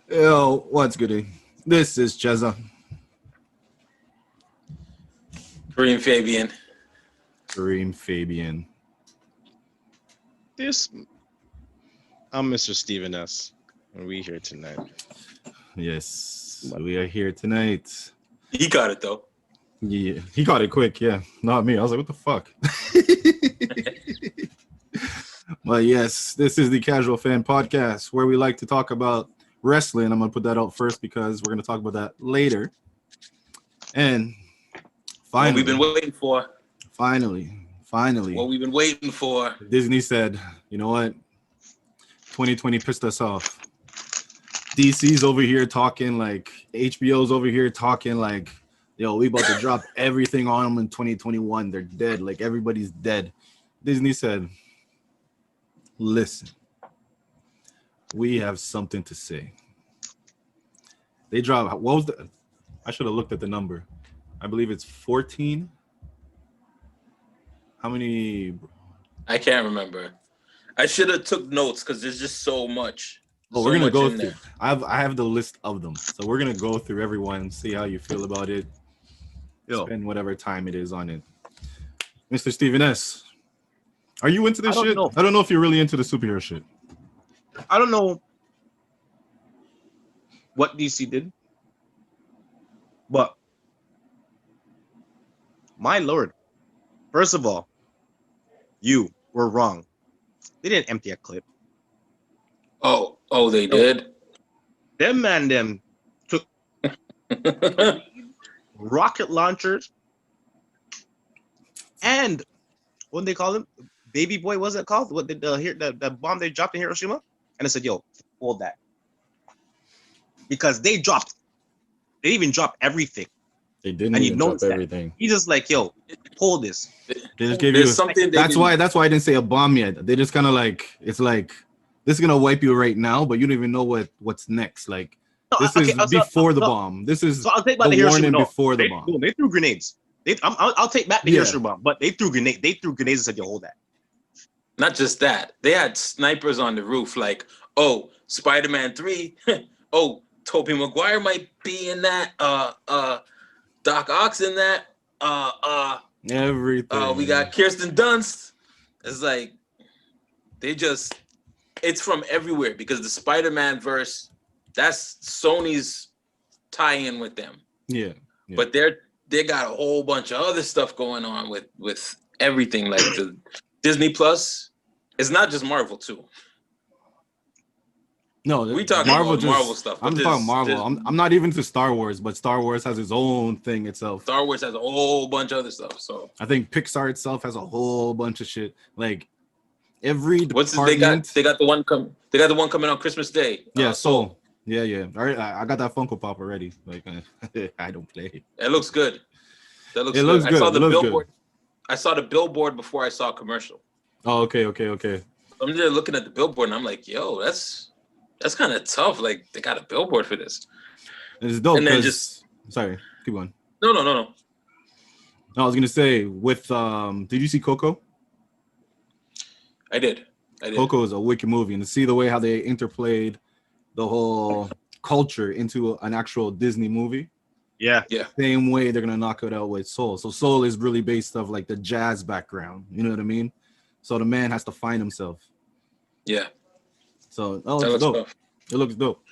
Yo, what's goody? This is Chezza. Kareem Fabian. Kareem Fabian. I'm Mr. Steven S. And we here tonight. Yes, we are here tonight. He got it though. Yeah, he got it quick. Yeah, not me. I was like, what the fuck? But yes, this is the Casual Fan Podcast where we like to talk about wrestling. I'm going to put that out first because we're going to talk about that later. And finally, what we've been waiting for. Finally. What we've been waiting for. Disney said, you know what? 2020 pissed us off. DC's over here talking like, HBO's over here talking like, yo, we about to drop everything on them in 2021. They're dead. Like, everybody's dead. Disney said, listen, we have something to say. They dropped, what was the, I should have looked at the number. I believe it's 14. How many? I can't remember. I should have took notes because there's just so much. Oh, we're gonna go through. I have the list of them, so we're gonna go through everyone, see how you feel about it. Spend whatever time it is on it. Mr. Steven S, are you into this shit? I don't know if you're really into the superhero shit. I don't know what DC did, but my lord, first of all, you were wrong. They didn't empty a clip. Oh, they did? Them took rocket launchers and what they call them? Baby boy, what's that called? What did the bomb they dropped in Hiroshima? And I said, yo, hold that. Because they even dropped everything. They didn't even drop everything. He's just like, yo, hold this. They just gave you something. That's why I didn't say a bomb yet. They just kind of like, it's like, this is gonna wipe you right now, but you don't even know what's next. Like, this is before the bomb. This is I'll take back the warning before the bomb. They threw grenades. I'll take back the Hiroshima bomb, but they threw grenades. They threw grenades and said, yo, hold that. Not just that. They had snipers on the roof like, oh, Spider-Man 3. Oh, Tobey Maguire might be in that. Doc Ock in that. Everything. We got Kirsten Dunst. It's like it's from everywhere because the Spider-Man verse, that's Sony's tie-in with them. Yeah. But they got a whole bunch of other stuff going on with everything. Like the Disney Plus, it's not just Marvel too. No, we talking about Marvel stuff. I'm talking Marvel. I'm not even to Star Wars, but Star Wars has its own thing itself. Star Wars has a whole bunch of other stuff. So I think Pixar itself has a whole bunch of shit. Like every department, they got the one coming on Christmas Day. Yeah, Soul. Yeah. All right, I got that Funko Pop already. Like I don't play. It looks good. Looks good. I saw the billboard. I saw the billboard before I saw a commercial. Oh, okay. I'm just looking at the billboard and I'm like, yo, that's kind of tough. Like they got a billboard for this. It's dope. And then sorry, keep going. No. I was gonna say with did you see Coco? I did. Coco is a wicked movie, and to see the way how they interplayed the whole culture into an actual Disney movie. Yeah. Same way they're gonna knock it out with Soul. So Soul is really based off like the jazz background. You know what I mean? So the man has to find himself. Yeah. So it looks dope. Tough. It looks dope.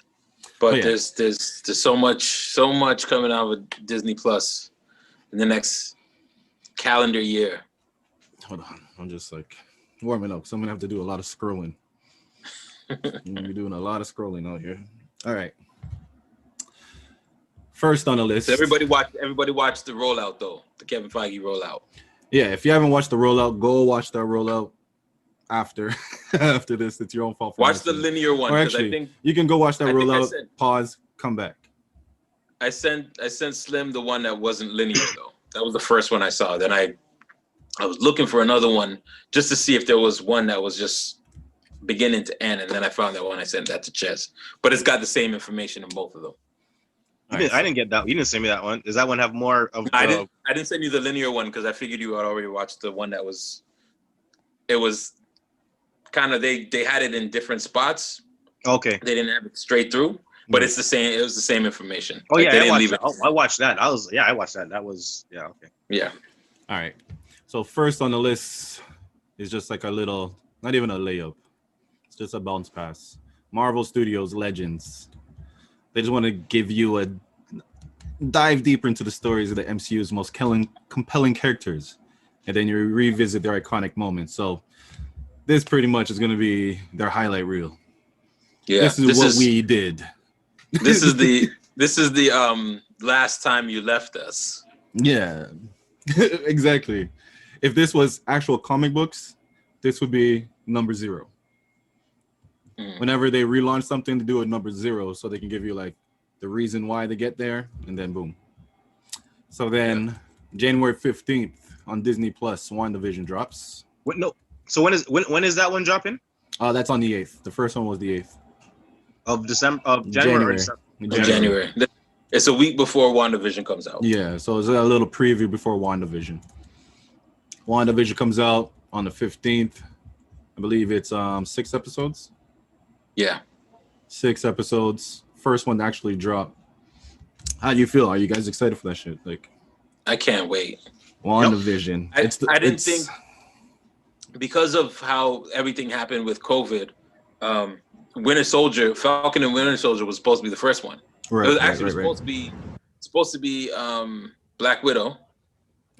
But there's so much coming out with Disney Plus in the next calendar year. Hold on, I'm just like warming up. So I'm gonna have to do a lot of scrolling. I'm gonna be doing a lot of scrolling out here. All right. First on the list. So everybody watch the rollout though, the Kevin Feige rollout. Yeah, if you haven't watched the rollout, go watch that rollout after this. It's your own fault. Watch the linear one. Or actually, I think you can go watch that rollout. Pause. Come back. I sent Slim the one that wasn't linear though. That was the first one I saw. Then I was looking for another one just to see if there was one that was just beginning to end, and then I found that one. I sent that to Chess, but it's got the same information in both of them. I didn't get that. You didn't send me that one. Does that one have more of? I didn't send you the linear one because I figured you had already watched the one that was. It was kind of they had it in different spots, Okay. They didn't have it straight through, but it's the same. It was the same information. Oh Like, yeah, they I didn't watched leave that. it. I watched that. I watched that. That was okay. Yeah. All right. So first on the list is just like a little, not even a layup. It's just a bounce pass. Marvel Studios Legends. They just want to give you a dive deeper into the stories of the MCU's most compelling characters, and then you revisit their iconic moments. So this pretty much is going to be their highlight reel. Yeah. This is what we did. This is the last time you left us. Yeah, exactly. If this was actual comic books, this would be number 0. Whenever they relaunch something, to do it number 0, so they can give you like the reason why they get there, and then boom. So then January 15th on Disney Plus, WandaVision drops. What, no. So when is that one dropping? That's on the 8th. The first one was the 8th Of December, of January. January. It's a week before WandaVision comes out. Yeah, so it's a little preview before WandaVision. WandaVision comes out on the 15th. I believe it's 6 episodes. Yeah. 6 episodes. First one to actually drop. How do you feel? Are you guys excited for that shit? Like, I can't wait. WandaVision. I didn't think, because of how everything happened with COVID, Winter Soldier, Falcon and Winter Soldier was supposed to be the first one. Right, it was actually supposed to be Black Widow.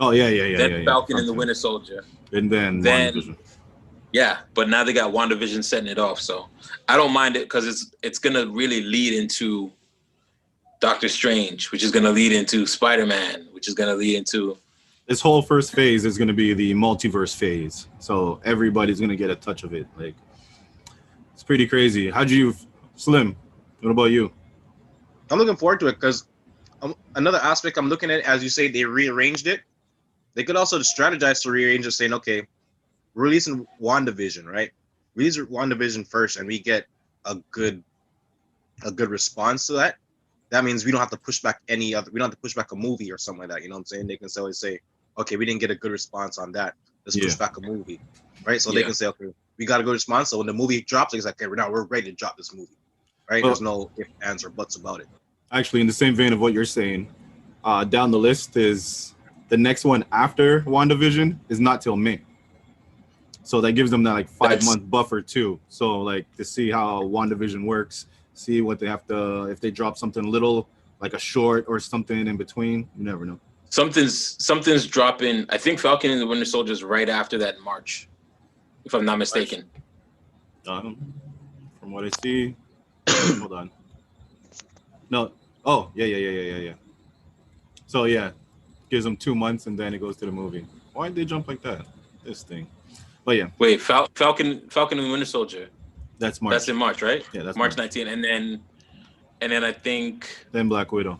Oh yeah. Then Falcon and the Winter Soldier. And then WandaVision. Yeah, but now they got WandaVision setting it off, so I don't mind it because it's gonna really lead into Doctor Strange, which is gonna lead into Spider-Man, which is gonna lead into this whole first phase is gonna be the multiverse phase. So everybody's gonna get a touch of it. Like, it's pretty crazy. How'd you, Slim? What about you? I'm looking forward to it because another aspect I'm looking at, as you say, they rearranged it. They could also strategize to rearrange it, saying, okay, we're releasing WandaVision, right? Release WandaVision first, and we get a good response to that. That means we don't have to push back we don't have to push back a movie or something like that. You know what I'm saying? They can always say, okay, we didn't get a good response on that. Let's push back a movie, right? So they can say, okay, we got a good response. So when the movie drops, it's like, okay, we're ready to drop this movie, right? There's no ifs, ands, or buts about it. Actually, in the same vein of what you're saying, down the list is the next one after WandaVision is not till May. So that gives them that like 5-month buffer too. So like to see how WandaVision works, see what they have to, if they drop something little, like a short or something in between, you never know. Something's dropping. I think Falcon and the Winter Soldier is right after that in March, if I'm not mistaken. From what I see, hold on. No. Oh, yeah. So yeah, gives them 2 months and then it goes to the movie. Why did they jump like that? This thing. But yeah. Wait, Falcon and Winter Soldier. That's March. That's in March, right? Yeah, that's March 19th, and then I think then Black Widow.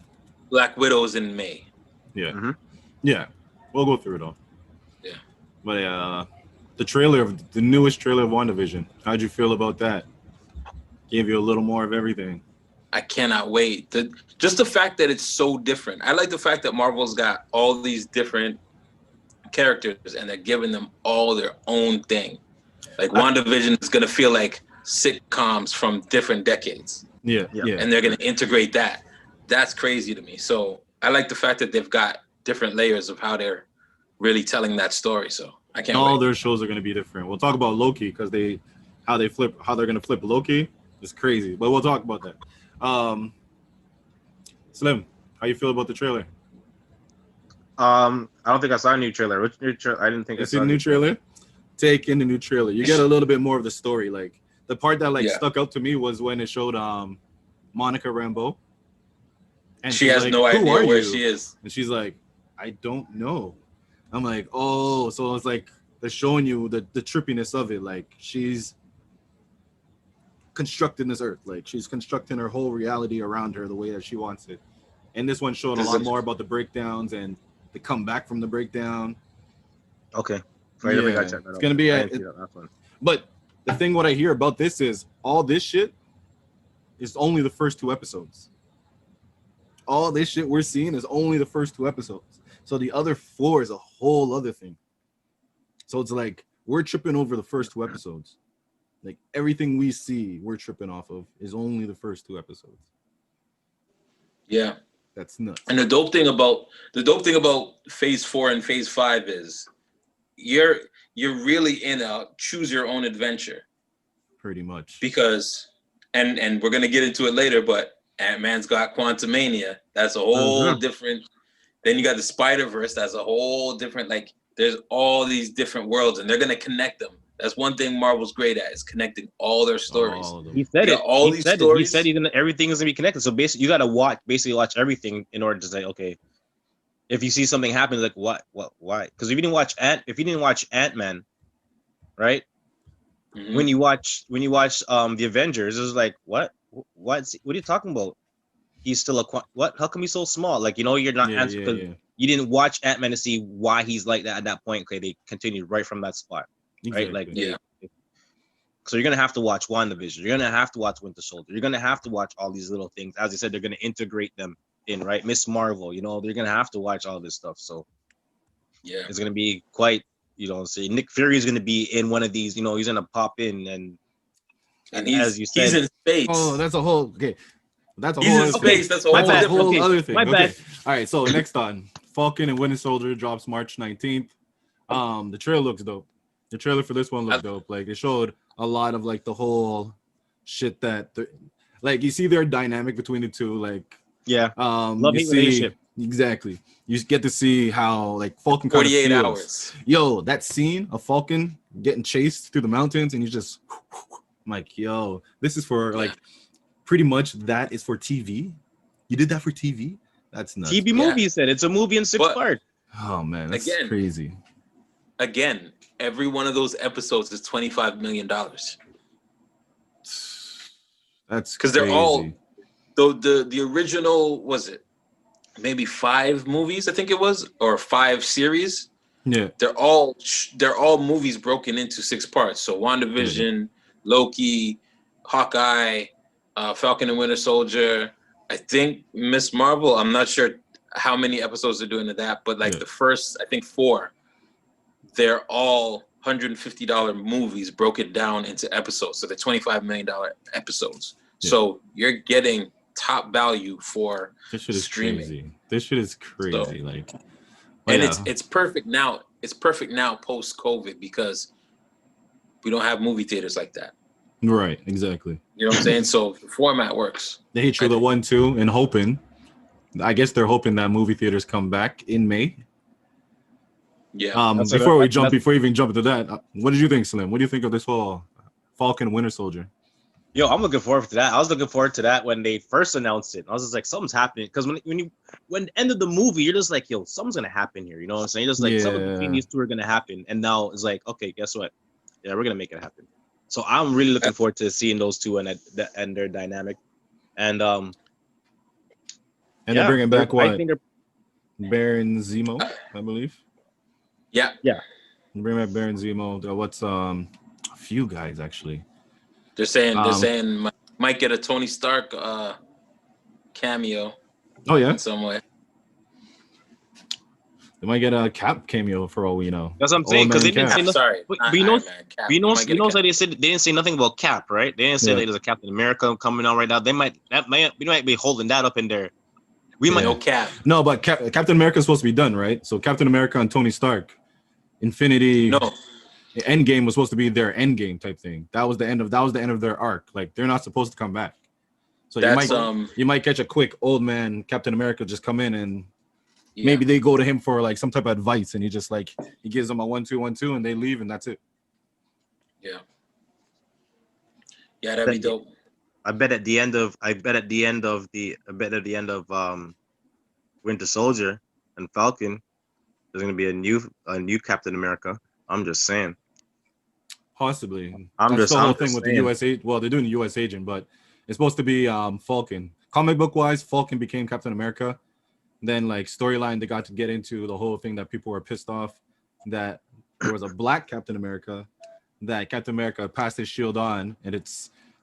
Black Widow is in May. Yeah. Mm-hmm. Yeah. We'll go through it all. Yeah. But the newest trailer of WandaVision. How'd you feel about that? Gave you a little more of everything. I cannot wait. Just the fact that it's so different. I like the fact that Marvel's got all these different characters and they're giving them all their own thing. Like WandaVision is gonna feel like sitcoms from different decades. Yeah. And they're gonna integrate that. That's crazy to me. So I like the fact that they've got different layers of how they're really telling that story. So I can't all wait. Their shows are gonna be different. We'll talk about Loki because how they're gonna flip Loki is crazy. But we'll talk about that. Slim, how you feel about the trailer? I don't think I saw a new trailer. Which new trailer? I didn't think I saw a new trailer. Take in the new trailer. You get a little bit more of the story. Like the part that stuck out to me was when it showed Monica Rambeau. And she has no idea where she is. And she's like, I don't know. I'm like, oh, so it's like they're showing you the trippiness of it. Like she's constructing this earth. Like she's constructing her whole reality around her the way that she wants it. And this one showed a lot more about the breakdowns and the comeback from the breakdown. Okay. It's gonna be but the thing what I hear about this is all this shit is only the first 2 episodes. All this shit we're seeing is only the first 2 episodes. So the other 4 is a whole other thing. So it's like we're tripping over the first 2 episodes. Like everything we see, we're tripping off of is only the first 2 episodes. Yeah. That's nuts. And the dope thing about phase 4 and phase 5 is you're really in a choose your own adventure. Pretty much. Because and we're gonna get into it later, but Ant-Man's got Quantumania. That's a whole different. Then you got the Spider-Verse. That's a whole different. Like there's all these different worlds, and they're gonna connect them. That's one thing Marvel's great at, is connecting all their stories. All of them. He said it. All these stories. He said everything is gonna be connected. So basically, you gotta watch everything in order to say, okay, if you see something happen, like why? Because if you didn't watch Ant-Man, right? Mhm. When you watch the Avengers, it was like what are you talking about? He's still what? How come he's so small? Like, you're not answering because you didn't watch Ant-Man to see why he's like that at that point. Okay, they continued right from that spot, right? Exactly. Like, so you're gonna have to watch WandaVision. You're gonna have to watch Winter Soldier. You're gonna have to watch all these little things. As I said, they're gonna integrate them in, right? Miss Marvel, they're gonna have to watch all this stuff. So Yeah, it's gonna be quite, say Nick Fury is gonna be in one of these. He's gonna pop in and as you said, he's in space. Oh, that's a whole okay. That's a He's whole in other space. thing. That's a whole That's a different. whole other thing. My bad. Okay. All right. So next on Falcon and Winter Soldier drops March 19th. The trailer looks dope. The trailer for this one looks dope. Like it showed a lot of like the whole shit that like you see their dynamic between the two. Like love you hate see relationship. exactly. You get to see how like Falcon kind of 48 feels. hours. Yo, that scene of Falcon getting chased through the mountains and you just I'm like, yo, this is for like pretty much that is for TV. You did that for TV? That's nuts. TV movie, you said. It's a movie in 6 parts. Oh man, that's Again, crazy. Again, every one of those episodes is $25 million. That's because they're all the original, was it maybe 5 movies, I think it was, or 5 series. Yeah, they're all movies broken into 6 parts. So WandaVision, Loki, Hawkeye, Falcon and Winter Soldier. I think Miss Marvel, I'm not sure how many episodes they're doing of that, but like the first, I think 4, they're all $150 movies broken down into episodes. So they're $25 million episodes. Yeah. So you're getting top value for this shit is streaming. Crazy. This shit is crazy. So, and it's perfect now. It's perfect now post COVID because we don't have movie theaters like that. Right, exactly. You know what I'm saying? So the format works. They hit you the 1-2 and hoping. I guess they're hoping that movie theaters come back in May. Yeah. Before we even jump into that, what did you think, Slim? What do you think of this whole Falcon Winter Soldier? Yo, I'm looking forward to that. I was looking forward to that when they first announced it. I was just like, something's happening. Because when the end of the movie, you're just like, yo, something's gonna happen here. You know what I'm saying? Just like something between these two are gonna happen. And now it's like, okay, guess what? Yeah, we're gonna make it happen. So I'm really looking forward to seeing those two and their dynamic. And they're bringing back what? Baron Zemo, I believe. Yeah. Bring back Baron Zemo. What's a few guys actually. They're saying might get a Tony Stark cameo. Oh yeah, in some way. They might get a Cap cameo for all we know. That's what I'm saying, because they didn't say nothing. Sorry, but you know like they said they didn't say nothing about Cap, right? They didn't say there's a Captain America coming out right now. We might be holding that up in there. We might no Cap. No, but Captain America is supposed to be done, right? So Captain America and Tony Stark, Infinity. No. Endgame was supposed to be their endgame type thing. That was the end of their arc. Like they're not supposed to come back. So you might catch a quick old man Captain America just come in and maybe they go to him for like some type of advice and he gives them a 1-2-1-2 and they leave and that's it. Yeah. Yeah, that'd be dope. I bet at the end of Winter Soldier and Falcon, there's gonna be a new Captain America. I'm just saying. Possibly. That's the whole thing with the US agent. Well, they're doing the US agent, but it's supposed to be Falcon. Comic book wise, Falcon became Captain America. Then like storyline, they got to get into the whole thing that people were pissed off that there was a black Captain America, that Captain America passed his shield on, and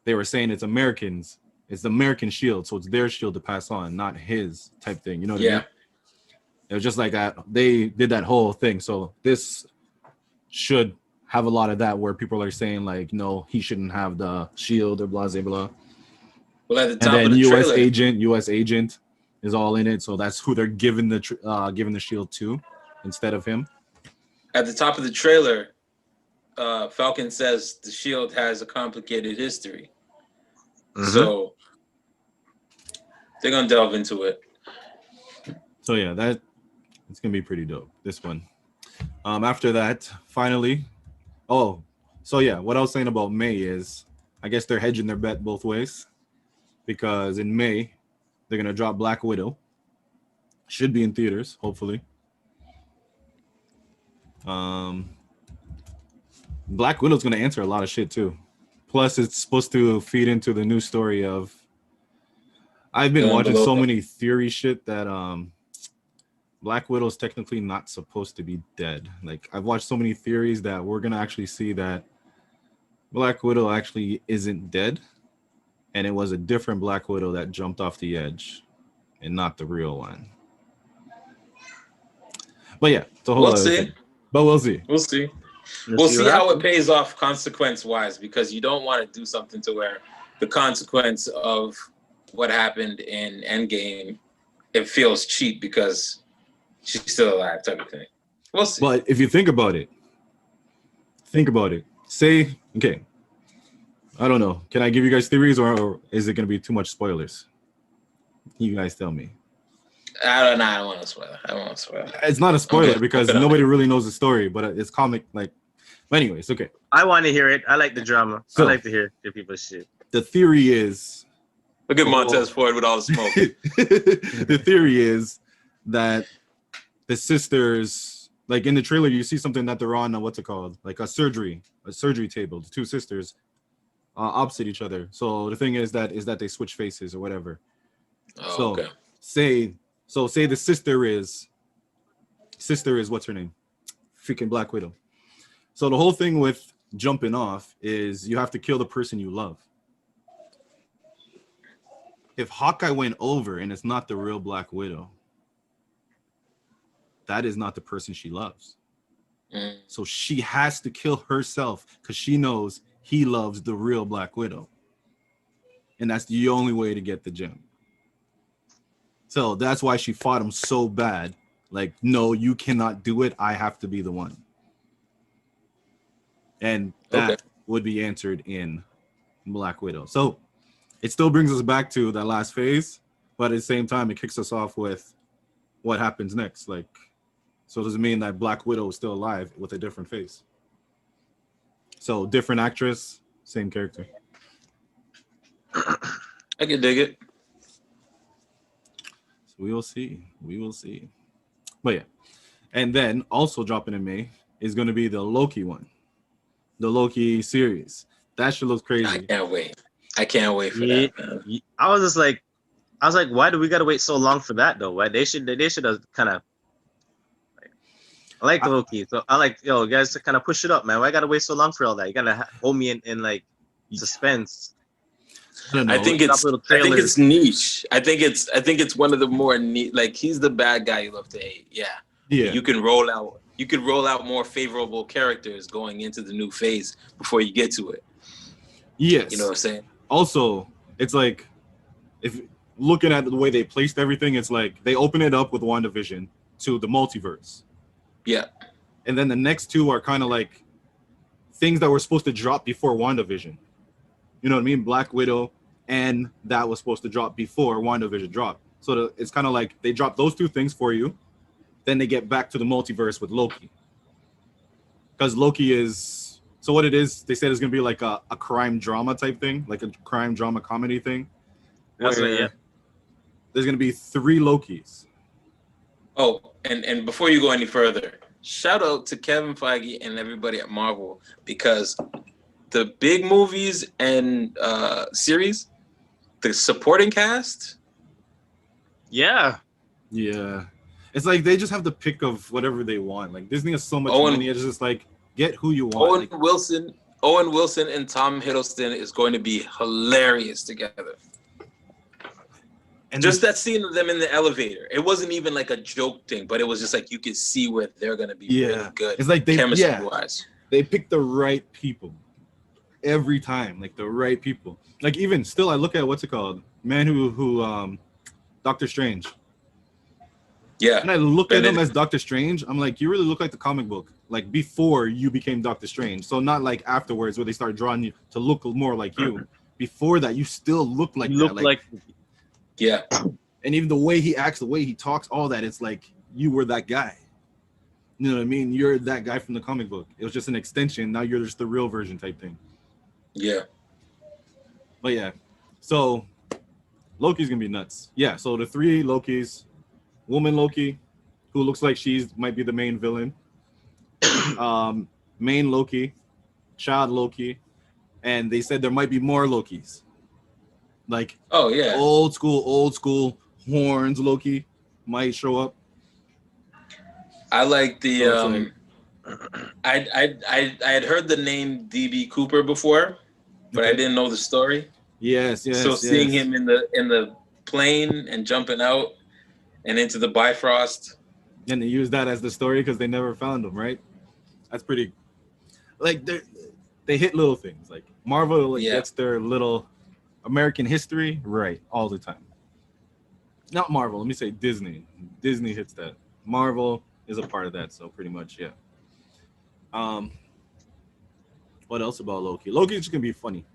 they were saying it's Americans. It's the American shield, so it's their shield to pass on, not his type thing. You know what I mean? It was just like that. They did that whole thing. So this should have a lot of that where people are saying like, no, he shouldn't have the shield or blah blah blah. Well, at the And top then of the U.S. agent is all in it, so that's who they're giving the shield to instead of him. at the top of the trailer, Falcon says the Shield has a complicated history. So they're gonna delve into it. So yeah, it's gonna be pretty dope. This one. After that, finally. Oh, so yeah, what I was saying about May is, I guess they're hedging their bet both ways, because in May they're gonna drop Black Widow. Should be in theaters, hopefully. Black Widow's gonna answer a lot of shit too. Plus, it's supposed to feed into the new story of. I've been watching so many theory shit that Black Widow's technically not supposed to be dead. Like, I've watched so many theories that we're gonna actually see that Black Widow actually isn't dead, and it was a different Black Widow that jumped off the edge, and not the real one. But yeah, it's a whole We'll other see. thing. But we'll see. We'll see. We'll see how it pays off consequence-wise, because you don't want to do something to where the consequence of what happened in Endgame, it feels cheap because she's still alive type of thing. We'll see. But if you think about it. Say, okay, I don't know. Can I give you guys theories, or is it going to be too much spoilers? You guys tell me. I don't know. I don't want to spoil. It's not a spoiler because nobody really knows the story, but it's comic like. But anyways, okay. I want to hear it. I like the drama. So, I like to hear people's shit. The theory is. Look at Montez Ford with all the smoke. The theory is that the sisters, like in the trailer, you see something that they're on, what's it called? Like a surgery table. The two sisters opposite each other. So the thing is that they switch faces or whatever. Oh, so okay. say the sister is what's her name? Freaking Black Widow. So the whole thing with jumping off is you have to kill the person you love. If Hawkeye went over and it's not the real Black Widow, that is not the person she loves. So she has to kill herself because she knows he loves the real Black Widow. And that's the only way to get the gem. So that's why she fought him so bad. Like, no, you cannot do it. I have to be the one. And that would be answered in Black Widow. So it still brings us back to that last phase, but at the same time, it kicks us off with what happens next. Like, so does it mean that Black Widow is still alive with a different face? So different actress, same character. I can dig it. So we will see. But yeah. And then also dropping in May is going to be the Loki one. The Loki series. That shit looks crazy. I can't wait for that, man. I was like, why do we gotta wait so long for that though? Why they should have kind of. I like the Loki, so I like guys to kind of push it up, man. Why I gotta wait so long for all that? You gotta hold me in like suspense. I think it's niche. I think it's one of the more neat. Like, he's the bad guy you love to hate. Yeah. You can roll out more favorable characters going into the new phase before you get to it. Yes. You know what I'm saying? Also, it's like, if looking at the way they placed everything, it's like they open it up with WandaVision to the multiverse. Yeah. And then the next two are kind of like things that were supposed to drop before WandaVision. You know what I mean? Black Widow, and that was supposed to drop before WandaVision dropped. So it's kind of like they drop those two things for you, then they get back to the multiverse with Loki. Because Loki is, so what it is, they said it's going to be like a crime drama type thing, like a crime drama comedy thing. That's right, yeah. There's going to be 3 Lokis. Oh, and before you go any further, shout out to Kevin Feige and everybody at Marvel, because the big movies and series, the supporting cast. Yeah. It's like they just have the pick of whatever they want. Like, Disney has so much money, it's just like, get who you want. Owen Wilson and Tom Hiddleston is going to be hilarious together. And just that scene of them in the elevator, it wasn't even like a joke thing, but it was just like you could see where they're going to be really good. It's like chemistry-wise. They pick the right people every time, like the right people. Like even still, I look at what's it called, man who Doctor Strange. Yeah. And I look at him Benedict. as Doctor Strange. I'm like, you really look like the comic book, like before you became Doctor Strange. So not like afterwards where they start drawing you to look more like you. Before that, you still look like You that. look like Yeah. And even the way he acts, the way he talks, all that, it's like you were that guy. You know what I mean? You're that guy from the comic book. It was just an extension. Now you're just the real version type thing. Yeah. But yeah, so Loki's gonna be nuts. Yeah, so the 3 Lokis, woman Loki, who looks like she's might be the main villain. Main Loki, child Loki, and they said there might be more Lokis. Like Oh yeah. old school horns Loki might show up. I like the So it's I had heard the name DB Cooper before, but I Okay. didn't know the story. Yes. So seeing him in the plane and jumping out and into the Bifrost. And they use that as the story because they never found him, right? That's pretty. Like they hit little things. Like Marvel gets their little American history right all the time. Not Marvel. Let me say Disney. Disney hits that. Marvel is a part of that. So pretty much, yeah. What else about Loki? Loki's just gonna be funny.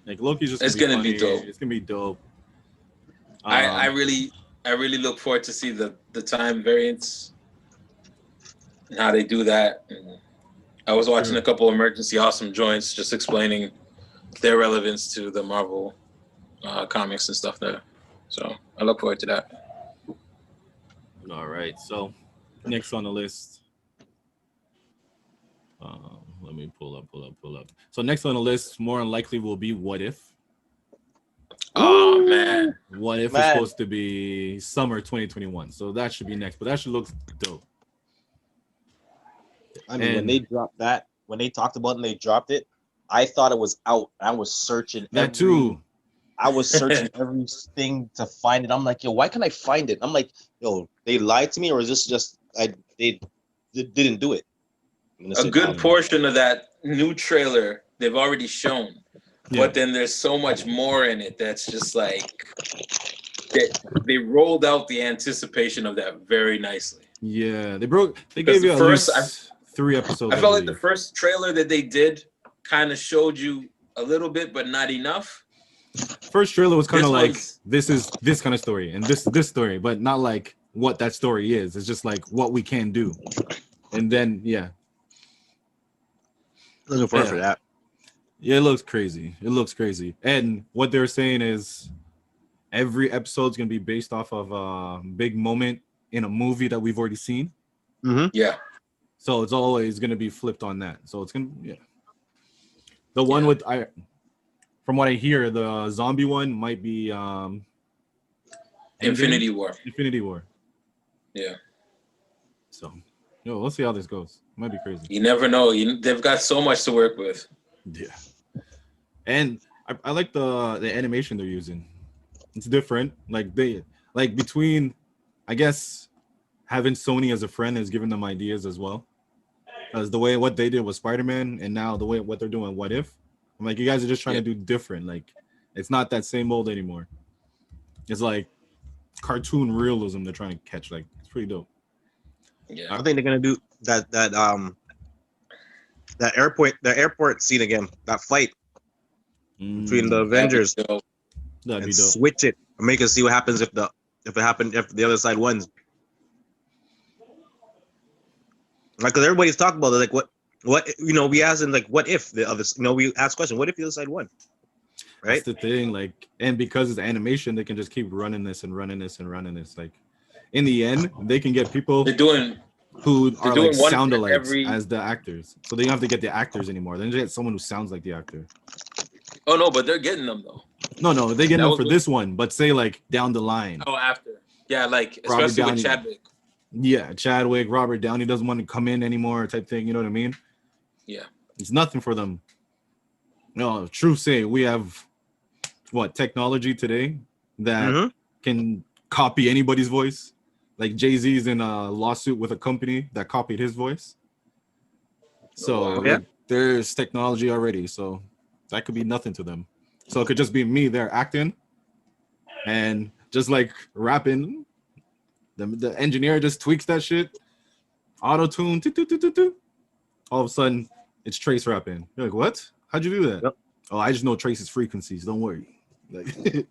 Like Loki's just It's gonna gonna be be dope. It's gonna be dope. I really look forward to see the time variants and how they do that. And I was watching a couple Emergency Awesome joints just explaining their relevance to the Marvel comics and stuff there. So I look forward to that. All right. So next on the list. Let me pull up. So next on the list, more than likely will be What If. Oh man. What If is supposed to be summer 2021. So that should be next, but that should look dope. I mean, when they dropped that, when they talked about it and they dropped it, I thought it was out. I was searching too. I was searching everything to find it. I'm like, yo, why can't I find it? I'm like, yo, they lied to me, or is this just they didn't do it? A good portion of that new trailer they've already shown, but then there's so much more in it that's just like they rolled out the anticipation of that very nicely. Yeah, they gave you at least 3 episodes. I felt like the first trailer that they did kind of showed you a little bit, but not enough. First trailer was kind of like this is this kind of story and this story, but not like what that story is. It's just like what we can do, and then looking forward for that. Yeah, it looks crazy. And what they're saying is every episode's gonna be based off of a big moment in a movie that we've already seen. Mm-hmm. Yeah. So it's always gonna be flipped on that. So it's gonna The one with from what I hear, the zombie one might be Infinity War. Infinity War. Yeah. So, we'll see how this goes. It might be crazy. You never know. They've got so much to work with. Yeah. And I like the animation they're using. It's different. Like between, I guess, having Sony as a friend has given them ideas as well. Because the way what they did with Spider-Man and now the way what they're doing What If, I'm like, you guys are just trying to do different. Like, it's not that same old anymore. It's like cartoon realism they're trying to catch. Like, it's pretty dope. Yeah. I think they're gonna do that airport scene again. That fight between the Avengers. That'd be dope. Switch it and make us see what happens if the other side wins. Like, because everybody's talking about it, like what we asked them, like, what if the other, we asked question, what if the other side won? Right. That's the thing. Like, and because it's animation, they can just keep running this. Like, in the end, they can get people who are like sound-alikes as the actors. So they don't have to get the actors anymore. They just get someone who sounds like the actor. Oh no, but they're getting them though. No, they get them for this one, but say like down the line. Oh, after. Yeah, like especially with Chadwick. Yeah, Chadwick, Robert Downey doesn't want to come in anymore, type thing. You know what I mean? Yeah. It's nothing for them. No, true say we have technology today that can copy anybody's voice. Like Jay-Z's in a lawsuit with a company that copied his voice. So wow. Yeah. there's technology already, so that could be nothing to them. So it could just be me there acting and just like rapping. The engineer just tweaks that shit, auto tune, all of a sudden it's Trace rapping. You're like, what? How'd you do that? Yep. Oh, I just know Trace's frequencies. Don't worry. Like,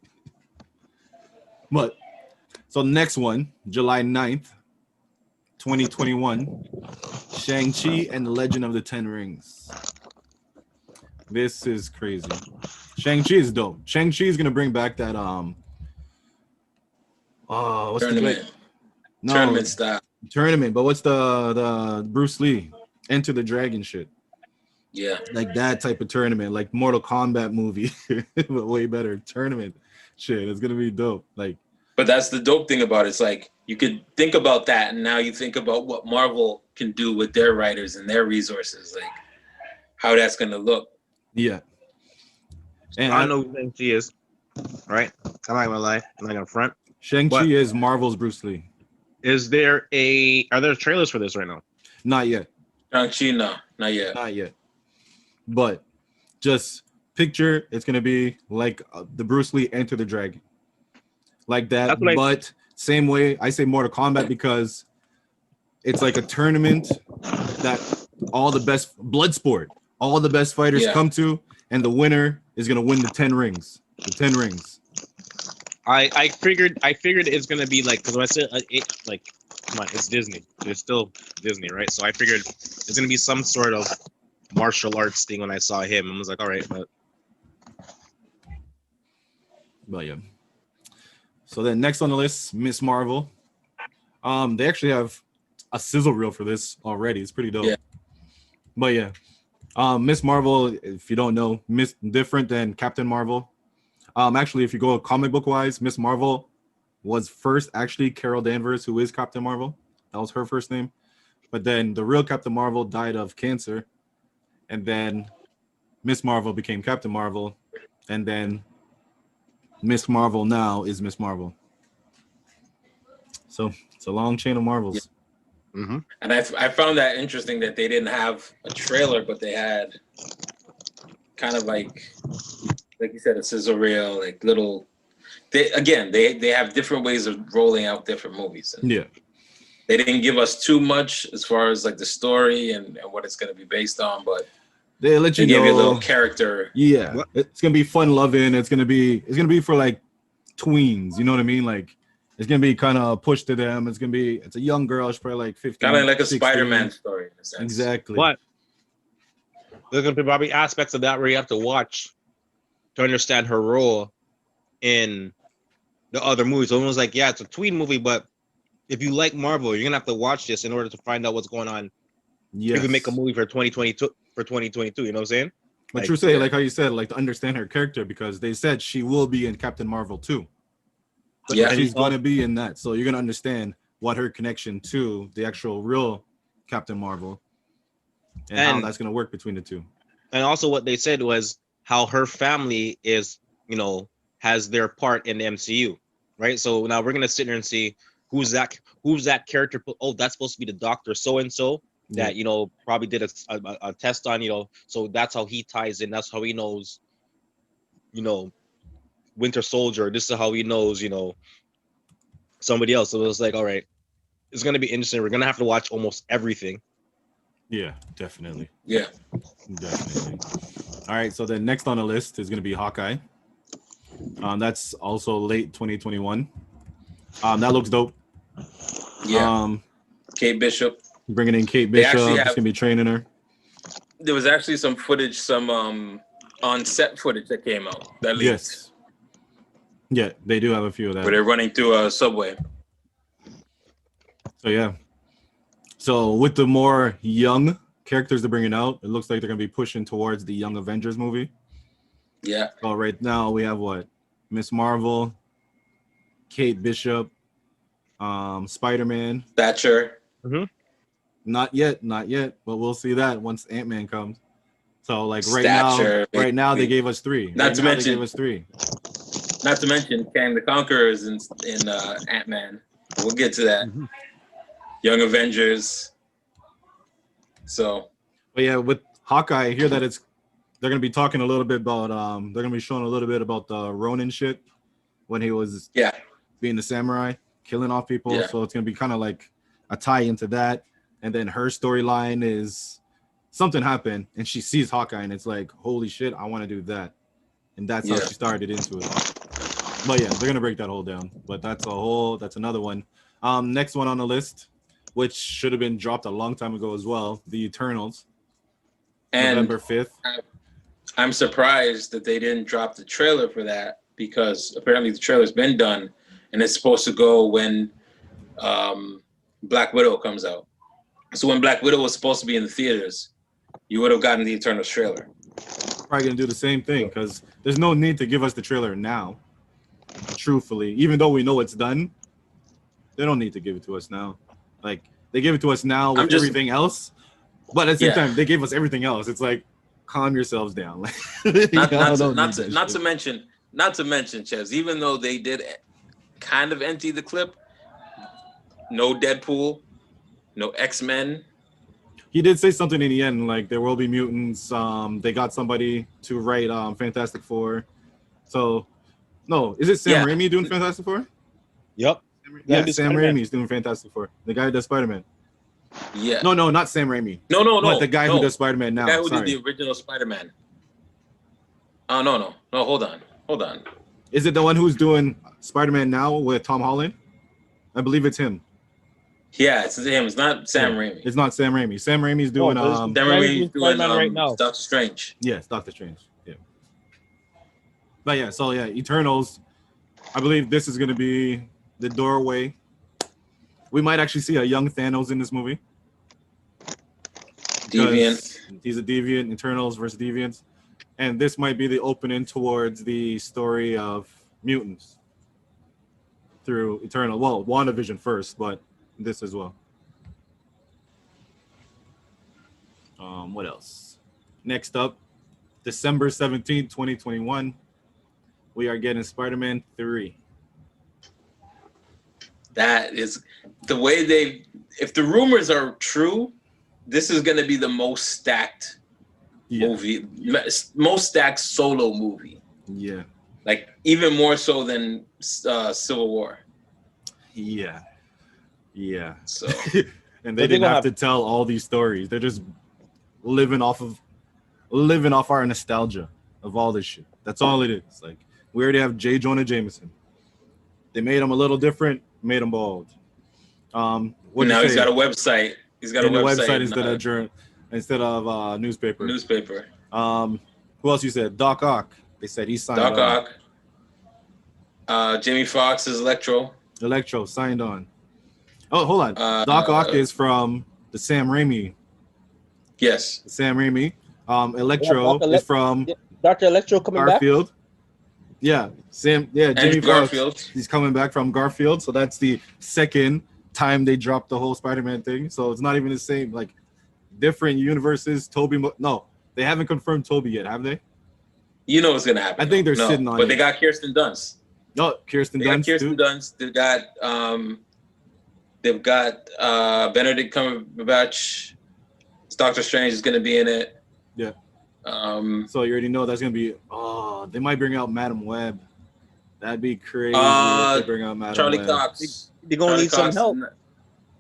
but so next one, July 9th, 2021, Shang-Chi and the Legend of the Ten Rings. This is crazy. Shang-Chi is dope. Shang-Chi is gonna bring back that what's Tournament. no Tournament style. tournament, but what's the Bruce Lee Enter the Dragon shit? Yeah. Like that type of tournament, like Mortal Kombat movie, but way better tournament shit. It's gonna be dope. Like, But that's the dope thing about it. It's like you could think about that, and now you think about what Marvel can do with their writers and their resources, like how that's gonna look. yeah. And I know who Shang-Chi is, right? I'm not gonna lie. I'm not gonna front. Shang-Chi What? is Marvel's Bruce Lee. Are there trailers for this right now? Not yet. Shang-Chi, no, not yet. Not yet. But just picture it's gonna be like the Bruce Lee Enter the Dragon, like that. That's what But same way I say Mortal Kombat because it's like a tournament that all the best blood sport, all the best fighters Yeah. come to, and the winner is gonna win the 10 rings. The 10 rings. I figured it's gonna be like, because when I said like, come on, it's Disney. It's still Disney, right? So I figured it's gonna be some sort of martial arts thing when I saw him. I was like, all right, But yeah. So then next on the list, Miss Marvel. They actually have a sizzle reel for this already. It's pretty dope. Yeah. But yeah. Miss Marvel, if you don't know, different than Captain Marvel. Actually, if you go comic book wise, Miss Marvel was first actually Carol Danvers, who is Captain Marvel. That was her first name. But then the real Captain Marvel died of cancer. And then Miss Marvel became Captain Marvel. And then Miss Marvel now is Miss Marvel. So it's a long chain of Marvels. mm-hmm. And I found that interesting that they didn't have a trailer, but they had kind of like you said, a sizzle reel, like little. They have different ways of rolling out different movies. And Yeah. they didn't give us too much as far as like the story and what it's going to be based on, but They let you they know. gave you a little character. Yeah. What? It's gonna be fun loving. It's gonna be for like tweens, you know what I mean? Like it's gonna be kind of pushed to them. It's a young girl, she's probably like 15. Kind of like a 16. Spider-Man story in a sense. Exactly. But there's gonna be probably aspects of that where you have to watch to understand her role in the other movies. So almost like, yeah, it's a tween movie, but if you like Marvel, you're gonna have to watch this in order to find out what's going on. Yes. You can make a movie for 2022 you know what I'm saying? But like, true say, yeah. like how you said, like to understand her character because they said she will be in Captain Marvel too. Yeah. So she's gonna be in that. So you're gonna understand what her connection to the actual real Captain Marvel and how And- that's gonna work between the two. And also what they said was how her family is, has their part in the MCU, right? So now we're gonna sit here and see who's that character. Oh, that's supposed to be the doctor so and so that probably did a test on, so that's how he ties in. That's how he knows, Winter Soldier. This is how he knows, somebody else. So it was like, all right, it's gonna be interesting. We're gonna have to watch almost everything. Yeah, definitely. Yeah. Definitely. All right, so then next on the list is gonna be Hawkeye. That's also late 2021. That looks dope. Yeah. Kate Bishop. Bringing in Kate They Bishop, actually just have- gonna be training her. There was actually some footage, some on-set footage that came out that leaked, Yes. Yeah, they do have a few of that. where they're running through a subway. So yeah. So with the more young characters they're bringing out, it looks like they're gonna be pushing towards the Young Avengers movie. Yeah. So right now we have what? Miss Marvel, Kate Bishop, Spider-Man. Thatcher. Not yet, but we'll see that once Ant-Man comes. So like Stature, right now they gave us three. Not to mention- they gave us three. Not to mention Kang the Conqueror is in Ant-Man. We'll get to that. Mhm. Young Avengers. So But yeah, with Hawkeye, I hear that they're gonna be talking a little bit about they're gonna be showing a little bit about the Ronin shit when he was being the samurai, killing off people. Yeah. So it's gonna be kind of like a tie into that. And then her storyline is something happened and she sees Hawkeye and it's like, holy shit, I want to do that. And that's how she started into it. But yeah, they're gonna break that whole down. But that's another one. Next one on the list, which should have been dropped a long time ago as well, the Eternals. And November 5th. I'm surprised that they didn't drop the trailer for that because apparently the trailer's been done and it's supposed to go when Black Widow comes out. So when Black Widow was supposed to be in the theaters, you would have gotten the Eternals trailer. Probably gonna do the same thing because there's no need to give us the trailer now. Truthfully, even though we know it's done, they don't need to give it to us now. Like they give it to us now with everything else, but at the same time they gave us everything else. It's like calm yourselves down. not to mention, Chez, even though they did kind of empty the clip, no Deadpool, no X-Men. He did say something in the end, like there will be mutants. They got somebody to write Fantastic Four. So, no, is it Sam Raimi doing Fantastic Four? Yep. Yeah, Sam Raimi's doing Fantastic Four. The guy who does Spider-Man. Yeah. No, not Sam Raimi. No. But the guy who does Spider-Man now. The guy who did the original Spider-Man. Oh, no. Hold on. Is it the one who's doing Spider-Man now with Tom Holland? I believe it's him. Yeah, it's him. It's not Sam Raimi. It's not Sam Raimi. Sam Raimi's doing Sam Raimi's doing right now. Doctor Strange. Yes, Doctor Strange. Yeah. But yeah, so yeah, Eternals. I believe this is gonna be the doorway. We might actually see a young Thanos in this movie. Deviant. He's a deviant. Eternals versus deviants, and this might be the opening towards the story of mutants through Eternal. Well, WandaVision first, but this as well. What else? Next up, December 17th, 2021, we are getting Spider-Man 3. That is the way if the rumors are true, this is going to be the most stacked movie, most stacked solo movie. Yeah. Like even more so than Civil War. Yeah. So, and they didn't have to tell all these stories. They're just living off our nostalgia of all this shit. That's all it is. Like we already have J. Jonah Jameson. They made him a little different, made him bald. Now he's got a website. He's got a website instead of newspaper. Who else you said? Doc Ock. They said he signed on. Doc Ock. Jamie Foxx is Electro. Electro signed on. Oh, hold on. Doc Ock is from the Sam Raimi. Yes. Sam Raimi. Electro is from Dr. Electro coming Garfield. Back? Yeah. Jamie Foxx. He's coming back from Garfield. So that's the second time they dropped the whole Spider-Man thing. So it's not even the same. Like different universes. No, they haven't confirmed Toby yet, have they? You know what's gonna happen. I think they're sitting on it. But they got Kirsten Dunst. No, Kirsten Dunst. They've got Benedict Cumberbatch. Doctor Strange is gonna be in it. Yeah. So you already know that's gonna be. Oh, they might bring out Madam Web. That'd be crazy. If they bring out Madam Charlie Web. Cox. They're gonna need some help.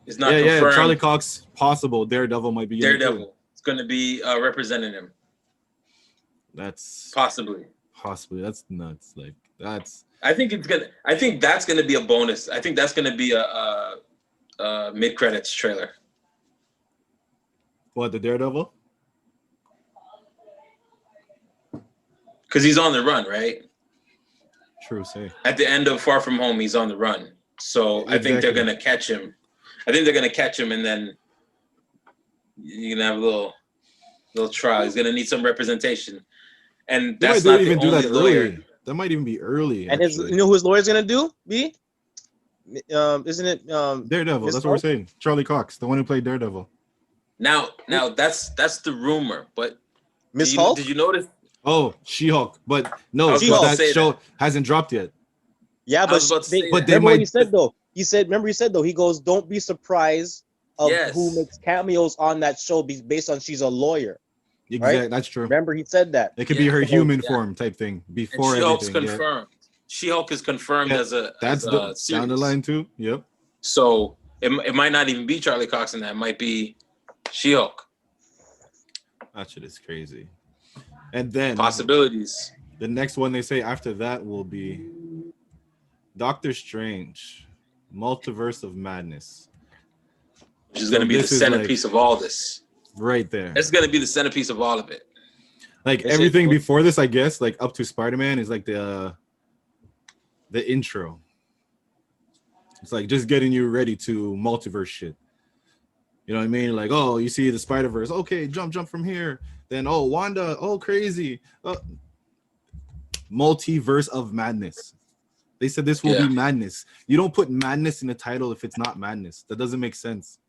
It's not confirmed. Yeah. Charlie Cox, possible. Daredevil might be. Daredevil. It's gonna be representing him. That's possibly. That's nuts. Like that's. I think that's gonna be a bonus. I think that's gonna be a mid-credits trailer. What, the Daredevil? Because he's on the run, right? True, say. At the end of Far From Home, he's on the run. So exactly. I think they're gonna catch him. And then you're gonna have a little trial. He's gonna need some representation. And that's not even do that lawyer. That might even be early. And you know who his lawyer's gonna do? Isn't it Daredevil? That's what we're saying. Charlie Cox, the one who played Daredevil. Now that's the rumor, but Miss Hulk? Did you notice? Oh, She-Hulk, but no, that show hasn't dropped yet. Yeah, but remember what he said though. He said, "Don't be surprised of Yes. who makes cameos on that show based on she's a lawyer. Exactly, that's true. Remember, he said that. It could be her Yeah. human Yeah. form type thing And before She-Hulk's everything. confirmed. She-Hulk is confirmed Yeah, as a that's as the a series. down the line too. Yep. So it might not even be Charlie Cox in that. It might be She-Hulk. That shit is crazy. And then Possibilities. the next one they say after that will be Doctor Strange, Multiverse of Madness. Which is going to be the this is centerpiece of all this. Right there. It's going to be the centerpiece of all of it. Like Is everything it- before this, I guess, like up to Spider-Man is like the intro. It's like just getting you ready to multiverse shit. You know what I mean? Like, oh, you see the Spider-Verse. Okay, jump from here. Then, oh, Wanda. Oh, crazy. Multiverse of Madness. They said this will be madness. You don't put madness in the title if it's not madness. That doesn't make sense.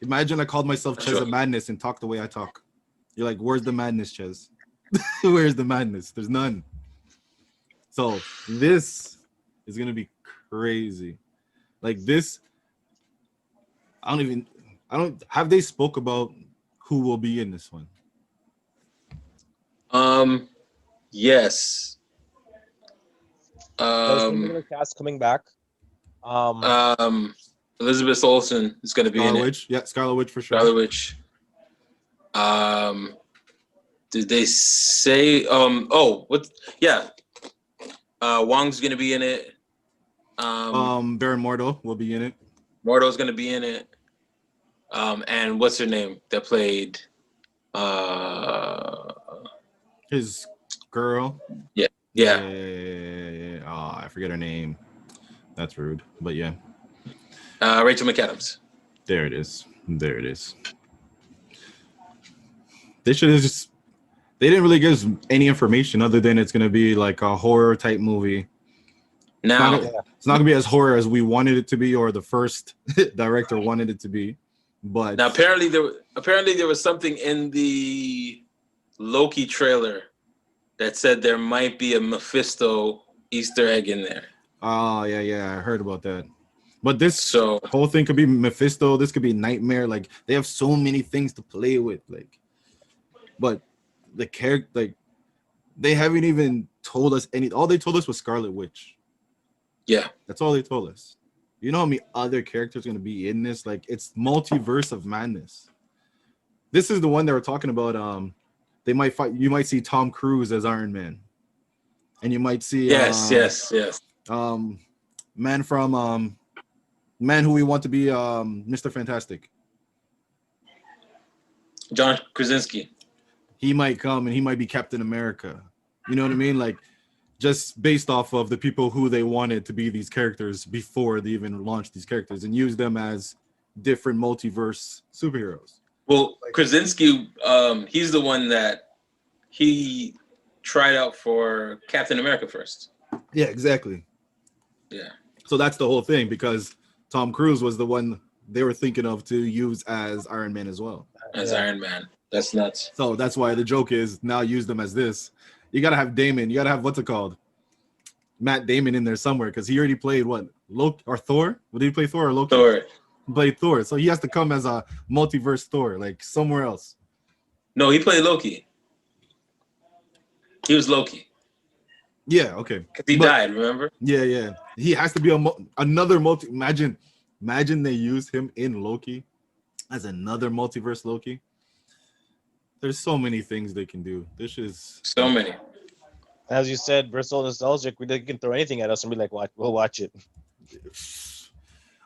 Imagine I called myself Chezza Madness and talked the way I talk. You're like, where's the madness, Chez? Where's the madness? There's none. So this is gonna be crazy. Like this, I don't have they spoke about who will be in this one? Yes. There's some regular cast coming back. Elizabeth Olsen is going to be Scarlet in it. Witch? Yeah, Scarlet Witch for sure. Scarlet Witch. Did they say? What? Yeah. Wong's going to be in it. Baron Mordo will be in it. Mordo's going to be in it. And what's her name that played? His girl. Yeah. Oh, I forget her name. That's rude, but yeah. Rachel McAdams. There it is. They should have just. They didn't really give us any information other than it's gonna be like a horror type movie. Now, it's not gonna be as horror as we wanted it to be, or the first director wanted it to be. But apparently there was something in the Loki trailer that said there might be a Mephisto Easter egg in there. Oh yeah, I heard about that. But this So whole thing could be Mephisto. This could be Nightmare. Like they have so many things to play with. Like, but the character, like, they haven't even told us any. All they told us was Scarlet Witch. Yeah, that's all they told us. You know how many other characters are gonna be in this? Like, it's multiverse of madness. This is the one they were talking about. They might fight. You might see Tom Cruise as Iron Man, and you might see yes. Man who we want to be Mr. Fantastic. John Krasinski. He might come and he might be Captain America. You know what I mean? Like, just based off of the people who they wanted to be these characters before they even launched these characters and use them as different multiverse superheroes. Well, Krasinski, he's the one that he tried out for Captain America first. Yeah, exactly. Yeah. So that's the whole thing, because Tom Cruise was the one they were thinking of to use as Iron Man as well. Iron Man. That's nuts. So that's why the joke is now use them as this. You got to have Damon. You got to have, what's it called? Matt Damon in there somewhere, because he already played what? Loki or Thor? What did he play, Thor or Loki? Thor. He played Thor. So he has to come as a multiverse Thor, like somewhere else. No, he played Loki. He was Loki. Yeah, okay. Because he died, remember? Yeah. He has to be another multi. Imagine they use him in Loki as another multiverse Loki. There's so many things they can do. This is so many. As you said, we're so nostalgic. They can throw anything at us and be like, we'll watch it.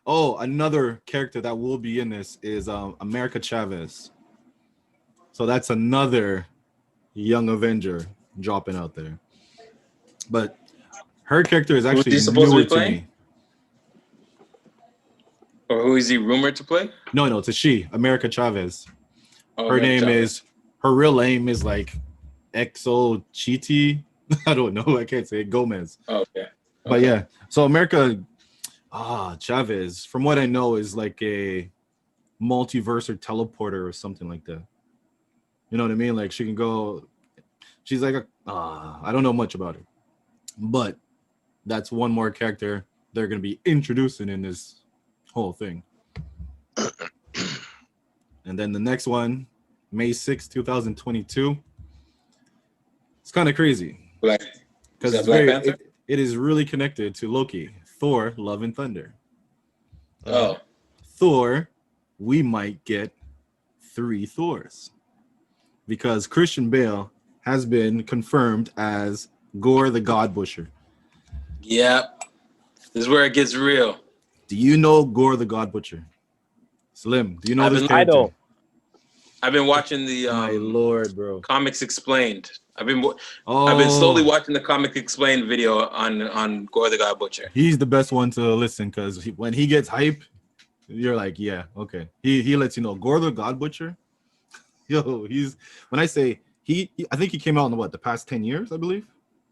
Oh, another character that will be in this is America Chavez. So that's another young Avenger dropping out there. But her character is actually newer to me. Or who is he rumored to play? No, it's a she, America Chavez. Oh, her real name is like Exo Chiti. I don't know. I can't say it. Gomez. Oh, okay. But yeah, so America Chavez, from what I know, is like a multiverse or teleporter or something like that. You know what I mean? Like she can go. She's like I don't know much about her, but that's one more character they're gonna be introducing in this whole thing. And then the next one, May 6, 2022. It's kind of crazy. Black. Because Is it's that Black very Panther? it is really connected to Loki, Thor, Love and Thunder. Oh, Thor, we might get 3 Thors. Because Christian Bale has been confirmed as Gore the God Butcher. yep. This is where it gets real. Do you know Gore the God Butcher? Slim, do you know this I character? don't. I've been watching the My lord, bro. Comics Explained. I've been Oh, slowly watching the Comics Explained video on Gore the God Butcher. he's the best one to listen because when he gets hype, you're like, yeah, okay. He lets you know Gore the God Butcher. Yo, he's when I say he I think he came out in what the past 10 years, I believe.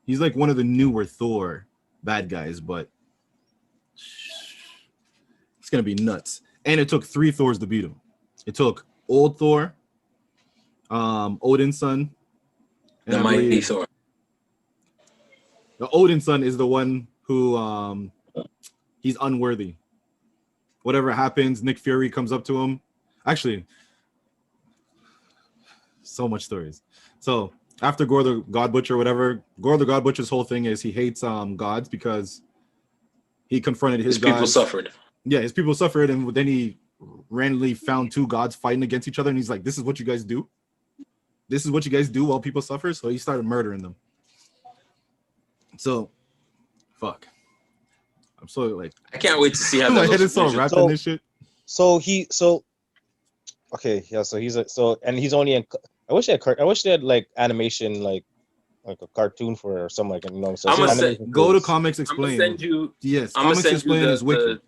He's like one of the newer Thor bad guys, but it's gonna be nuts. And it took 3 Thors to beat him. It took old Thor, Odin's son, and The I Mighty believe Thor. the Odin's son is the one who he's unworthy. Whatever happens, Nick Fury comes up to him. Actually, so much stories. So after Gore the God Butcher, whatever, Gore the God Butcher's whole thing is he hates gods because he confronted his People gods. suffered. Yeah, his people suffered, and then he randomly found 2 gods fighting against each other, and he's like, "This is what you guys do. This is what you guys do while people suffer." So he started murdering them. So, fuck. I'm so like, I can't wait to see how my that head is so looks. wrapped in this shit. Okay, yeah. So he's and he's only in. I wish they had like animation, like a cartoon for or something like that. You know, so I'm gonna animation say- Go to series. Comics I'm gonna Explain. send you. Yes, I'm gonna Comics send you Explain is wicked.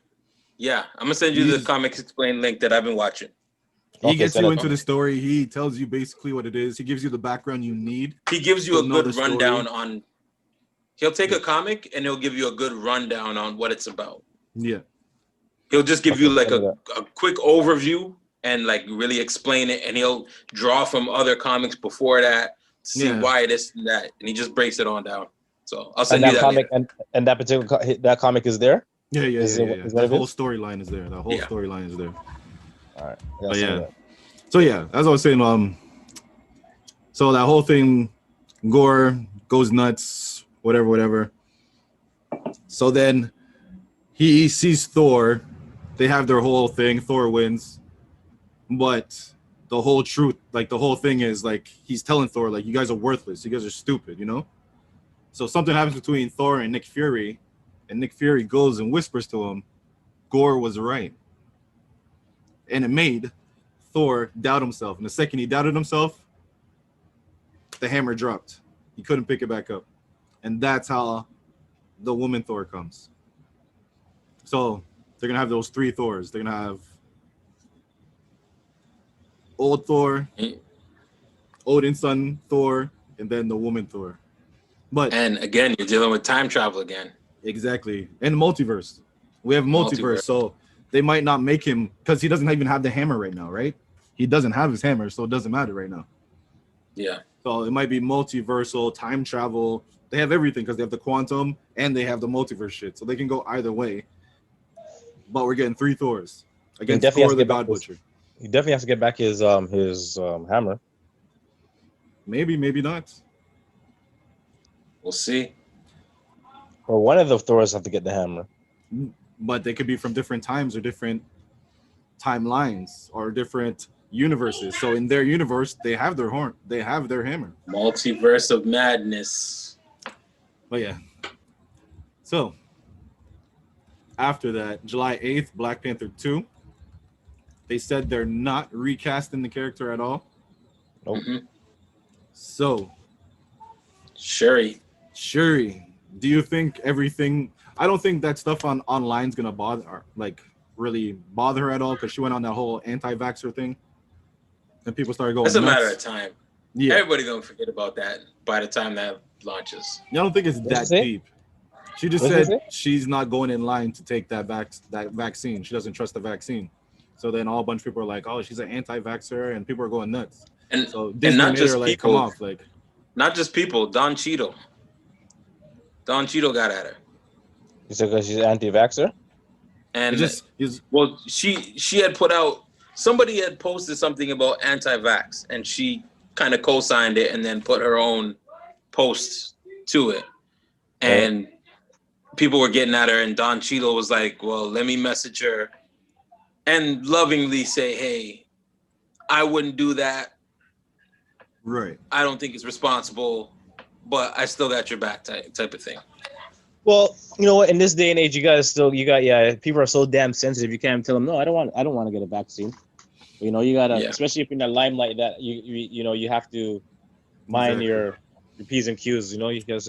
I'm gonna send you the He's- Comics Explain link that I've been watching. He Okay, gets send you it into to the me. story. He tells you basically what it is. He gives you the background you need. He gives you To a know the good story. rundown on. He'll take a comic and he'll give you a good rundown on what it's about. Yeah. He'll just give you like send me a quick overview and like really explain it, and he'll draw from other comics before that to see Yeah. why this and that, and he just breaks it on down. So I'll send And you that that comic later. and that particular that comic is there. Yeah. Is Yeah. what That it whole is? storyline is there. That whole Yeah. storyline is there. All right. But send me yeah. that. So yeah, as I was saying, so that whole thing, Gore goes nuts, whatever. So then he sees Thor. They have their whole thing. Thor wins, but the whole truth, like the whole thing is like he's telling Thor, like, you guys are worthless. You guys are stupid, you know? So something happens between Thor and Nick Fury, and Nick Fury goes and whispers to him, Gore was right. And it made Thor doubt himself. And the second he doubted himself, the hammer dropped. He couldn't pick it back up. And that's how the woman Thor comes. So they're going to have those 3 Thors. They're going to have old Thor, Odin's son Thor, and then the woman Thor. But And again, you're dealing with time travel again. exactly. And multiverse. We have multiverse. So they might not make him, because he doesn't even have the hammer right now, right? He doesn't have his hammer, so it doesn't matter right now. Yeah. So it might be multiversal, time travel. They have everything because they have the quantum and they have the multiverse shit. So they can go either way. But we're getting 3 Thors against definitely has Thor to the get back God his- Butcher. He definitely has to get back his hammer. Maybe not. We'll see. Or one of the Thors have to get the hammer. But they could be from different times or different timelines or different universes. So in their universe, they have their horn. They have their hammer. Multiverse of madness. But yeah. So after that, July 8th, Black Panther 2. They said they're not recasting the character at all. Nope. Mhm. So Shuri. do you think everything? I don't think that stuff online is gonna really bother her at all because she went on that whole anti-vaxxer thing, and people started going. That's a nuts. matter of time. Yeah, Everybody gonna forget about that by the time that launches. I don't think it's What'd that she say? deep. She just What'd she said say? she's not going in line to take that vaccine. She doesn't trust the vaccine. So then all a bunch of people are like, "Oh, she's an anti-vaxxer," and people are going nuts. And So Disney not made just her like people. come off like. Not just people. Don Cheadle. Don Cheadle got at her. You said because she's anti-vaxxer? And It just is well, she had put out somebody had posted something about anti-vax, and she kind of co-signed it and then put her own post to it. And people were getting at her, and Don Cheadle was like, well, let me message her and lovingly say, hey, I wouldn't do that. Right. I don't think it's responsible, but I still got your back type of thing. Well, you know what? In this day and age, people are so damn sensitive. You can't tell them, no, I don't want to get a vaccine. You know, you gotta, especially if you're in the limelight, that you have to mind your P's and Q's. You know, you just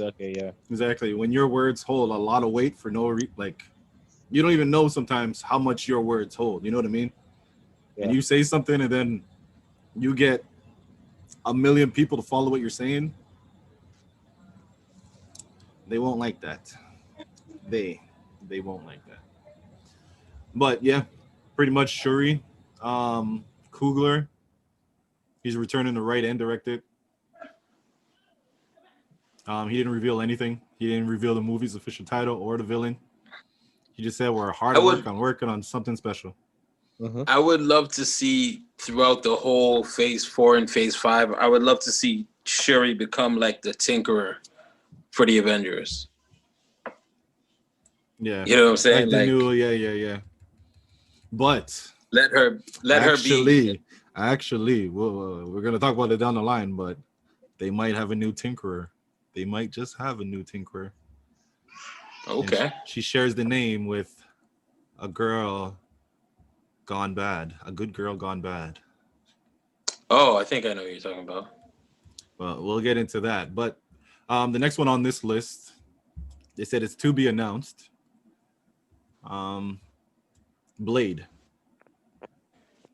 Exactly. When your words hold a lot of weight for no like, you don't even know sometimes how much your words hold. You know what I mean? Yeah. And you say something, and then you get 1 million people to follow what you're saying. They won't like that. They won't like that. But yeah, pretty much Shuri, Coogler. He's returning to write and direct it. He didn't reveal anything. He didn't reveal the movie's official title or the villain. He just said we're hard at work on working on something special. Mm-hmm. I would love to see throughout the whole Phase 4 and Phase 5, I would love to see Shuri become like the Tinkerer for the Avengers. Yeah. You know what I'm saying? Like the new, yeah. But let her be. Actually, we're gonna talk about it down the line, but they might have a new Tinkerer. They might just have a new Tinkerer. Okay. She shares the name with a girl gone bad, a good girl gone bad. Oh, I think I know what you're talking about. Well, we'll get into that. But the next one on this list, they said it's to be announced. Blade.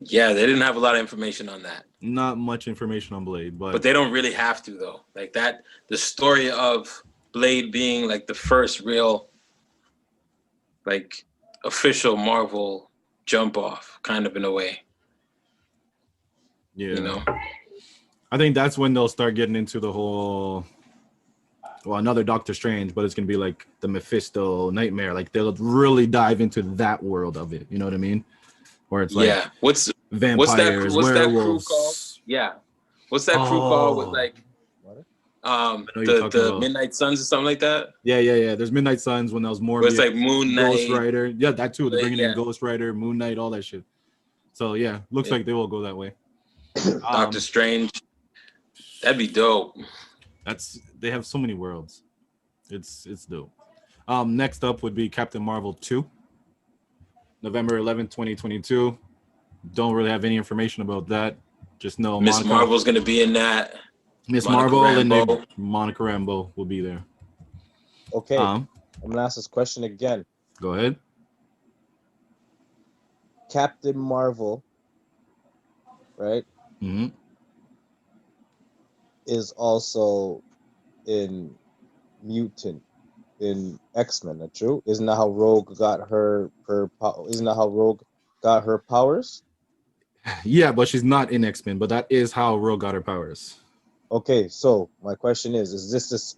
Yeah, they didn't have a lot of information on that. Not much information on Blade, but they don't really have to though. Like that, the story of Blade being like the first real, like official Marvel jump off, kind of in a way. Yeah. You know, I think that's when they'll start getting into the whole. Well, another Doctor Strange, but it's gonna be like the Mephisto Nightmare. Like they'll really dive into that world of it. You know what I mean? Where it's like what's vampires, what's that werewolves. crew called? Yeah, what's that crew called with like the Midnight Suns or something like that? Yeah. There's Midnight Suns when there was more. It's like Moon Knight, Ghost Rider. Yeah, that too. They're bringing in Ghost Rider, Moon Knight, all that shit. So yeah, looks like they will go that way. Doctor Strange. That'd be dope. They have so many worlds. It's dope. Next up would be Captain Marvel 2. November 11th, 2022. Don't really have any information about that. Just know Miss Marvel's gonna be in that. Miss Marvel and Monica Rambeau will be there. Okay. I'm gonna ask this question again. Go ahead. Captain Marvel, right? Mm-hmm. Is also in Mutant in X-Men, that's true? Isn't that how Rogue got her isn't that how Rogue got her powers? Yeah, but she's not in X-Men, but that is how Rogue got her powers. Okay, so my question is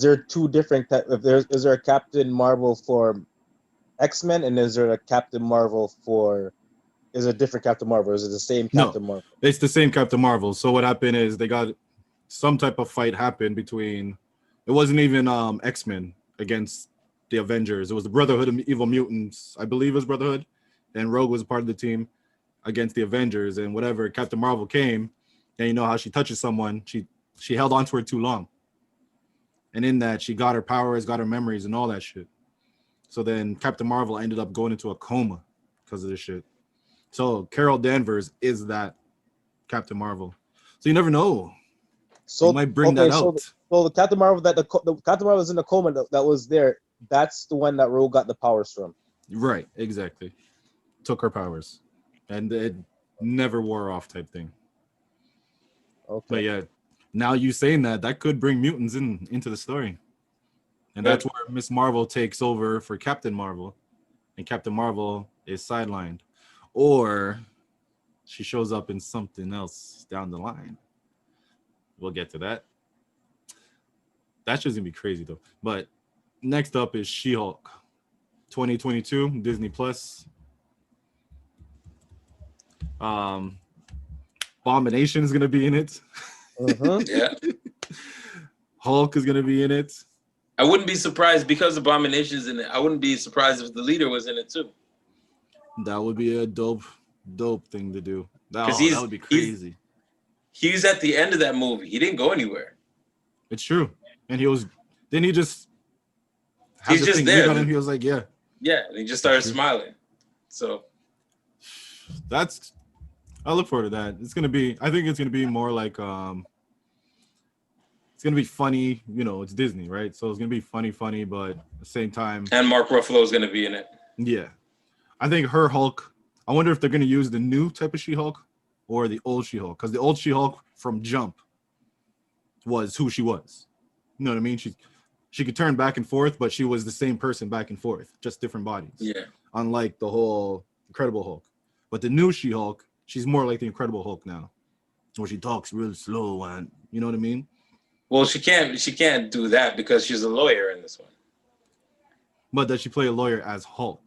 there two different is there a Captain Marvel for X-Men and is there a Captain Marvel for is it a different Captain Marvel? Or is it the same Captain Marvel? It's the same Captain Marvel. So what happened is they got some type of fight happened between. It wasn't even X-Men against the Avengers. It was the Brotherhood of Evil Mutants, I believe it was Brotherhood, and Rogue was a part of the team against the Avengers. And whatever Captain Marvel came, and you know how she touches someone, she held on to her too long, and in that she got her powers, got her memories, and all that shit. So then Captain Marvel ended up going into a coma because of this shit. So Carol Danvers is that Captain Marvel. So you never know. So you might bring that out. So the Captain Marvel the Captain Marvel was in the coma that was there. That's the one that Rogue got the powers from. Right, exactly. Took her powers, and it never wore off type thing. Okay. But yeah, now you saying that could bring mutants into the story, and that's where Miss Marvel takes over for Captain Marvel, and Captain Marvel is sidelined, or she shows up in something else down the line. We'll get to that. That's just gonna be crazy though. But next up is She-Hulk, 2022, Disney Plus. Um, Abomination is gonna be in it. Yeah. Hulk is gonna be in it. I wouldn't be surprised because Abomination's in it. I wouldn't be surprised if the leader was in it too. That would be a dope thing to do. Because That would be crazy. He's at the end of that movie. He didn't go anywhere. It's true. And didn't he just have He's the just thing there. on him? He was like, yeah. Yeah, and he just started smiling. So I look forward to that. I think it's gonna be more like it's gonna be funny, it's Disney, right? So it's gonna be funny, but at the same time. And Mark Ruffalo is gonna be in it. Yeah. I think her Hulk, I wonder if they're gonna use the new type of She-Hulk or the old She-Hulk. Because the old She-Hulk from Jump was who she was. You know what I mean? She could turn back and forth, but she was the same person back and forth, just different bodies. Yeah. Unlike the whole Incredible Hulk. But the new She-Hulk, she's more like the Incredible Hulk now. Where she talks real slow and you know what I mean? Well, she can't do that because she's a lawyer in this one. But does she play a lawyer as Hulk?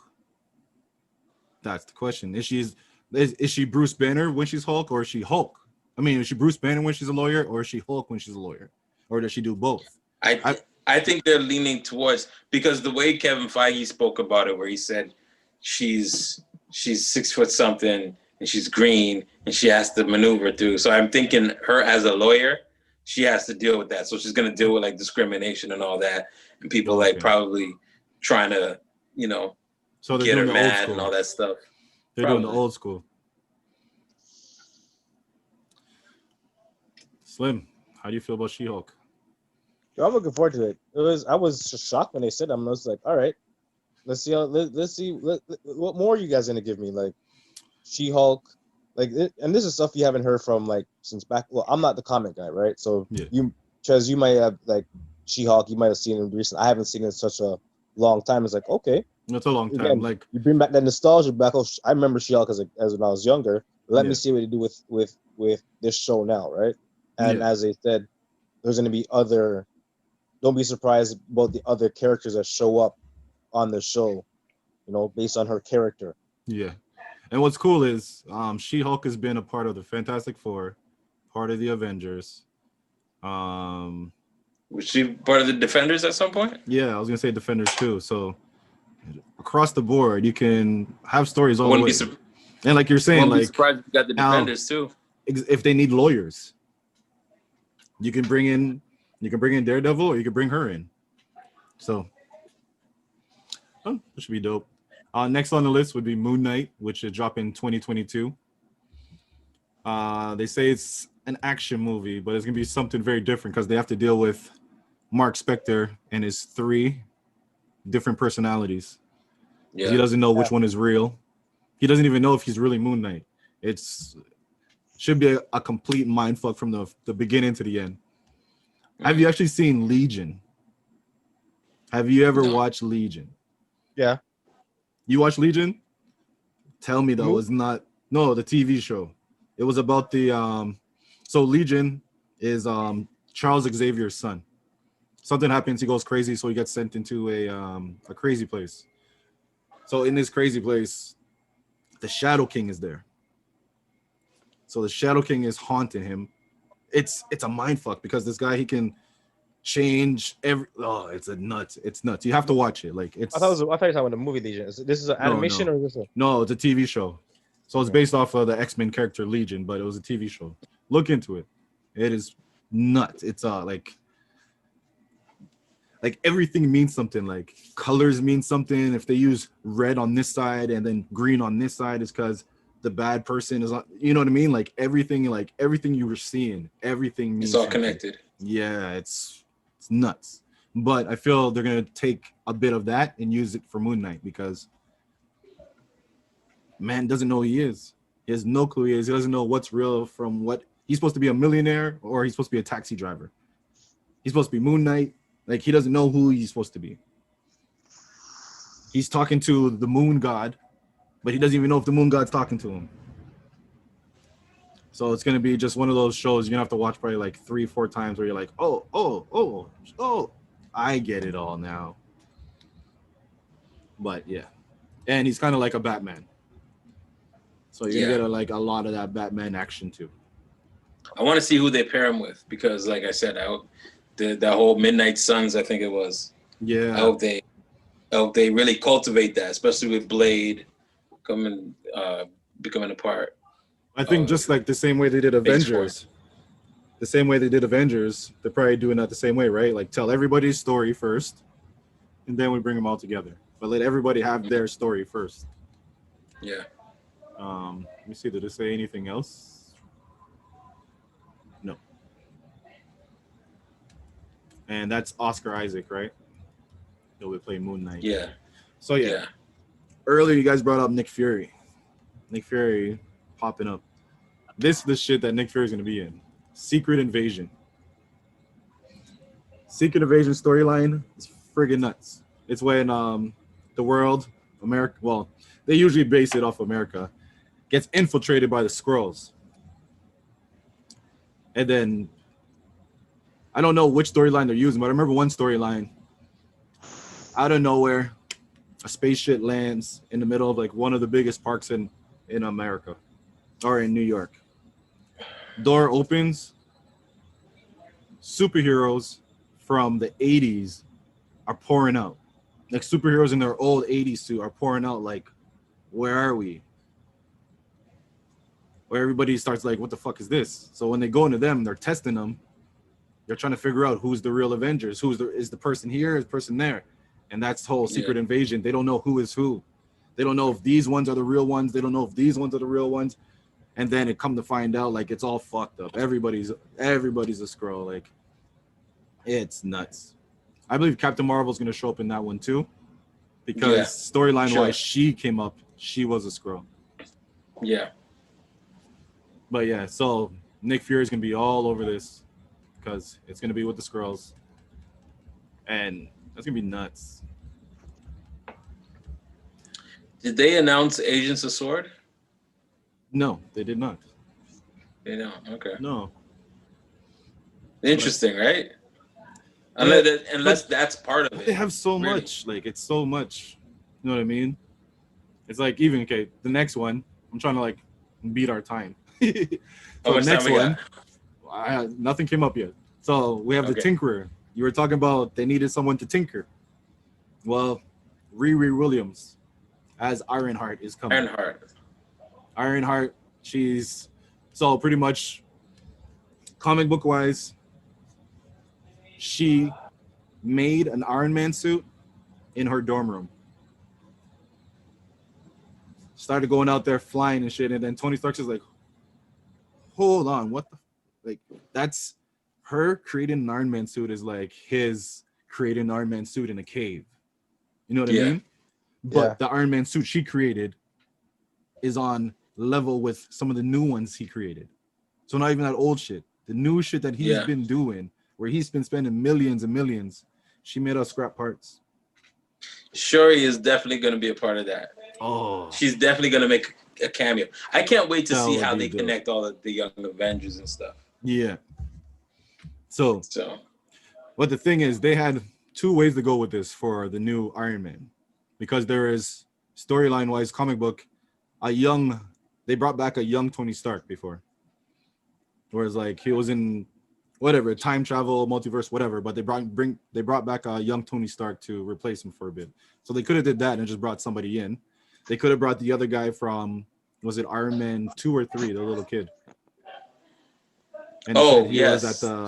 That's the question. Is she Bruce Banner when she's Hulk, or is she Hulk? I mean, is she Bruce Banner when she's a lawyer, or is she Hulk when she's a lawyer? Or does she do both? I think they're leaning towards, because the way Kevin Feige spoke about it, where he said she's 6 foot something and she's green and she has to maneuver through. So I'm thinking her as a lawyer, she has to deal with that. So she's gonna deal with like discrimination and all that, and people like probably trying to, so get her mad and all that stuff. They're doing the old school. Slim, how do you feel about She-Hulk? I'm looking forward to it. I was shocked when they said them. I was like, all right, let's see what more you guys gonna give me, like She-Hulk, and this is stuff you haven't heard from like since back. Well, I'm not the comic guy, right? So Chez, you might have like She-Hulk. You might have seen it recent. I haven't seen it in such a long time. It's like, okay, that's a long time. Again, like you bring back that nostalgia back. Oh, I remember She-Hulk as when I was younger. Let me see what they do with this show now, right? And as they said, there's going to be other. Don't be surprised about the other characters that show up on the show, based on her character. Yeah, and what's cool is She-Hulk has been a part of the Fantastic Four, part of the Avengers. Was she part of the Defenders at some point? Yeah, I was gonna say Defenders too. So across the board, you can have stories all the way. And like you're saying, be surprised if you got the Defenders too. If they need lawyers, you can bring in Daredevil, or you can bring her in. So that should be dope. Next on the list would be Moon Knight, which should drop in 2022. They say it's an action movie, but it's gonna be something very different because they have to deal with Mark Spector and his 3 different personalities. Yeah. He doesn't know which one is real. He doesn't even know if he's really Moon Knight. Should be a complete mindfuck from the beginning to the end. Have you actually seen Legion? Have you ever watched Legion? Yeah. You watched Legion? Tell me that was not the TV show. It was about the so Legion is Charles Xavier's son. Something happens, he goes crazy, so he gets sent into a crazy place. So in this crazy place, the Shadow King is there. So the Shadow King is haunting him. It's a mind fuck because this guy, he can change it's nuts. It's nuts. You have to watch it. Like I thought you were talking about the movie Legion. This is an animation or is this No, it's a TV show. So it's based off of the X-Men character Legion, but it was a TV show. Look into it. It is nuts. It's like everything means something. Like colors mean something. If they use red on this side and then green on this side, it's because the bad person is on. You know what I mean? Like everything you were seeing, everything means it's all something. connected. Yeah, it's nuts. But I feel they're gonna take a bit of that and use it for Moon Knight because man doesn't know who he is. He has no clue who he is. He doesn't know what's real from what. He's supposed to be a millionaire or he's supposed to be a taxi driver. He's supposed to be Moon Knight. Like he doesn't know who he's supposed to be. He's talking to the moon god, but he doesn't even know if the moon god's talking to him. So it's gonna be just one of those shows you're gonna have to watch probably like 3-4 times where you're like, oh, I get it all now. But yeah. And he's kind of like a Batman. So you get a lot of that Batman action too. I want to see who they pair him with because, like I said, that whole Midnight Suns, I think it was. Yeah. I hope they really cultivate that, especially with Blade becoming a part. I think just like the same way they did Avengers. The same way they did Avengers, they're probably doing that the same way, right? Like tell everybody's story first, and then we bring them all together. But let everybody have their story first. Yeah. Let me see. Did it say anything else? No. And that's Oscar Isaac, right? He'll be playing Moon Knight. Yeah. So yeah. Earlier you guys brought up Nick Fury. Nick Fury popping up. This is the shit that Nick Fury's gonna be in. Secret Invasion. Secret Invasion storyline is friggin' nuts. It's when the world, America, well, they usually base it off America, gets infiltrated by the Skrulls. And then I don't know which storyline they're using, but I remember one storyline. Out of nowhere, a spaceship lands in the middle of like one of the biggest parks in America or in New York. Door opens. Superheroes from the 80s are pouring out. Like superheroes in their old 80s suit are pouring out like, where are we? Where everybody starts like, what the fuck is this? So when they go into them, they're testing them. They're trying to figure out who's the real Avengers. Is the person here, is the person there? And that's the whole Secret Invasion. They don't know who is who. They don't know if these ones are the real ones. They don't know if these ones are the real ones. And then it come to find out like it's all fucked up. Everybody's a Skrull. Like it's nuts. I believe Captain Marvel's gonna show up in that one too. Because storyline wise, she came up, she was a Skrull. Yeah. But yeah, so Nick Fury's gonna be all over this because it's gonna be with the Skrulls. And that's gonna be nuts. Did they announce Agents of S.W.O.R.D.? No, they did not. They don't. Okay. No. Interesting, right? Yeah, Unless that's part of it. They have so much. Like it's so much. You know what I mean? It's like even the next one. I'm trying to like beat our time. How much next time we one, nothing came up yet. So we have the Tinkerer. You were talking about they needed someone to tinker. Well, Riri Williams as Ironheart is coming. Ironheart, she's so pretty much comic book wise, she made an Iron Man suit in her dorm room. Started going out there flying and shit, and then Tony Stark's is like, hold on, what the like that's her creating an Iron Man suit is like his creating an Iron Man suit in a cave. You know what I mean? But the Iron Man suit she created is on level with some of the new ones he created. So not even that old shit. The new shit that he's been doing, where he's been spending millions and millions, she made us scrap parts. Shuri is definitely going to be a part of that. Oh. She's definitely going to make a cameo. I can't wait to see how they connect all of the Young Avengers and stuff. Yeah. So but the thing is, they had two ways to go with this for the new Iron Man. Because there is, storyline-wise, comic book, they brought back a young Tony Stark before. Whereas like he was in whatever, time travel, multiverse, whatever, but they brought back a young Tony Stark to replace him for a bit. So they could have did that and just brought somebody in. They could have brought the other guy from, was it Iron Man 2 or 3, the little kid? And he was at the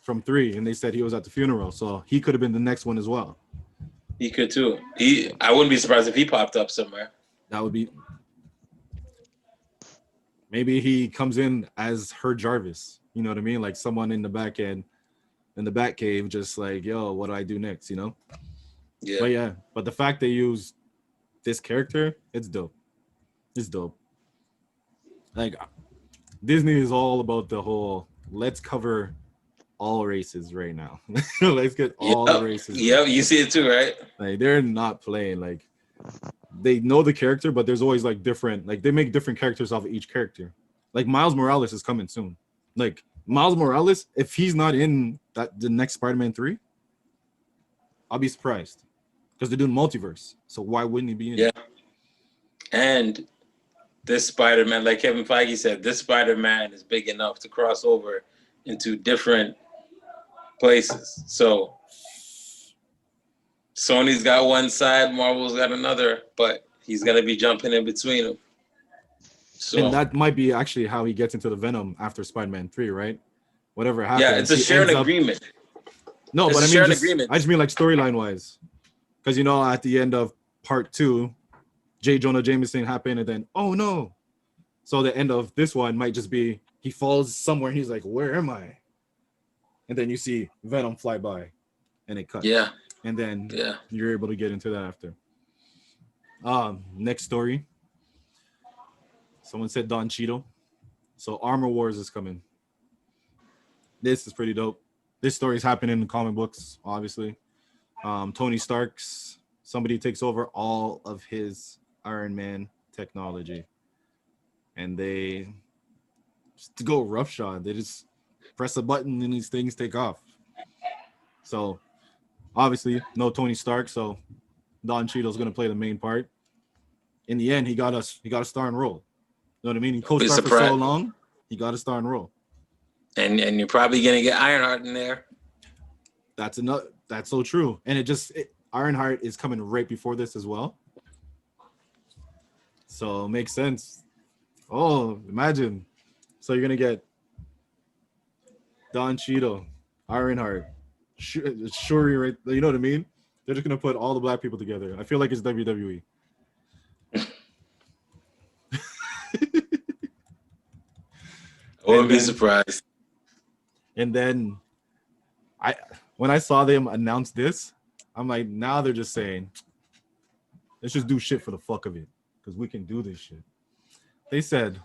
from 3, and they said he was at the funeral, so he could have been the next one as well. He could too. I wouldn't be surprised if he popped up somewhere. That would be. Maybe he comes in as her Jarvis. You know what I mean? Like someone in the back end, in the Batcave, just like, yo, what do I do next? You know? Yeah. But the fact they use this character, it's dope. It's dope. Like Disney is all about the whole let's cover all races right now. Let's get all the races. Yeah, you see it too, right? Like they're not playing. Like they know the character, but there's always like different. Like they make different characters off of each character. Like Miles Morales is coming soon. Like Miles Morales, if he's not in the next Spider-Man 3, I'll be surprised because they're doing multiverse. So why wouldn't he be in? Yeah. And this Spider-Man, like Kevin Feige said, this Spider-Man is big enough to cross over into different places. So Sony's got one side, Marvel's got another, but he's gonna be jumping in between them. So And that might be actually how he gets into the Venom after Spider-Man 3, right? Whatever happens. yeah, it's a shared agreement. No, It's but a I shared mean, agreement. I just mean like storyline wise, because you know at the end of part 2, J. Jonah Jameson happened, and then oh no, so the end of this one might just be he falls somewhere, and he's like, where am I? And then you see Venom fly by, and it cuts. Yeah, and then yeah. you're able to get into that after. Next story. Someone said Don Cheadle. So Armor Wars is coming. This is pretty dope. This story's happening in the comic books, obviously. Tony Stark's somebody takes over all of his Iron Man technology, and they just go roughshod. They just press a button and these things take off. So obviously no Tony Stark, so Don Cheadle's gonna play the main part. In the end, he got a star and roll. You know what I mean? He co-starred for so long, he got a star and roll. And you're probably gonna get Ironheart in there. That's so true. And Ironheart is coming right before this as well. So it makes sense. Oh, imagine. So you're gonna get Don Cheadle, Ironheart, Shuri, right? You know what I mean? They're just gonna put all the black people together. I feel like it's WWE. I wouldn't be surprised. And then when I saw them announce this, I'm like, now they're just saying, let's just do shit for the fuck of it, because we can do this shit. They said,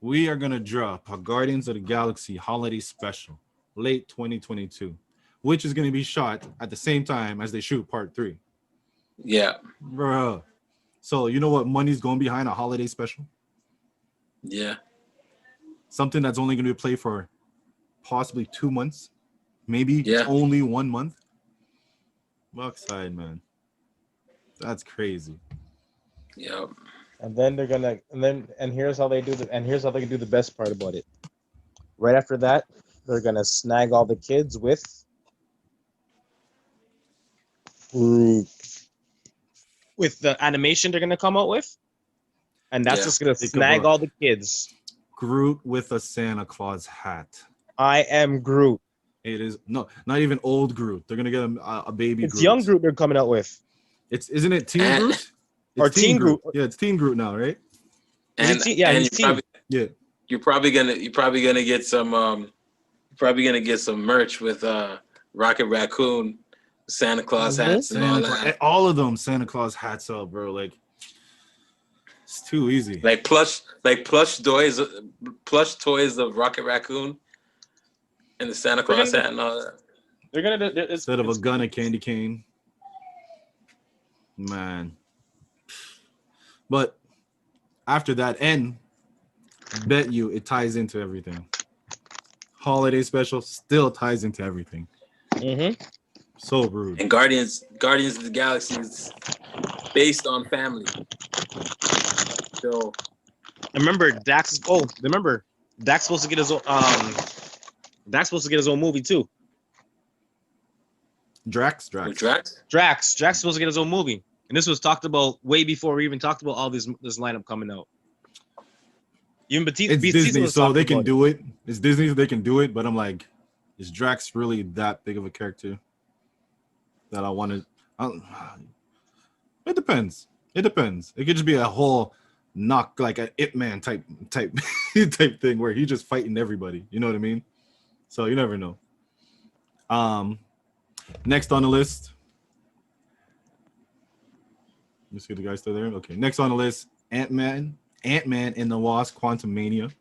we are going to drop a Guardians of the Galaxy holiday special, late 2022, which is going to be shot at the same time as they shoot part 3. Yeah. Bruh. So you know what money's going behind a holiday special? Yeah. Something that's only going to be played for possibly 2 months, maybe only 1 month. Buckside, man, that's crazy. Yep. And then here's how they do here's how they can do the best part about it. Right after that, they're gonna snag all the kids with the animation they're gonna come out with, and that's just gonna snag all the kids. Groot with a Santa Claus hat. I am Groot. It is not even old Groot. They're gonna get a baby. It's Groot. young Groot they're coming out with. Isn't it Teen Groot? It's or Teen Groot. Yeah, it's Teen Groot now, right? And you're probably gonna get some merch with Rocket Raccoon, Santa Claus hats, and all that. All of them Santa Claus hats up, bro. Like it's too easy. Like plush toys of Rocket Raccoon and the Santa Claus hat and all that. They're gonna do instead of a gun, a candy cane. Man. But after that, and bet you it ties into everything. Holiday special still ties into everything. Mm-hmm. So rude. And Guardians of the Galaxy is based on family. So remember Dax supposed to get his own movie too. Drax supposed to get his own movie. And this was talked about way before we even talked about all this lineup coming out. Even Batista, it's Disney, so they can do it. It's Disney, so they can do it. But I'm like, is Drax really that big of a character that I wanted? It depends. It could just be a whole knock, like an Ip Man type thing where he's just fighting everybody. You know what I mean? So you never know. Next on the list. Let me see the guy's still there. Okay, next on the list, Ant-Man and the Wasp: Quantumania.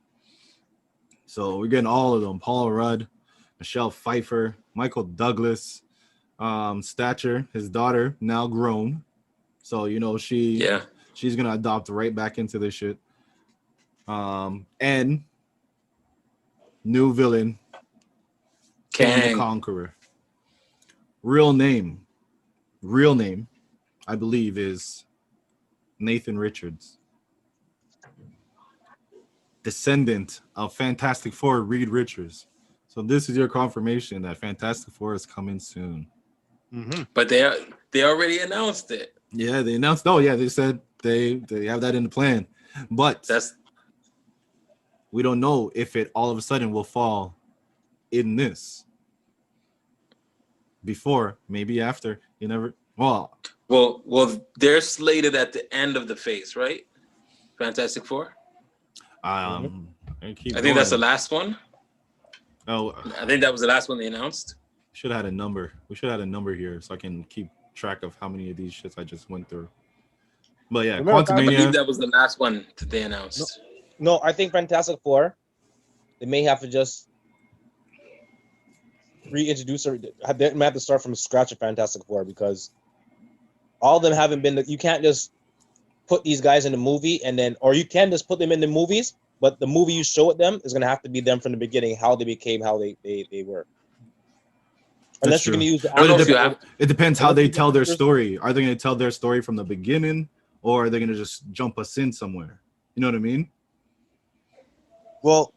So we're getting all of them: Paul Rudd, Michelle Pfeiffer, Michael Douglas, Stature, his daughter, now grown. So you know she's gonna adopt right back into this shit. And new villain, Kang the Conqueror. Real name, I believe, is Nathan Richards. descendant of Fantastic Four, Reed Richards. So this is your confirmation that Fantastic Four is coming soon. Mm-hmm. But they already announced it. Yeah, they announced. Oh, yeah, they said they have that in the plan, but we don't know if it all of a sudden will fall in this. Before, maybe after. You never. Well, they're slated at the end of the phase, right? Fantastic Four. I think that's the last one. Oh, I think that was the last one they announced. Should have had a number. We should have had a number here so I can keep track of how many of these shits I just went through. But yeah, Remember, I believe Quantumania. that was the last one that they announced. No, I think Fantastic Four, they may have to just reintroduce her. They may have to start from scratch of Fantastic Four because all of them haven't been. You can't just put these guys in the movie and then, or you can just put them in the movies, but the movie you show it them is going to have to be them from the beginning, how they became, how they were. Unless you're going to use the. It depends how they tell their story. Are they going to tell their story from the beginning, or are they going to just jump us in somewhere? You know what I mean? Well,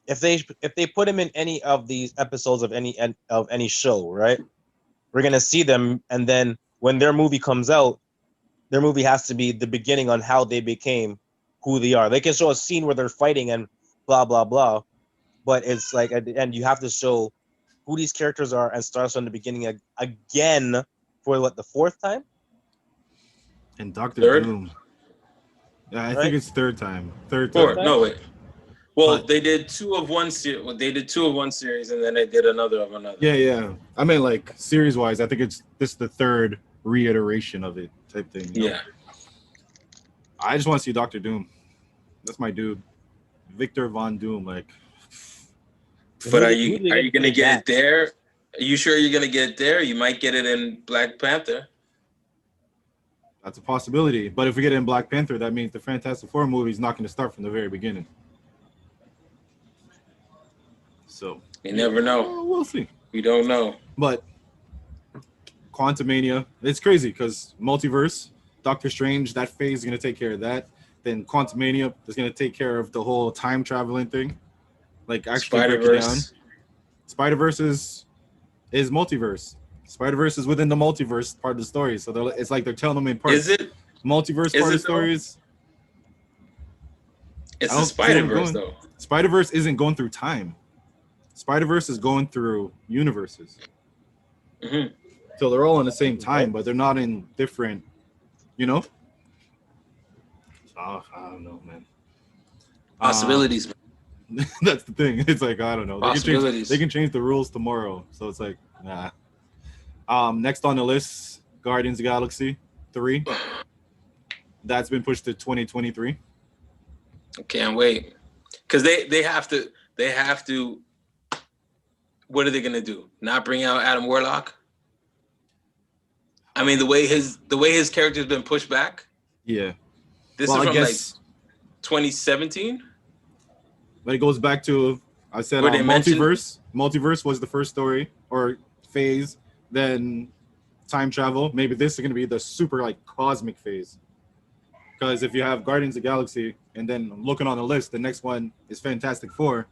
if they put him in any of these episodes of any show, right? We're gonna see them, and then when their movie comes out, their movie has to be the beginning on how they became who they are. They can show a scene where they're fighting and blah blah blah, but it's like at the end you have to show who these characters are and starts from the beginning again for what, the fourth time? And Dr. Third? Doom. Yeah, I think it's third time. Fourth. No, wait. Well, but they did two of one series. Well, they did two of one series, and then they did another of another. Yeah. I mean, like series-wise, I think this is the third reiteration of it type thing. You know? Yeah. I just want to see Dr. Doom. That's my dude, Victor Von Doom. Like, but are you gonna get it there? Are you sure you're gonna get it there? You might get it in Black Panther. That's a possibility. But if we get it in Black Panther, that means the Fantastic Four movie is not going to start from the very beginning. So you never know. We'll see. We don't know. But Quantumania, it's crazy because multiverse, Doctor Strange, that phase is going to take care of that. Then Quantumania is going to take care of the whole time traveling thing. Like actually break it down. Spider-Verse is multiverse. Spider-Verse is within the multiverse part of the story. So it's like they're telling them in parts. Is it? Multiverse part of the stories. It's the Spider-Verse though. Spider-Verse isn't going through time. Spider-Verse is going through universes. Mm-hmm. So they're all in the same time, but they're not in different, you know? I don't know, man. Possibilities. That's the thing. It's like, I don't know. They can change the rules tomorrow. So it's like, nah. Next on the list, Guardians of the Galaxy 3. That's been pushed to 2023. I can't wait. Because they have to. What are they gonna do? Not bring out Adam Warlock? I mean, the way his character's been pushed back. Yeah. This is from like 2017. But it goes back to I said multiverse. Multiverse was the first story or phase. Then time travel. Maybe this is gonna be the super like cosmic phase. Because if you have Guardians of the Galaxy and then looking on the list, the next one is Fantastic Four.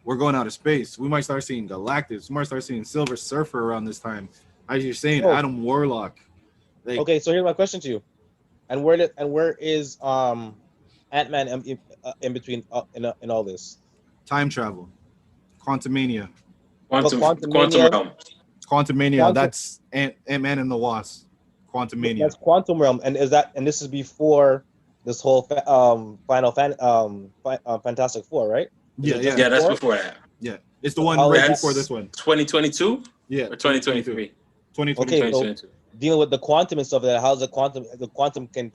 We're going out of space. We might start seeing Galactus. We might start seeing Silver Surfer around this time. As you're saying, Adam Warlock. Like, okay, so here's my question to you: and where is Ant-Man in between in all this? Time travel, Quantumania, Quantum Realm. Quantumania. That's Ant-Man and the Wasp. Quantumania. That's Quantum Realm, and this is before this whole Fantastic Four, right? Yeah, that's before that. Yeah, it's the one right before this one. 2022. Yeah, or 2023. 2022. Okay, so dealing with the quantum and stuff, how's the quantum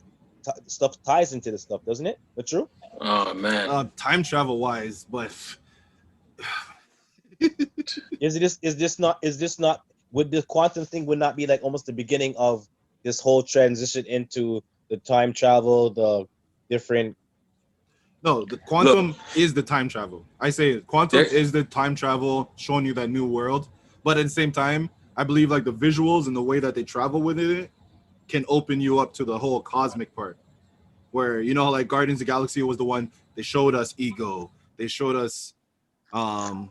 stuff ties into this stuff, doesn't it? But true. Oh man. Time travel wise, but is this not would the quantum thing would not be like almost the beginning of this whole transition into the time travel, the different. No, the quantum is the time travel. I say quantum is the time travel, showing you that new world. But at the same time, I believe like the visuals and the way that they travel with it can open you up to the whole cosmic part. where like Guardians of the Galaxy was the one they showed us Ego, they showed us Thanos.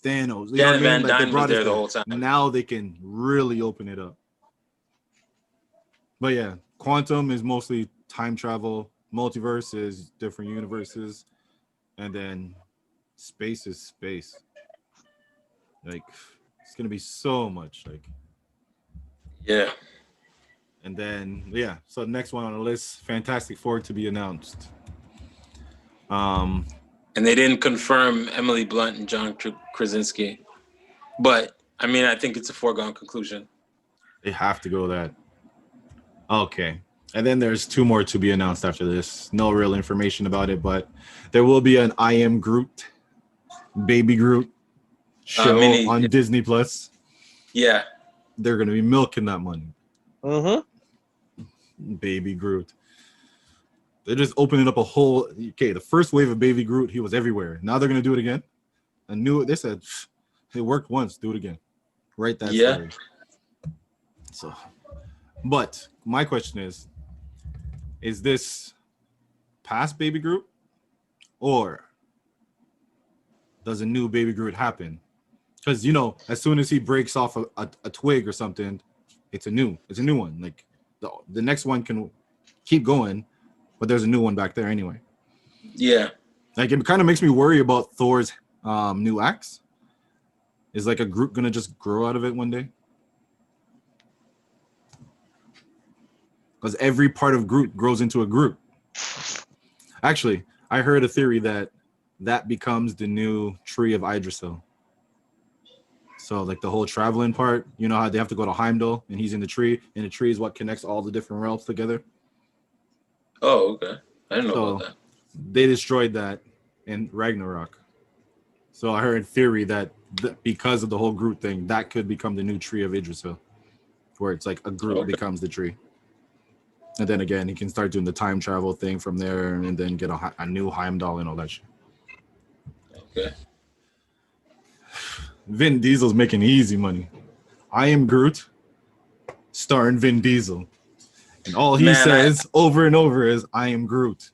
You know what I Janet mean? Van Like they Dyne was brought us there the whole time. Now they can really open it up. But yeah, quantum is mostly time travel. Multiverse is different universes, and then space is space. Like it's gonna be so much like. Yeah. And then yeah, so the next one on the list, Fantastic Four to be announced. And they didn't confirm Emily Blunt and John Krasinski, but I mean, I think it's a foregone conclusion. They have to go that. Okay. And then there's 2 more to be announced after this. No real information about it, but there will be an I Am Groot, Baby Groot show on Disney Plus. Yeah. They're going to be milking that money. Mm-hmm. Baby Groot. They're just opening up a whole... Okay, the first wave of Baby Groot, he was everywhere. Now they're going to do it again. They said, it worked once, do it again. Write that story. So, but my question is this past Baby Groot, or does a new Baby Groot happen? Because as soon as he breaks off a twig or something, it's a new one. Like the next one can keep going, but there's a new one back there anyway. Yeah. Like it kind of makes me worry about Thor's new axe. Is like a Groot gonna just grow out of it one day? Because every part of Groot grows into a Groot. Actually, I heard a theory that becomes the new tree of Yggdrasil. So like the whole traveling part, how they have to go to Heimdall and he's in the tree, and the tree is what connects all the different realms together. Oh, okay. I didn't know about that. They destroyed that in Ragnarok. So I heard theory that because of the whole Groot thing, that could become the new tree of Yggdrasil, where it's like a Groot becomes the tree. And then again, he can start doing the time travel thing from there, and then get a new Heimdall and all that shit. Okay. Vin Diesel's making easy money. I Am Groot, starring Vin Diesel. And all he says over and over is, I am Groot.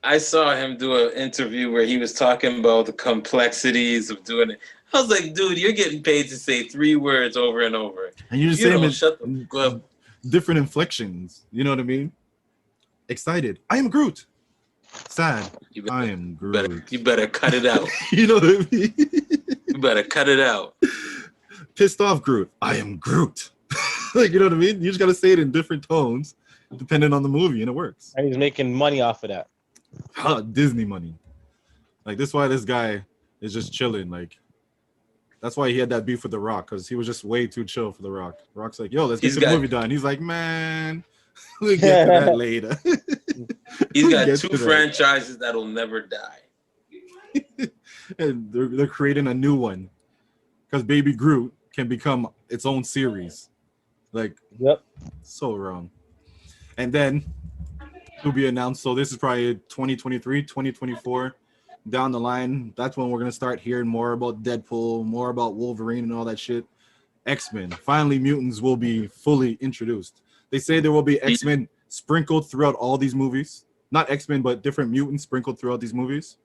I saw him do an interview where he was talking about the complexities of doing it. I was like, dude, you're getting paid to say 3 words over and over. And you just say them in different inflections. You know what I mean? Excited. I am Groot. Sad. I am Groot. You better cut it out. You know what I mean? You better cut it out. Pissed off Groot. I am Groot. Like, you know what I mean? You just got to say it in different tones, depending on the movie, and it works. And he's making money off of that. Disney money. Like, this is why this guy is just chilling. Like, that's why he had that beef with The Rock, because he was just way too chill for The Rock. The Rock's like, yo, let's get the movie done. He's like, man, we'll get to that later. He's got 2 franchises that'll never die. And they're creating a new one, because Baby Groot can become its own series. Like, yep, so wrong. And then to be announced. So this is probably 2023, 2024 down the line. That's when we're gonna start hearing more about Deadpool, more about Wolverine and all that shit. X-Men. Finally, mutants will be fully introduced. They say there will be X-Men sprinkled throughout all these movies. Not X-Men, but different mutants sprinkled throughout these movies.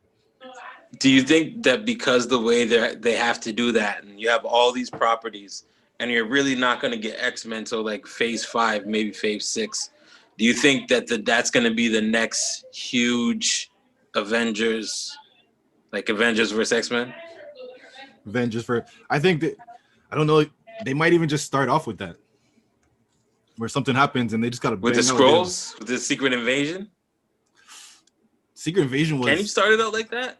Do you think that because the way they have to do that, and you have all these properties, and you're really not going to get X-Men till like Phase 5, maybe Phase 6, do you think that that's going to be the next huge Avengers, like Avengers versus X-Men? I think that, I don't know, they might even just start off with that, where something happens and they just got to with the Skrulls, with the Secret Invasion. Secret Invasion was. Can you start it out like that?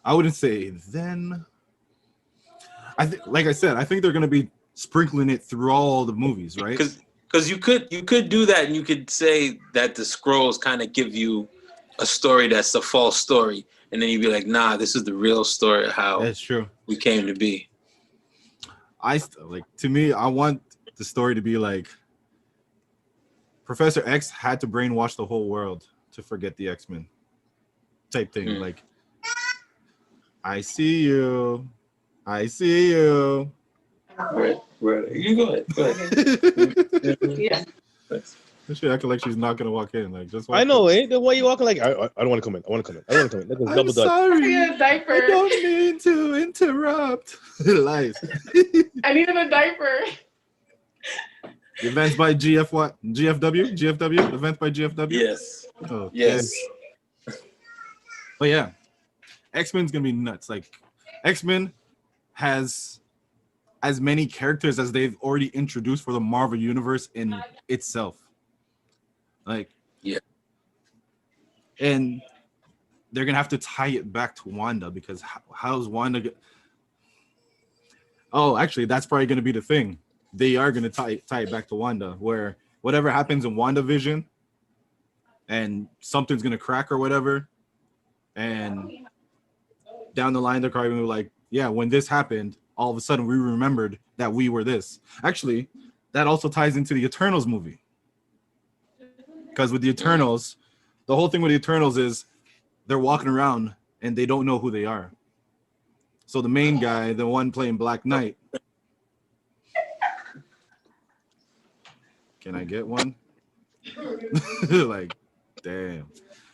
I wouldn't say then. Like I said, I think they're gonna be sprinkling it through all the movies, right? Because you could do that, and you could say that the Skrulls kind of give you a story that's a false story, and then you'd be like, nah, this is the real story of how that's true we came to be. To me, I want the story to be like Professor X had to brainwash the whole world to forget the X-Men type thing. Like, I see you. Right. You go ahead. Yeah. She acting like she's not gonna walk in. Like just. I know, eh? Then why you walking like I don't want to come in. I want to come in. I want to come in. Look, it's double I'm dutch. sorry. I need a diaper. I don't mean to interrupt. Lies. I needed a diaper. Events by GF what? GFW? GFW? Events by GFW? Yes. Oh, Yes. But yeah, X-Men's gonna be nuts. Like X-Men has as many characters as they've already introduced for the Marvel universe in itself. Like, yeah. And they're gonna have to tie it back to Wanda because how's Wanda? Oh, actually, that's probably gonna be the thing. They are gonna tie it back to Wanda, where whatever happens in WandaVision, and something's gonna crack or whatever, and down the line they're probably gonna be like, yeah, when this happened, all of a sudden we remembered that we were this. Actually, that also ties into the Eternals movie, because with the Eternals, the whole thing with the Eternals is they're walking around and they don't know who they are. So the main guy, the one playing Black Knight. Can I get one? Like, damn.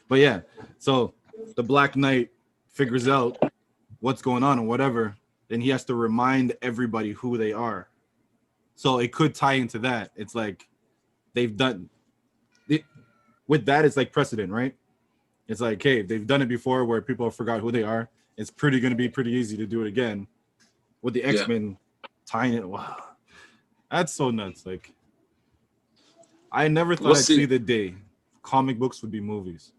But yeah, so the Black Knight figures out what's going on or whatever, and he has to remind everybody who they are. So it could tie into that. It's like they've done it with that. It's like precedent, right? It's like, hey, they've done it before where people have forgot who they are. It's going to be pretty easy to do it again with the X-Men tying it. Wow, that's so nuts. Like, I never thought I'd see the day comic books would be movies,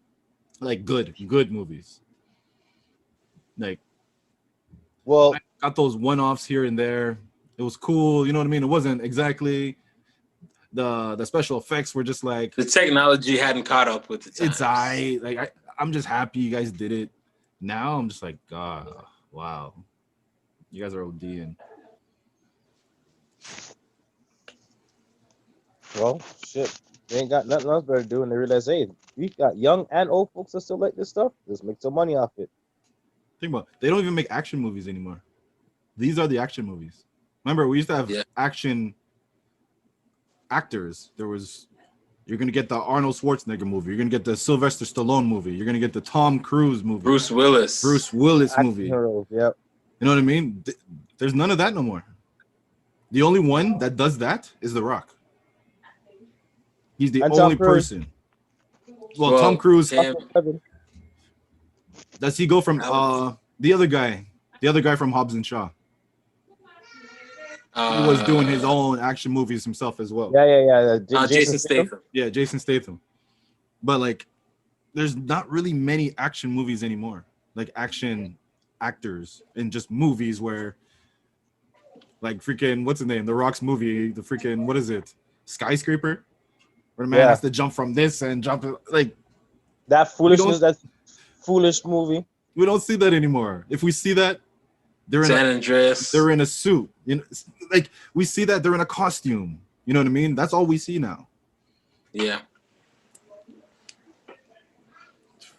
like good movies. Like, well, I got those one-offs here and there. It was cool, you know what I mean? It wasn't exactly the special effects were just like the technology hadn't caught up with the times. It's I'm just happy you guys did it. Now I'm just like, God, wow, you guys are ODing. Well, shit, they ain't got nothing else better to do, and they realize, hey, we got young and old folks that still like this stuff. Let's make some money off it. Think about it. They don't even make action movies anymore. These are the action movies. Remember, we used to have action actors. You're gonna get the Arnold Schwarzenegger movie. You're gonna get the Sylvester Stallone movie. You're gonna get the Tom Cruise movie. Bruce Willis action movie. Heroes, yep. You know what I mean? There's none of that no more. The only one that does that is The Rock. He's the only person. Well, Tom Cruise. Does he go from the other guy from Hobbs and Shaw? He was doing his own action movies himself as well. Yeah. Jason Statham. Yeah, Jason Statham. But like, there's not really many action movies anymore. Like action actors in just movies where, like freaking what's his name? The Rock's movie. The freaking what is it? Skyscraper. Where the man has to jump from this and jump like that foolishness. That foolish movie. We don't see that anymore. If we see that, they're in a suit. You know, like we see that they're in a costume. You know what I mean? That's all we see now. Yeah.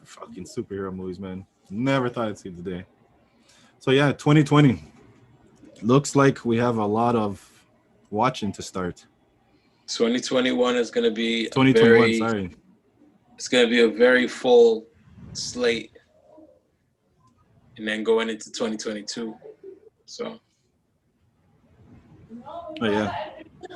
Fucking superhero movies, man. Never thought I'd see the day. So yeah, 2020. Looks like we have a lot of watching to start. 2021 is going to be 2021. It's going to be a very full slate, and then going into 2022. So. Oh yeah.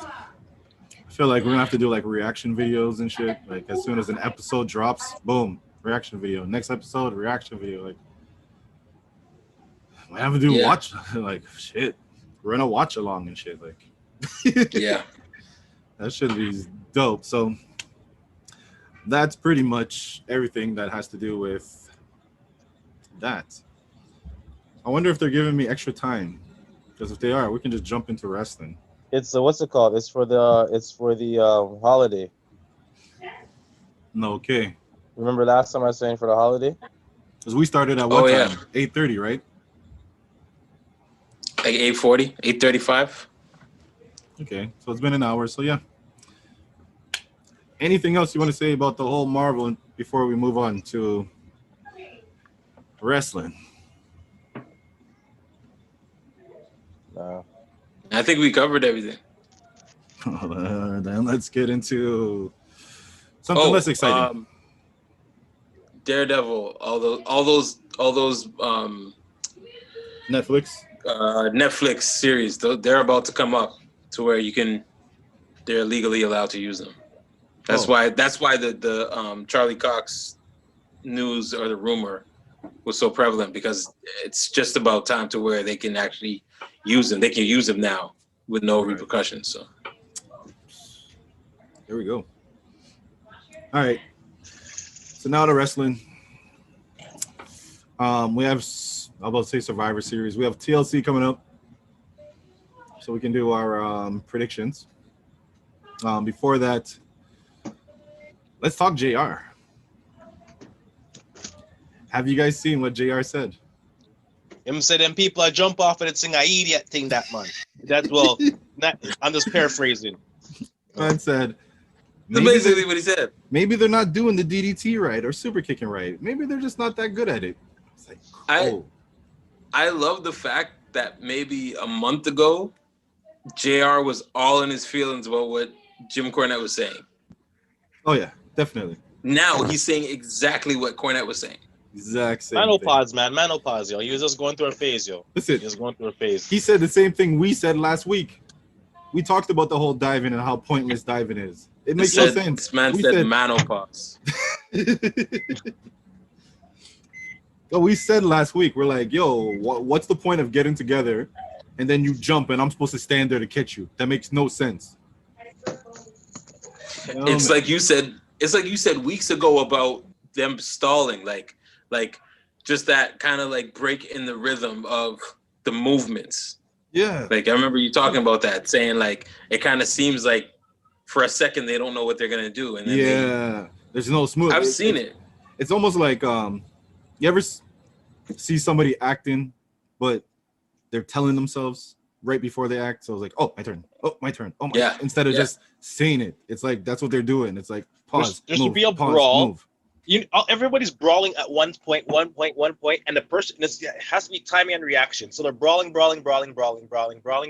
I feel like we're gonna have to do like reaction videos and shit. Like as soon as an episode drops, boom, reaction video. Next episode, reaction video. Like we have to do watch like shit. We're gonna watch along and shit. Like yeah. That should be dope. So that's pretty much everything that has to do with that. I wonder if they're giving me extra time, because if they are, we can just jump into wrestling. It's what's it called? It's for the holiday. No, okay. Remember last time I was saying for the holiday? Because we started at what time? 8:30, right? Like 8:40, 8:35. Okay, so it's been an hour. So yeah. Anything else you want to say about the whole Marvel before we move on to wrestling? No. I think we covered everything. Then let's get into Something less exciting. Daredevil, all those Netflix series, they're about to come up to where they're legally allowed to use them. That's why the Charlie Cox news or the rumor was so prevalent, because it's just about time to where they can actually use them. They can use them now with no repercussions. So there we go. All right. So now to wrestling. We have, I'm about to say Survivor Series. We have TLC coming up, so we can do our predictions. Before that, let's talk JR. Have you guys seen what JR said? Him say them people I jump off and it sing a idiot thing that man. I'm just paraphrasing. Man said, that's basically what he said. Maybe they're not doing the DDT right or super kicking right. Maybe they're just not that good at it. It's like, oh. I love the fact that maybe a month ago, JR was all in his feelings about what Jim Cornette was saying. Oh yeah, definitely. Now he's saying exactly what Cornette was saying. Exact same Menopause, man. Menopause, yo. He was just going through a phase, yo. Listen, he was going through a phase. He said the same thing we said last week. We talked about the whole diving and how pointless diving is. It makes no sense. This man said menopause. Well, we said last week, we're like, yo, what's the point of getting together and then you jump and I'm supposed to stand there to catch you? That makes no sense. It's like you said weeks ago about them stalling, like just that kind of like break in the rhythm of the movements. Yeah. Like I remember you talking about that, saying like it kind of seems like for a second they don't know what they're gonna do, and then there's no smooth. I've seen it. It's almost like you ever see somebody acting, but they're telling themselves right before they act. So it's like, oh, my turn. Oh, my turn. Oh, my. Yeah. Instead of just saying it, it's like that's what they're doing. It's like pause. There move, should be a pause, brawl. Move. Everybody's brawling at one point, and the person it has to be timing and reaction. So they're brawling. The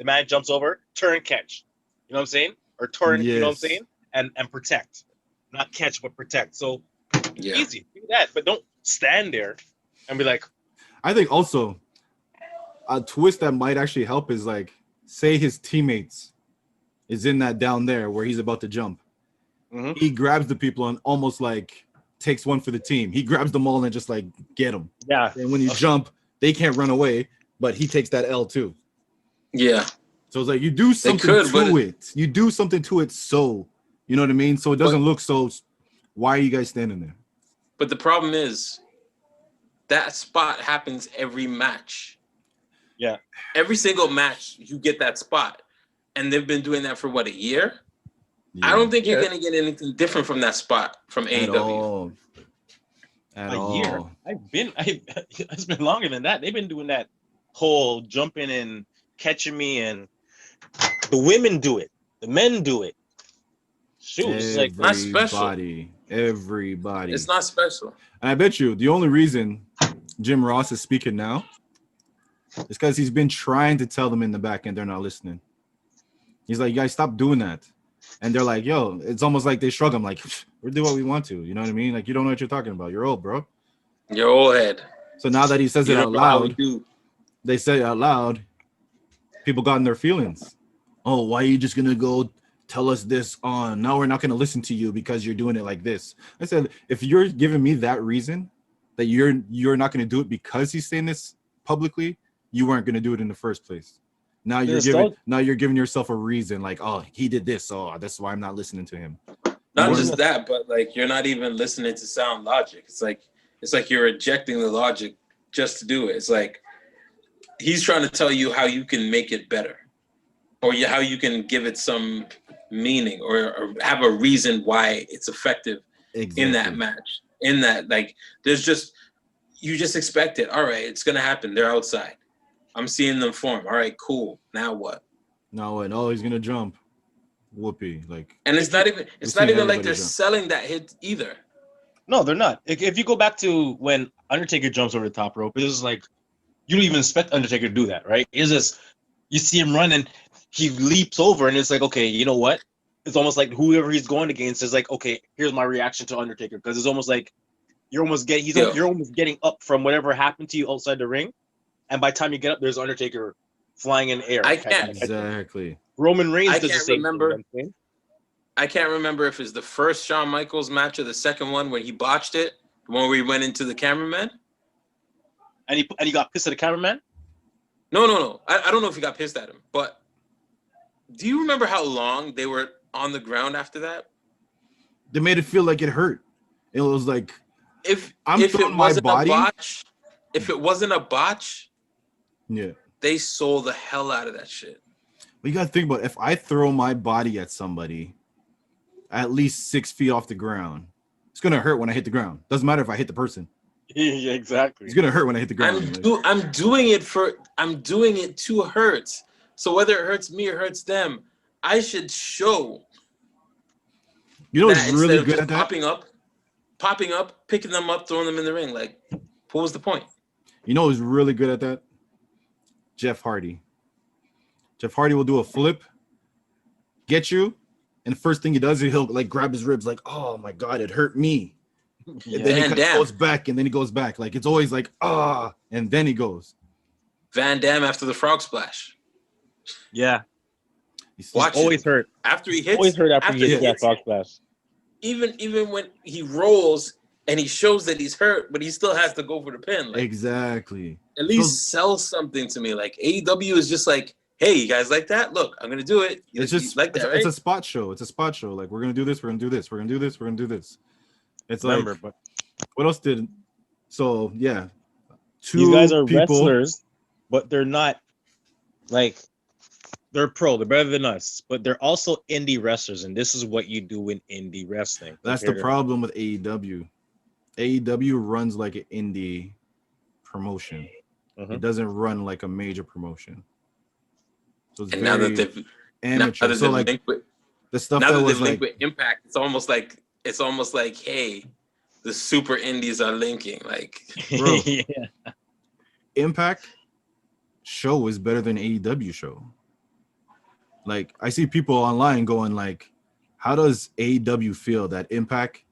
man jumps over, turn, catch. You know what I'm saying? Or turn, you know what I'm saying? And protect, not catch but protect. So easy, do that, but don't stand there and be like. I think also a twist that might actually help is like, say his teammates is in that down there where he's about to jump. Mm-hmm. He grabs the people and almost like takes one for the team. He grabs them all and just like get them. Yeah. And when you jump, they can't run away, but he takes that L too. Yeah. So it's like you do something to it. You do something to it, so you know what I mean. So it doesn't look so. Why are you guys standing there? But the problem is that spot happens every match. Yeah. Every single match you get that spot, and they've been doing that for what, a year? Yeah. I don't think you're gonna get anything different from that spot from AEW. At a year. It's been longer than that. They've been doing that whole jumping and catching me, and the women do it, the men do it. Shoot, it's like not special. Everybody. It's not special. And I bet you the only reason Jim Ross is speaking now is because he's been trying to tell them in the back and they're not listening. He's like, you guys, stop doing that. And they're like, yo, it's almost like they shrug him like, we'll do what we want to. You know what I mean? Like, you don't know what you're talking about. You're old, bro. You're old head. So now that he says it out loud, they say it out loud, people got in their feelings. Oh, why are you just going to go tell us this on? Now we're not going to listen to you because you're doing it like this. I said, if you're giving me that reason that you're not going to do it because he's saying this publicly, you weren't going to do it in the first place. Now you're giving yourself a reason, like, oh, he did this, so that's why I'm not listening to him. Not just that, but like you're not even listening to sound logic. It's like you're rejecting the logic just to do it. It's like he's trying to tell you how you can make it better, or how you can give it some meaning, or have a reason why it's effective in that match. In that, like, you just expect it. All right, it's gonna happen. They're outside. I'm seeing them form. All right, cool. Now what? Now what? Oh, he's gonna jump. Whoopee. Like, and it's not even like they're selling that hit either. No, they're not. If you go back to when Undertaker jumps over the top rope, it was like you don't even expect Undertaker to do that, right? It's just you see him run and he leaps over, and it's like, okay, you know what? it's almost like whoever he's going against is like, okay, here's my reaction to Undertaker, because it's almost like you're almost getting up from whatever happened to you outside the ring, and by the time you get up, there's Undertaker flying in the air. Exactly. Roman Reigns I does the can't same remember. thing. I can't remember if it's the first Shawn Michaels match or the second one when he botched it, the one where he went into the cameraman. And he got pissed at the cameraman? No. I don't know if he got pissed at him, but do you remember how long they were on the ground after that? They made it feel like it hurt. It was like if throwing it my wasn't body. a botch, if it wasn't a botch, yeah, they sold the hell out of that shit. But you gotta think about it. If I throw my body at somebody at least 6 feet off the ground, it's gonna hurt when I hit the ground. Doesn't matter if I hit the person. Yeah, exactly. It's gonna hurt when I hit the ground. I'm doing it to hurt. So whether it hurts me or hurts them, I should show. You know what's really good at that? Popping up, picking them up, throwing them in the ring. Like, what was the point? You know who's really good at that? Jeff Hardy. Jeff Hardy will do a flip, get you, and the first thing he does is he'll like grab his ribs, like, oh my god, it hurt me. Yeah. And then he goes back, and then he goes back. Like it's always like, and then he goes. Van Damme after the frog splash. Yeah. He's always hurt. After he hits. Always hurt after he hits that frog splash. Even when he rolls and he shows that he's hurt, but he still has to go for the pin. Like, exactly. At least sell something to me. Like AEW is just like, hey, you guys like that? Look, I'm gonna do it. It's just like that, right? It's a spot show. It's a spot show. Like we're gonna do this. We're gonna do this. We're gonna do this. We're gonna do this. It's like, but what else did? So yeah, these guys are wrestlers, but they're not like they're pro. They're better than us, but they're also indie wrestlers, and this is what you do in indie wrestling. That's the problem with AEW. AEW runs like an indie promotion. It doesn't run like a major promotion. So it's now that they've amateur. So like the stuff that was like with Impact, it's almost like, hey, the super indies are linking. Like, bro, Impact show is better than AEW show. Like I see people online going like, how does AEW feel that Impact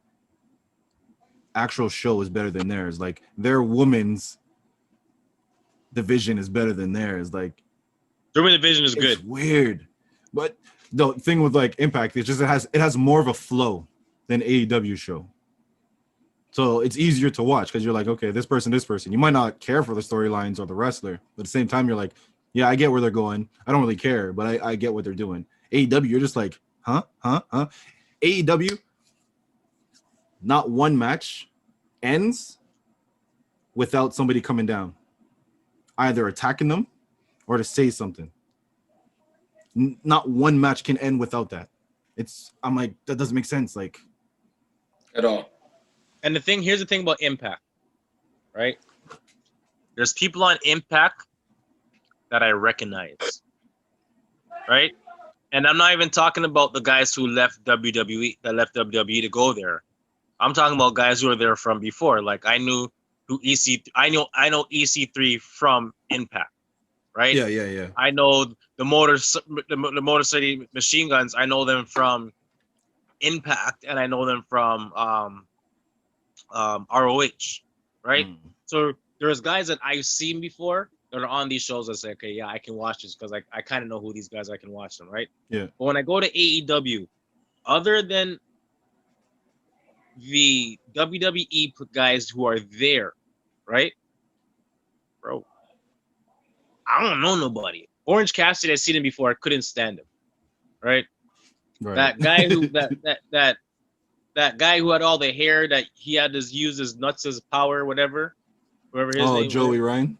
actual show is better than theirs? Like their women's division is better than theirs. Like their women's division is good. It's weird. But the thing with like Impact is just it has more of a flow than AEW show. So it's easier to watch because you're like, okay, this person. You might not care for the storylines or the wrestler, but at the same time, you're like, yeah, I get where they're going. I don't really care, but I get what they're doing. AEW, you're just like, huh? AEW, not one match ends without somebody coming down, either attacking them or to say something. Not one match can end without that. I'm like, that doesn't make sense, like at all. And here's the thing about Impact, right? There's people on Impact that I recognize, right? And I'm not even talking about the guys who left WWE to go there. I'm talking about guys who are there from before. Like I know EC3 from Impact, right? Yeah. I know the Motor City Machine Guns. I know them from Impact, and I know them from ROH, right? So there's guys that I've seen before that are on these shows that say, okay, yeah, I can watch this because I kind of know who these guys are. I can watch them, right? Yeah. But when I go to AEW, other than the WWE guys who are there, right, bro, I don't know nobody. Orange Cassidy, I've seen him before. I couldn't stand him, right? That guy who that guy who had all the hair that he had to use his nuts as power, whatever his name. Joey Ryan.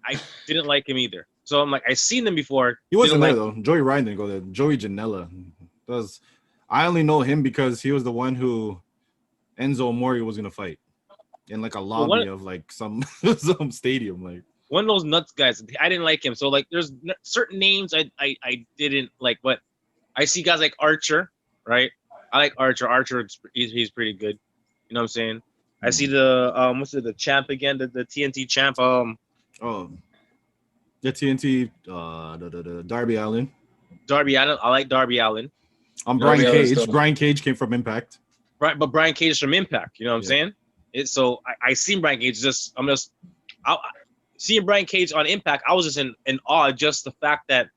I didn't like him either. So I'm like, I've seen them before. He wasn't there though. Joey Ryan didn't go there. Joey Janela does. I only know him because he was the one who Enzo Amore was gonna fight in like a lobby of like some stadium. Like one of those nuts guys. I didn't like him. So like, there's certain names I didn't like, but I see guys like Archer, right? I like Archer. Archer, he's pretty good. You know what I'm saying? I see the the champ again, the TNT champ. The TNT, the Darby Allin. Darby Allin. I like Darby Allin. Brian Nobody else Cage. does. Brian Cage came from Impact. Right, but Brian Cage is from Impact. You know what I'm Yeah. saying? So I seen Brian Cage. Seeing Brian Cage on Impact. I was just in awe, just the fact that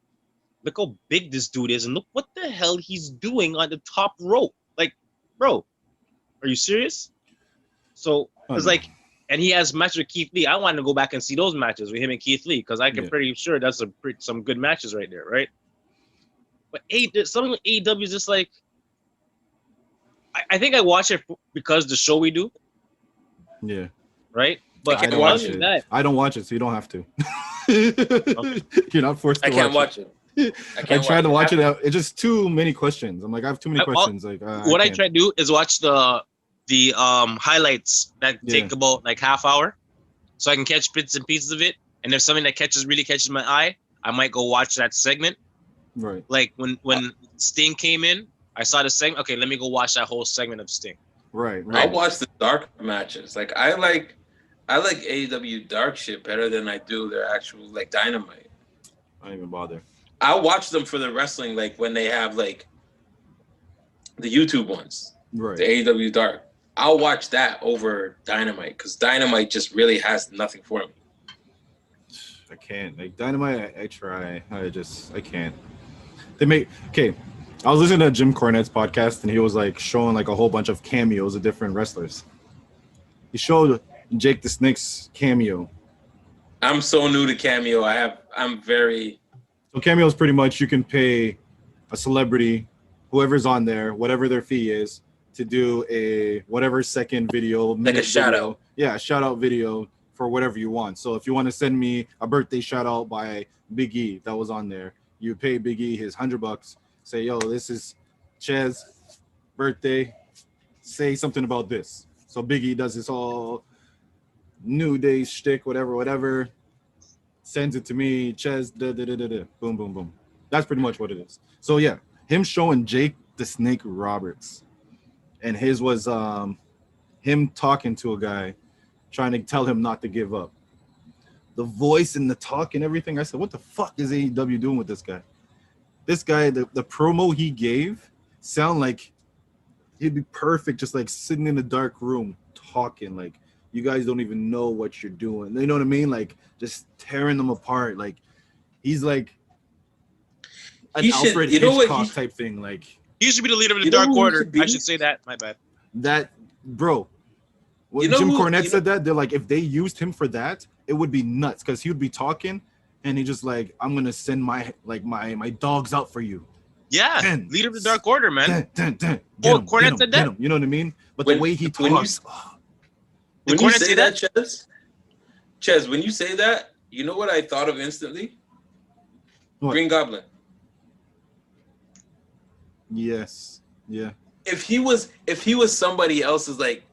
look how big this dude is, and look what the hell he's doing on the top rope. Like, bro, are you serious? So it's like, and he has matches with Keith Lee. I wanted to go back and see those matches with him and Keith Lee because I can pretty sure that's some good matches right there, right? But something with AEW is just like, I think I watch it because the show we do, Yeah. right? But I can't don't watch watch it. it. I don't watch it, so you don't have to. Okay. You're not forced to I can't watch it. I tried to watch it. It's just too many questions. I'm like, I have too many questions. Like, what I try to do is watch the highlights that take about like half hour, so I can catch bits and pieces of it. And if something that really catches my eye, I might go watch that segment. Right. Like when Sting came in, I saw the segment. Okay, let me go watch that whole segment of Sting. Right. I watch the dark matches. Like I like AEW dark shit better than I do their actual like Dynamite. I don't even bother. I watch them for the wrestling, like when they have like the YouTube ones, right? The AEW dark. I'll watch that over Dynamite because Dynamite just really has nothing for me. I can't. Like Dynamite, I try. I can't. I was listening to Jim Cornette's podcast and he was like showing like a whole bunch of cameos of different wrestlers. He showed Jake the Snake's cameo. I'm so new to cameo. So cameo is pretty much you can pay a celebrity, whoever's on there, whatever their fee is, to do a whatever second video, like a shout out. Yeah, a shout out video for whatever you want. So if you want to send me a birthday shout out by Big E that was on there, you pay Big E his $100. Say, yo, this is Chez birthday. Say something about this. So Big E does this all New Day shtick, whatever. Sends it to me, Chez, boom, boom, boom. That's pretty much what it is. So yeah, him showing Jake the Snake Roberts, and his was him talking to a guy, trying to tell him not to give up. The voice and the talk and everything. I said, what the fuck is AEW doing with this guy? This guy, the promo he gave, sound like he'd be perfect, just like sitting in a dark room talking like. You guys don't even know what you're doing. You know what I mean? Like just tearing them apart. Like he's like an Alfred Hitchcock type thing. Like he used to be the leader of the Dark Order. I should say that. My bad. That bro. When Jim Cornette said that, they're like, if they used him for that, it would be nuts because he would be talking and he just like, I'm gonna send my dogs out for you. Yeah, leader of the Dark Order, man. Cornette said that. You know what I mean? But the way he talks. When you say that, Chez, when you say that, you know what I thought of instantly? What? Green Goblin. Yes. Yeah. If he was somebody else's like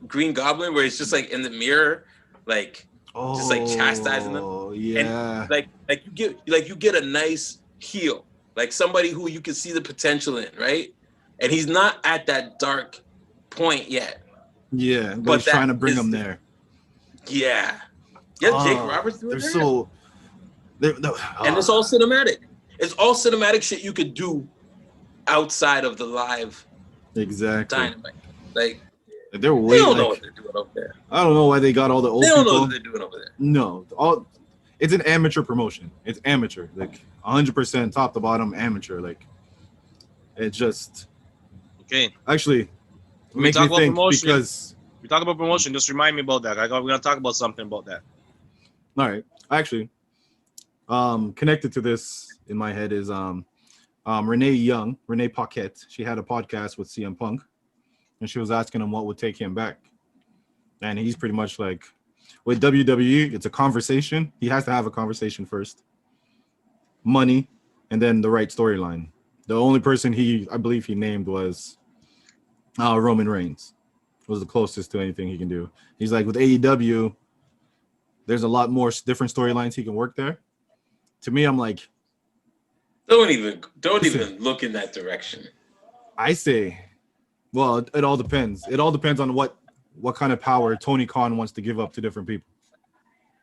Green Goblin, where it's just like in the mirror, like just like chastising them. Oh yeah. And like you get a nice heel, like somebody who you can see the potential in, right? And he's not at that dark point yet. Yeah, but he's trying to bring them there. Yeah. Yeah, Jake Roberts doing that. And it's all cinematic. It's all cinematic shit you could do outside of the live Dynamite. Like they're way. They don't know what they're doing over there. I don't know why they got all the old people. They don't know what they're doing over there. No, it's an amateur promotion. It's amateur, like 100% top to bottom amateur. Like it just. Okay. Actually. Makes me think because we talk about promotion. Just remind me about that. We're gonna talk about something about that. All right. Actually, connected to this in my head is Renee Paquette. She had a podcast with CM Punk, and she was asking him what would take him back, and he's pretty much like, with WWE, it's a conversation. He has to have a conversation first. Money, and then the right storyline. The only person I believe he named was. Roman Reigns was the closest to anything he can do. He's like, with AEW, there's a lot more different storylines he can work there. To me, I'm like, don't even look in that direction. I say, well, it all depends. It all depends on what kind of power Tony Khan wants to give up to different people.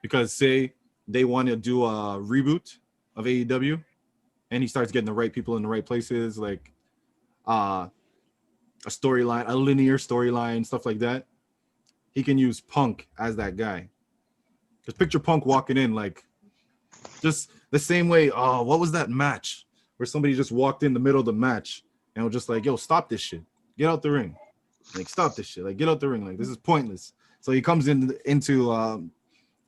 Because say they want to do a reboot of AEW, and he starts getting the right people in the right places, like a storyline, a linear storyline, stuff like that, he can use Punk as that guy. Just picture Punk walking in like just the same way. Oh, what was that match where somebody just walked in the middle of the match and was just like, yo, stop this shit. Get out the ring. Like, stop this shit. Like, get out the ring. Like, this is pointless. So he comes into AEW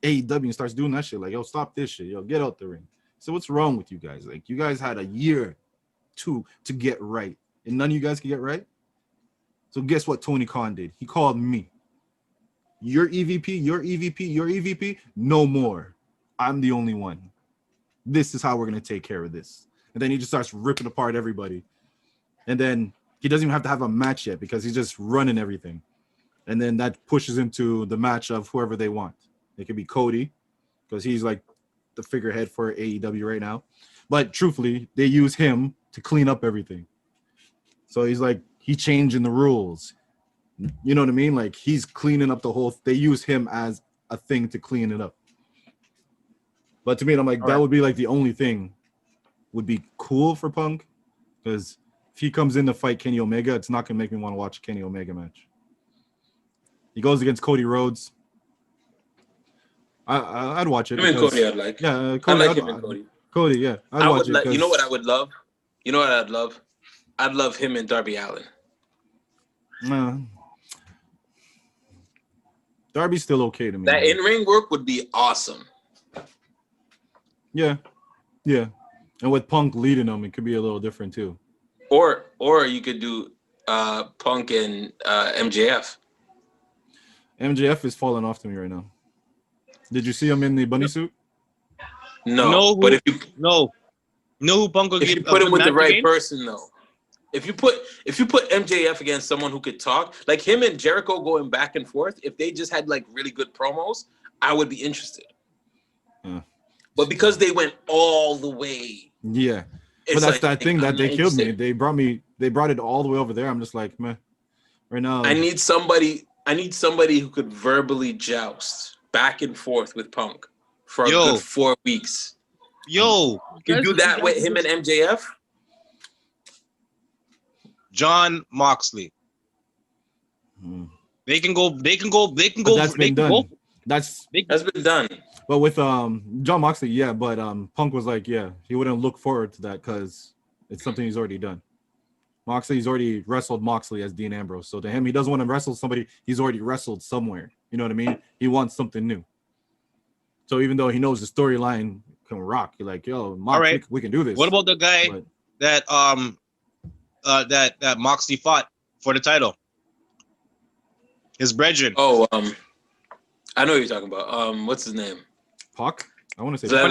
and starts doing that shit. Like, yo, stop this shit. Yo, get out the ring. So what's wrong with you guys? Like, you guys had a year to get right, and none of you guys can get right. So guess what Tony Khan did? He called me. Your EVP, your EVP, your EVP, no more. I'm the only one. This is how we're going to take care of this. And then he just starts ripping apart everybody. And then he doesn't even have to have a match yet because he's just running everything. And then that pushes into the match of whoever they want. It could be Cody because he's like the figurehead for AEW right now. But truthfully, they use him to clean up everything. So he's like, he changing the rules. You know what I mean? Like, he's cleaning up the whole. They use him as a thing to clean it up. But to me, I'm like, that would be like the only thing would be cool for Punk, because if he comes in to fight Kenny Omega, it's not gonna make me want to watch a Kenny Omega match. He goes against Cody Rhodes. I'd watch it. I mean, Cody, I'd like. Yeah, Cody, I like him and Cody. Cody, yeah, I'd watch it. You know what I would love? You know what I'd love? I'd love him and Darby Allin. Darby's still okay to me. That in-ring work would be awesome. Yeah. And with Punk leading them, it could be a little different too. Or you could do Punk and MJF. MJF is falling off to me right now. Did you see him in the bunny suit? No, but if you know who Punk will if get, you put him with the right against? person though. If you put MJF against someone who could talk, like him and Jericho going back and forth, if they just had like really good promos, I would be interested. But because they went all the way, but that's like, that thing that they killed me. They brought it all the way over there. I'm just like, man, right now. I need somebody who could verbally joust back and forth with Punk for a good 4 weeks. You do that with him and MJF? John Moxley. They can go. That's been done. That's been done. But with John Moxley, yeah. But Punk was like, yeah, he wouldn't look forward to that because it's something he's already done. Moxley's already wrestled Moxley as Dean Ambrose, so to him, he doesn't want to wrestle somebody he's already wrestled somewhere. You know what I mean? He wants something new. So even though he knows the storyline can rock, you're like, yo, Moxley, we can do this. What about the guy that Moxley fought for the title? His brethren. Oh, I know what you're talking about. What's his name? Pac? I want to say the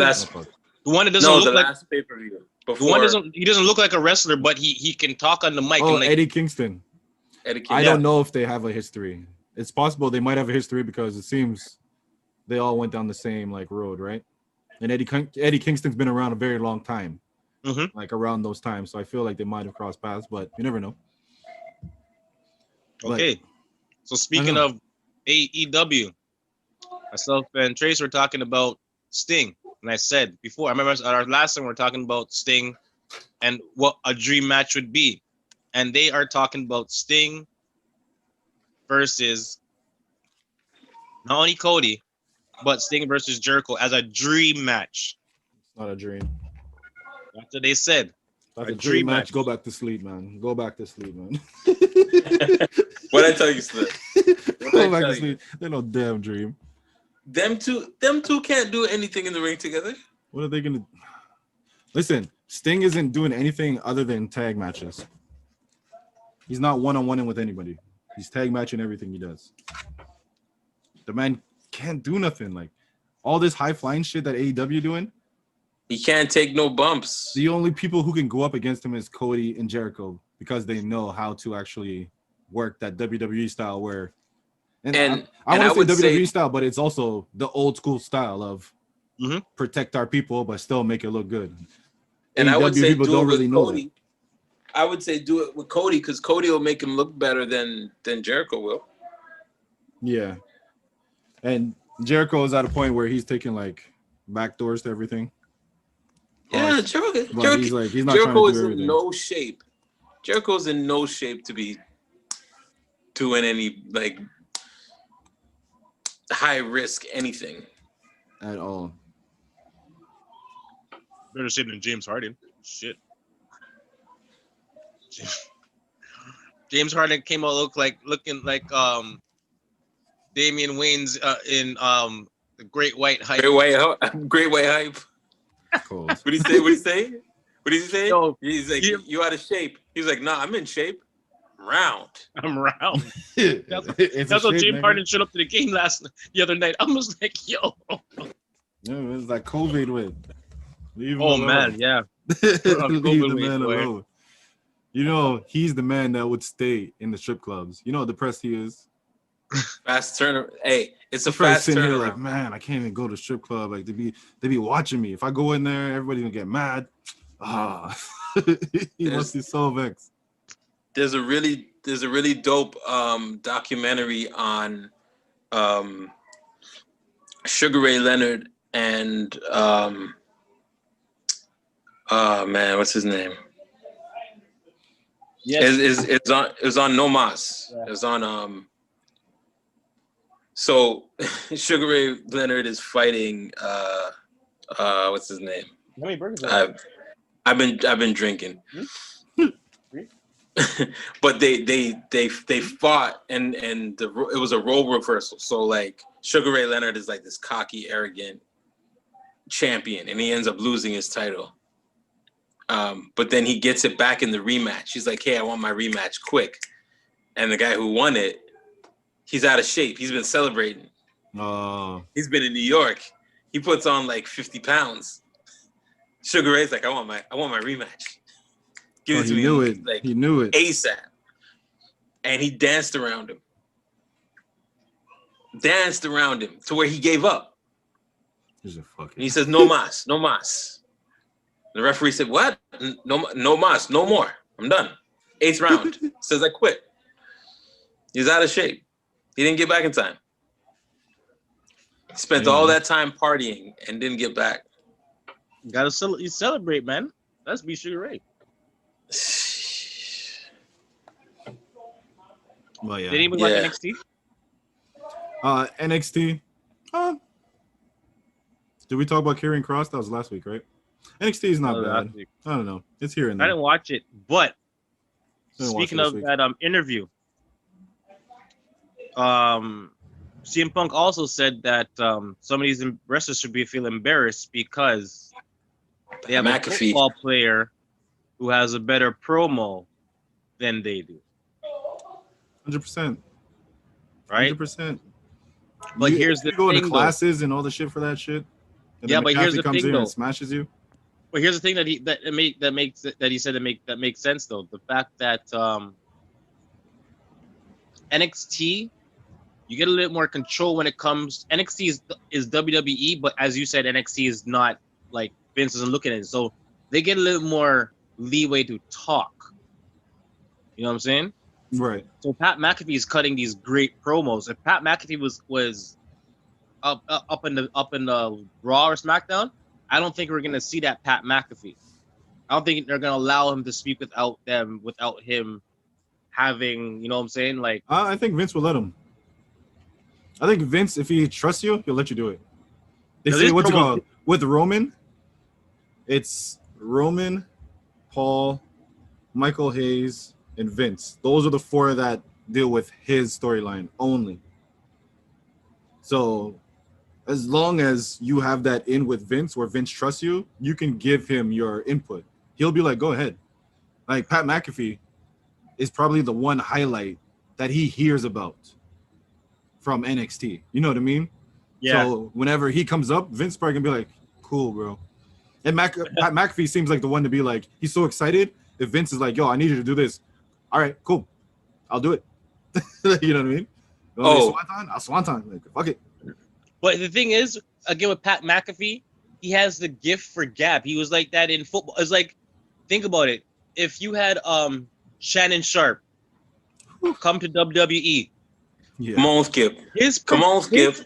one that doesn't look like last pay-per-view. The one doesn't look like a wrestler, but he can talk on the mic. Oh, and Eddie Kingston. I don't know if they have a history. It's possible they might have a history because it seems they all went down the same like road, right? And Eddie Kingston's been around a very long time, like around those times. So I feel like they might have crossed paths, but you never know. Okay, so speaking of AEW, myself and Trace were talking about Sting, and I said before, I remember at our last time we were talking about Sting and what a dream match would be, and they are talking about Sting versus not only Cody, but Sting versus Jericho as a dream match. It's not a dream. That's what they said. That's a dream match. Go back to sleep, man. Go back to sleep, man. What'd I tell you, Slim? Go back to sleep. They're no damn dream. Them two can't do anything in the ring together. What are they gonna? Listen, Sting isn't doing anything other than tag matches. He's not one-on-one with anybody. He's tag matching everything he does. The man can't do nothing. Like all this high-flying shit that AEW doing. He can't take no bumps. The only people who can go up against him is Cody and Jericho because they know how to actually work that WWE style where I want to say WWE style, but it's also the old school style of protect our people but still make it look good. And AEW I would say people don't really know Cody. I would say do it with Cody because Cody will make him look better than Jericho will. Yeah. And Jericho is at a point where he's taking like backdoors to everything. Yeah, Jericho is in no shape. Jericho's in no shape to be doing any like high risk anything at all. Better shape than James Harden. Shit. James Harden came out looking like Damian Wayne's in the Great White Hype. Great white hype. Cool. What did he say? What did he say? Yo, He's like, you out of shape. He's like, nah, I'm in shape. Round. I'm round. That's what James James Harden showed up to the game the other night. I was like, yo. Yeah, it was like COVID with. Leave him Oh alone. man, yeah. Leave the COVID man boy. alone. You know, he's the man that would stay in the strip clubs. You know how depressed he is. Fast turnaround. Hey, it's a He's probably fast sitting here turnaround. like, man, I can't even go to strip club. Like they be watching me. If I go in there, everybody's gonna get mad. He must be so vexed. There's a really dope documentary on Sugar Ray Leonard and man, what's his name? Yes. It was on No Mas. Yeah. It was on so Sugar Ray Leonard is fighting what's his name? How many burgers? Are I've been drinking. But they fought and it was a role reversal. So like Sugar Ray Leonard is like this cocky, arrogant champion, and he ends up losing his title. But then he gets it back in the rematch. He's like, hey, I want my rematch quick. And the guy who won it, he's out of shape. He's been celebrating. He's been in New York. He puts on like 50 pounds. Sugar Ray's like, I want my rematch. Give it to me. Knew it. Like, He knew it. ASAP. And he danced around him. Danced around him to where he gave up. He's a fucking. And he says, no mas, no mas. The referee said, what? No mas, no more. I'm done. 8th round. Says I quit. He's out of shape. He didn't get back in time. He spent all that time partying and didn't get back. You gotta celebrate, man. That's be Sugar Ray. Well, yeah. Did anybody Yeah. watch NXT? NXT. Did we talk about Karrion Kross? That was last week, right? NXT is not bad. I don't know. It's here and I there. didn't watch it, but Didn't watch speaking it this of week. that interview, CM Punk also said that some of these wrestlers should feel embarrassed because they have a McAfee. football player who has a better promo than they do. 100%. Right? 100%. But here's the you go thing, into classes and all the shit for that shit. And Yeah, then but here's McAfee the comes thing, in though. and smashes you. But here's the thing that makes sense though. The fact that NXT, you get a little more control when it comes. NXT is WWE, but as you said, NXT is not like Vince isn't looking at it, so they get a little more leeway to talk. You know what I'm saying? Right. So Pat McAfee is cutting these great promos. If Pat McAfee was up in the Raw or SmackDown, I don't think we're gonna see that Pat McAfee. I don't think they're gonna allow him to speak without him having, you know what I'm saying? Like, I think Vince will let him. I think Vince, if he trusts you, he'll let you do it. They Now, say, this what's it promo- called? With Roman, it's Roman, Paul, Michael Hayes, and Vince. Those are the 4 that deal with his storyline only. So as long as you have that in with Vince, where Vince trusts you, you can give him your input. He'll be like, go ahead. Like Pat McAfee is probably the one highlight that he hears about from NXT. You know what I mean? yeah, So whenever he comes up, Vince probably gonna be like, cool, bro. And Pat McAfee seems like the one to be like, he's so excited. If Vince is like, yo, I need you to do this. All right, cool. I'll do it. You know what I mean? You want me to swanton? I'll swanton. Like, fuck it. but the thing is, again with Pat McAfee, he has the gift for gab. He was like that in football. It's like, think about it. If you had Shannon Sharp come to WWE, Yeah. Come on, Skip. his Come on, Skip.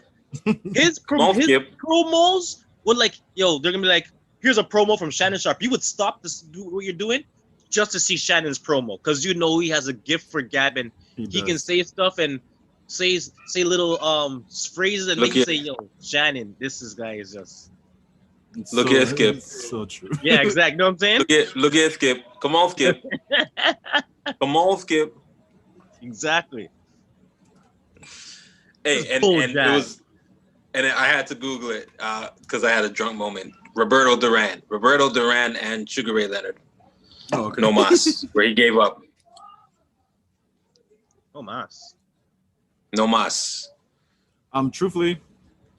his Come on, Skip. promos would like, yo, they're gonna be like, here's a promo from Shannon Sharp. You would stop this, do what you're doing, just to see Shannon's promo, because he has a gift for gab, and he can say stuff and say little phrases that make you say, "Yo, Shannon, this guy is just." Look at Skip. So true. Yeah, exactly. You know what I'm saying? Look at Skip. Come on, Skip. Come on, Skip. Exactly. Hey, and it was, and I had to Google it because I had a drunk moment. Roberto Duran and Sugar Ray Leonard. Oh, okay. No mas, where he gave up. No mas. No mas. Truthfully,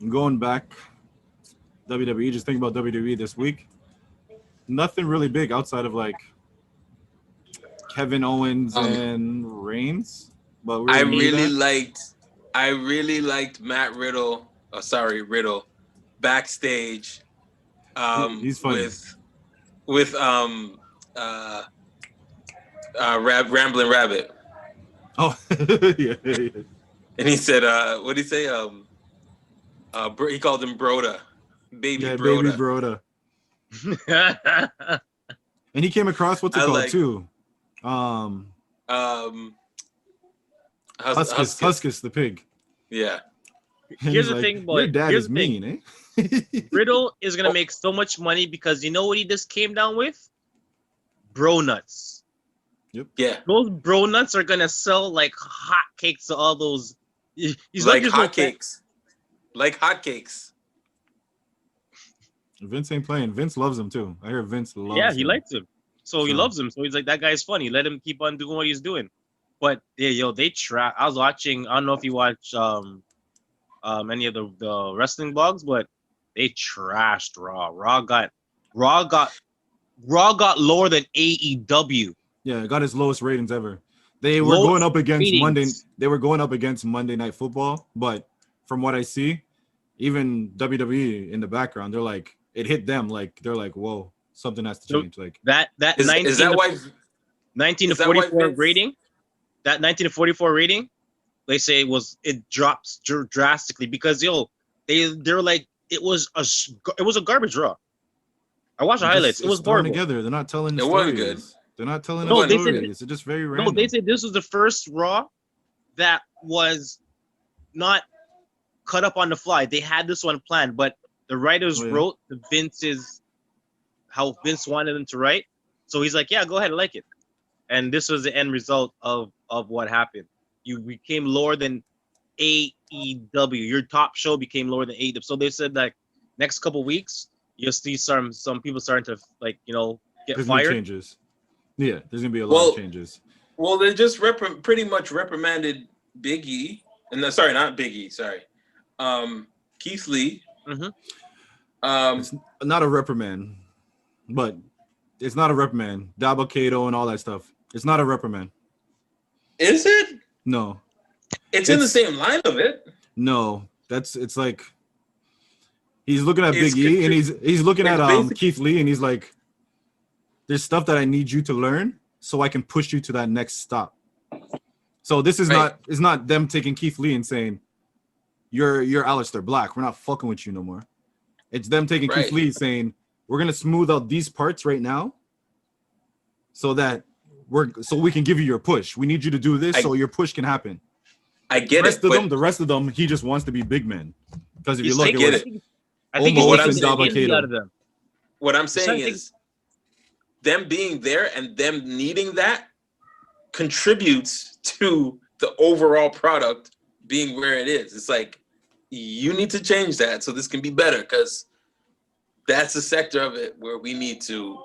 I'm going back. WWE, just think about WWE this week. Nothing really big outside of like Kevin Owens and Reigns. But I really liked Matt Riddle. Oh, sorry, Riddle, backstage. He's funny. With Rambling Rabbit. Oh, yeah. And he said, what did he say? He called him Broda. Baby Broda. And he came across what's it called too? Huskus the pig. Yeah. Here's the thing, boy. Your dad is mean, eh? Riddle is gonna make so much money because you know what he just came down with? Bro nuts. Yep. Yeah. Those bro nuts are gonna sell like hotcakes to all those. He's like hotcakes. Like hotcakes. Vince ain't playing. Vince loves him too. I hear Vince loves him. Yeah, he likes him. So he loves him. So he's like, that guy's funny. Let him keep on doing what he's doing. But yeah, they try. I was watching. I don't know if you watch any of the wrestling blogs, but they trashed Raw. Raw got lower than AEW. Yeah, it got his lowest ratings ever. They were going up against Monday Night Football, but from what I see, even WWE in the background, they're like, it hit them. Like they're like, whoa, something has to change. Like that is 19 to 44 rating. That 19 to 44 rating, they say it drops drastically because they're like it was a garbage Raw. I watched the highlights. It was horrible. Together, they're not telling. It wasn't good. They're not telling. No, they said it's just very random. No, they said this was the first Raw that was not cut up on the fly. They had this one planned, but the writers wrote how Vince wanted them to write. So he's like, yeah, go ahead, I like it. And this was the end result of what happened. You became lower than AEW. Your top show became lower than AEW. So they said that next couple weeks you'll see some people starting to get fired. Changes. Yeah, there's gonna be a lot of changes. Well, they just pretty much reprimanded Big E, and sorry, not Big E. Sorry, Keith Lee. Mm-hmm. It's not a reprimand, but it's not a reprimand. Dabo Kato and all that stuff. It's not a reprimand. Is it? No. It's in the same line of it. No, it's like he's looking at Big E and he's looking at Keith Lee and he's like, there's stuff that I need you to learn so I can push you to that next stop. So this is not them taking Keith Lee and saying, you're Aleister Black. We're not fucking with you no more. It's them taking Keith Lee saying, we're gonna smooth out these parts right now so that we can give you your push. We need you to do this so your push can happen. I get the rest of them, he just wants to be big man. Because if you look at it, I think what I'm saying is them being there and them needing that contributes to the overall product being where it is. It's like you need to change that so this can be better because that's a sector of it where we need to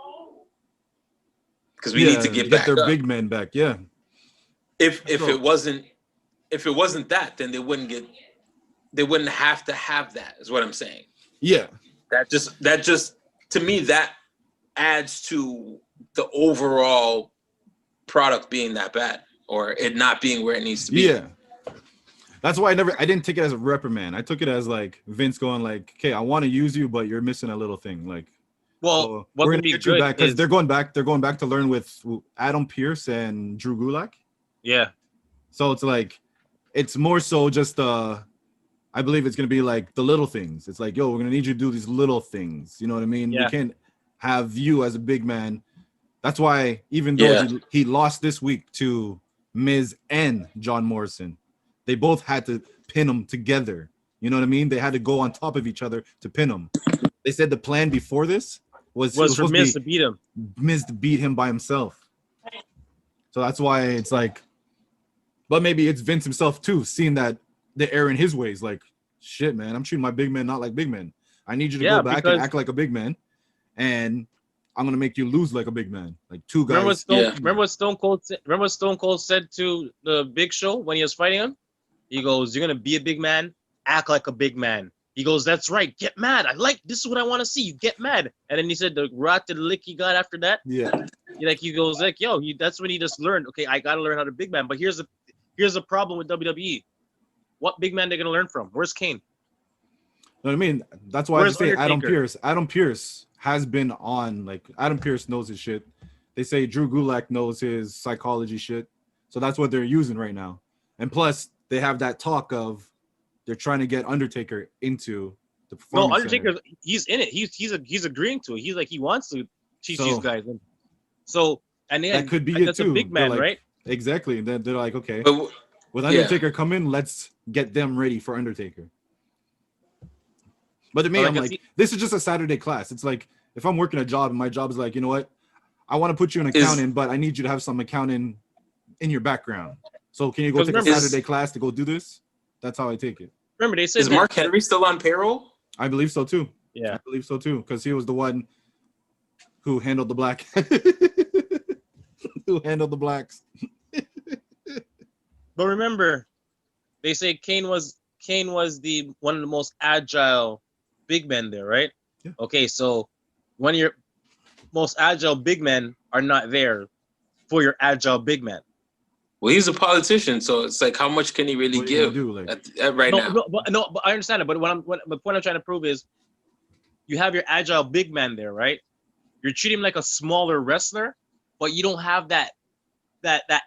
need to get back their up. Big men back. Yeah. If it wasn't that, then they wouldn't have to have that, is what I'm saying. Yeah. That just to me that adds to the overall product being that bad or it not being where it needs to be. Yeah. That's why I didn't take it as a reprimand. I took it as like Vince going like, okay, I want to use you, but you're missing a little thing. Like, well, we're gonna get you back because they're going back to learn with Adam Pearce and Drew Gulak. Yeah. So it's like, it's more so just I believe it's gonna be like the little things. It's like, yo, we're gonna need you to do these little things. You know what I mean? Yeah. We can't have you as a big man That's why even though he lost this week to Miz and John Morrison, they both had to pin him together. You know what I mean? They had to go on top of each other to pin him. They said the plan before this was for Miz to beat him. Miz to beat him by himself. So that's why it's like, but maybe it's Vince himself too, seeing that the error in his ways. Like, shit, man, I'm treating my big men not like big men. I need you to go back and act like a big man, and I'm gonna make you lose like a big man. Like two guys. Remember what Stone Cold said? Remember what Stone Cold said to the Big Show when he was fighting him? He goes, "You're gonna be a big man, act like a big man." He goes, "That's right, get mad. This is what I want to see. You get mad." And then he said the rat to the lick he got after that. Yeah. He goes like, "Yo, that's when he just learned. Okay, I gotta learn how to big man." But here's the problem with WWE. What big man they're gonna learn from? Where's Kane? You know what I mean? That's why I say Adam Pearce. Adam Pearce has been on, like, Adam Pearce knows his shit. They say Drew Gulak knows his psychology shit. So that's what they're using right now. And plus, they have that talk of they're trying to get Undertaker into the performance. No, Undertaker, he's in it. He's agreeing to it. He's like, he wants to teach these guys. So, and that could be that's it too. A big man, like, right? Exactly. And then they're like, okay, with Undertaker coming, let's get them ready for Undertaker. But to me, I'm like, this is just a Saturday class. It's like, if I'm working a job and my job is like, you know what? I want to put you in accounting, but I need you to have some accounting in your background. So can you go take a Saturday class to go do this? That's how I take it. Remember, they said, is Mark Henry still on payroll? I believe so too. Yeah. I believe so too. Because he was the one who handled the black. Who handled the blacks. But remember, they say Kane was the one of the most agile big men there, right? Yeah. Okay, so when your most agile big men are not there for your agile big man. Well, he's a politician, so it's like, how much can he really give right now? But I understand it. But the point I'm trying to prove is, you have your agile big man there, right? You're treating him like a smaller wrestler, but you don't have that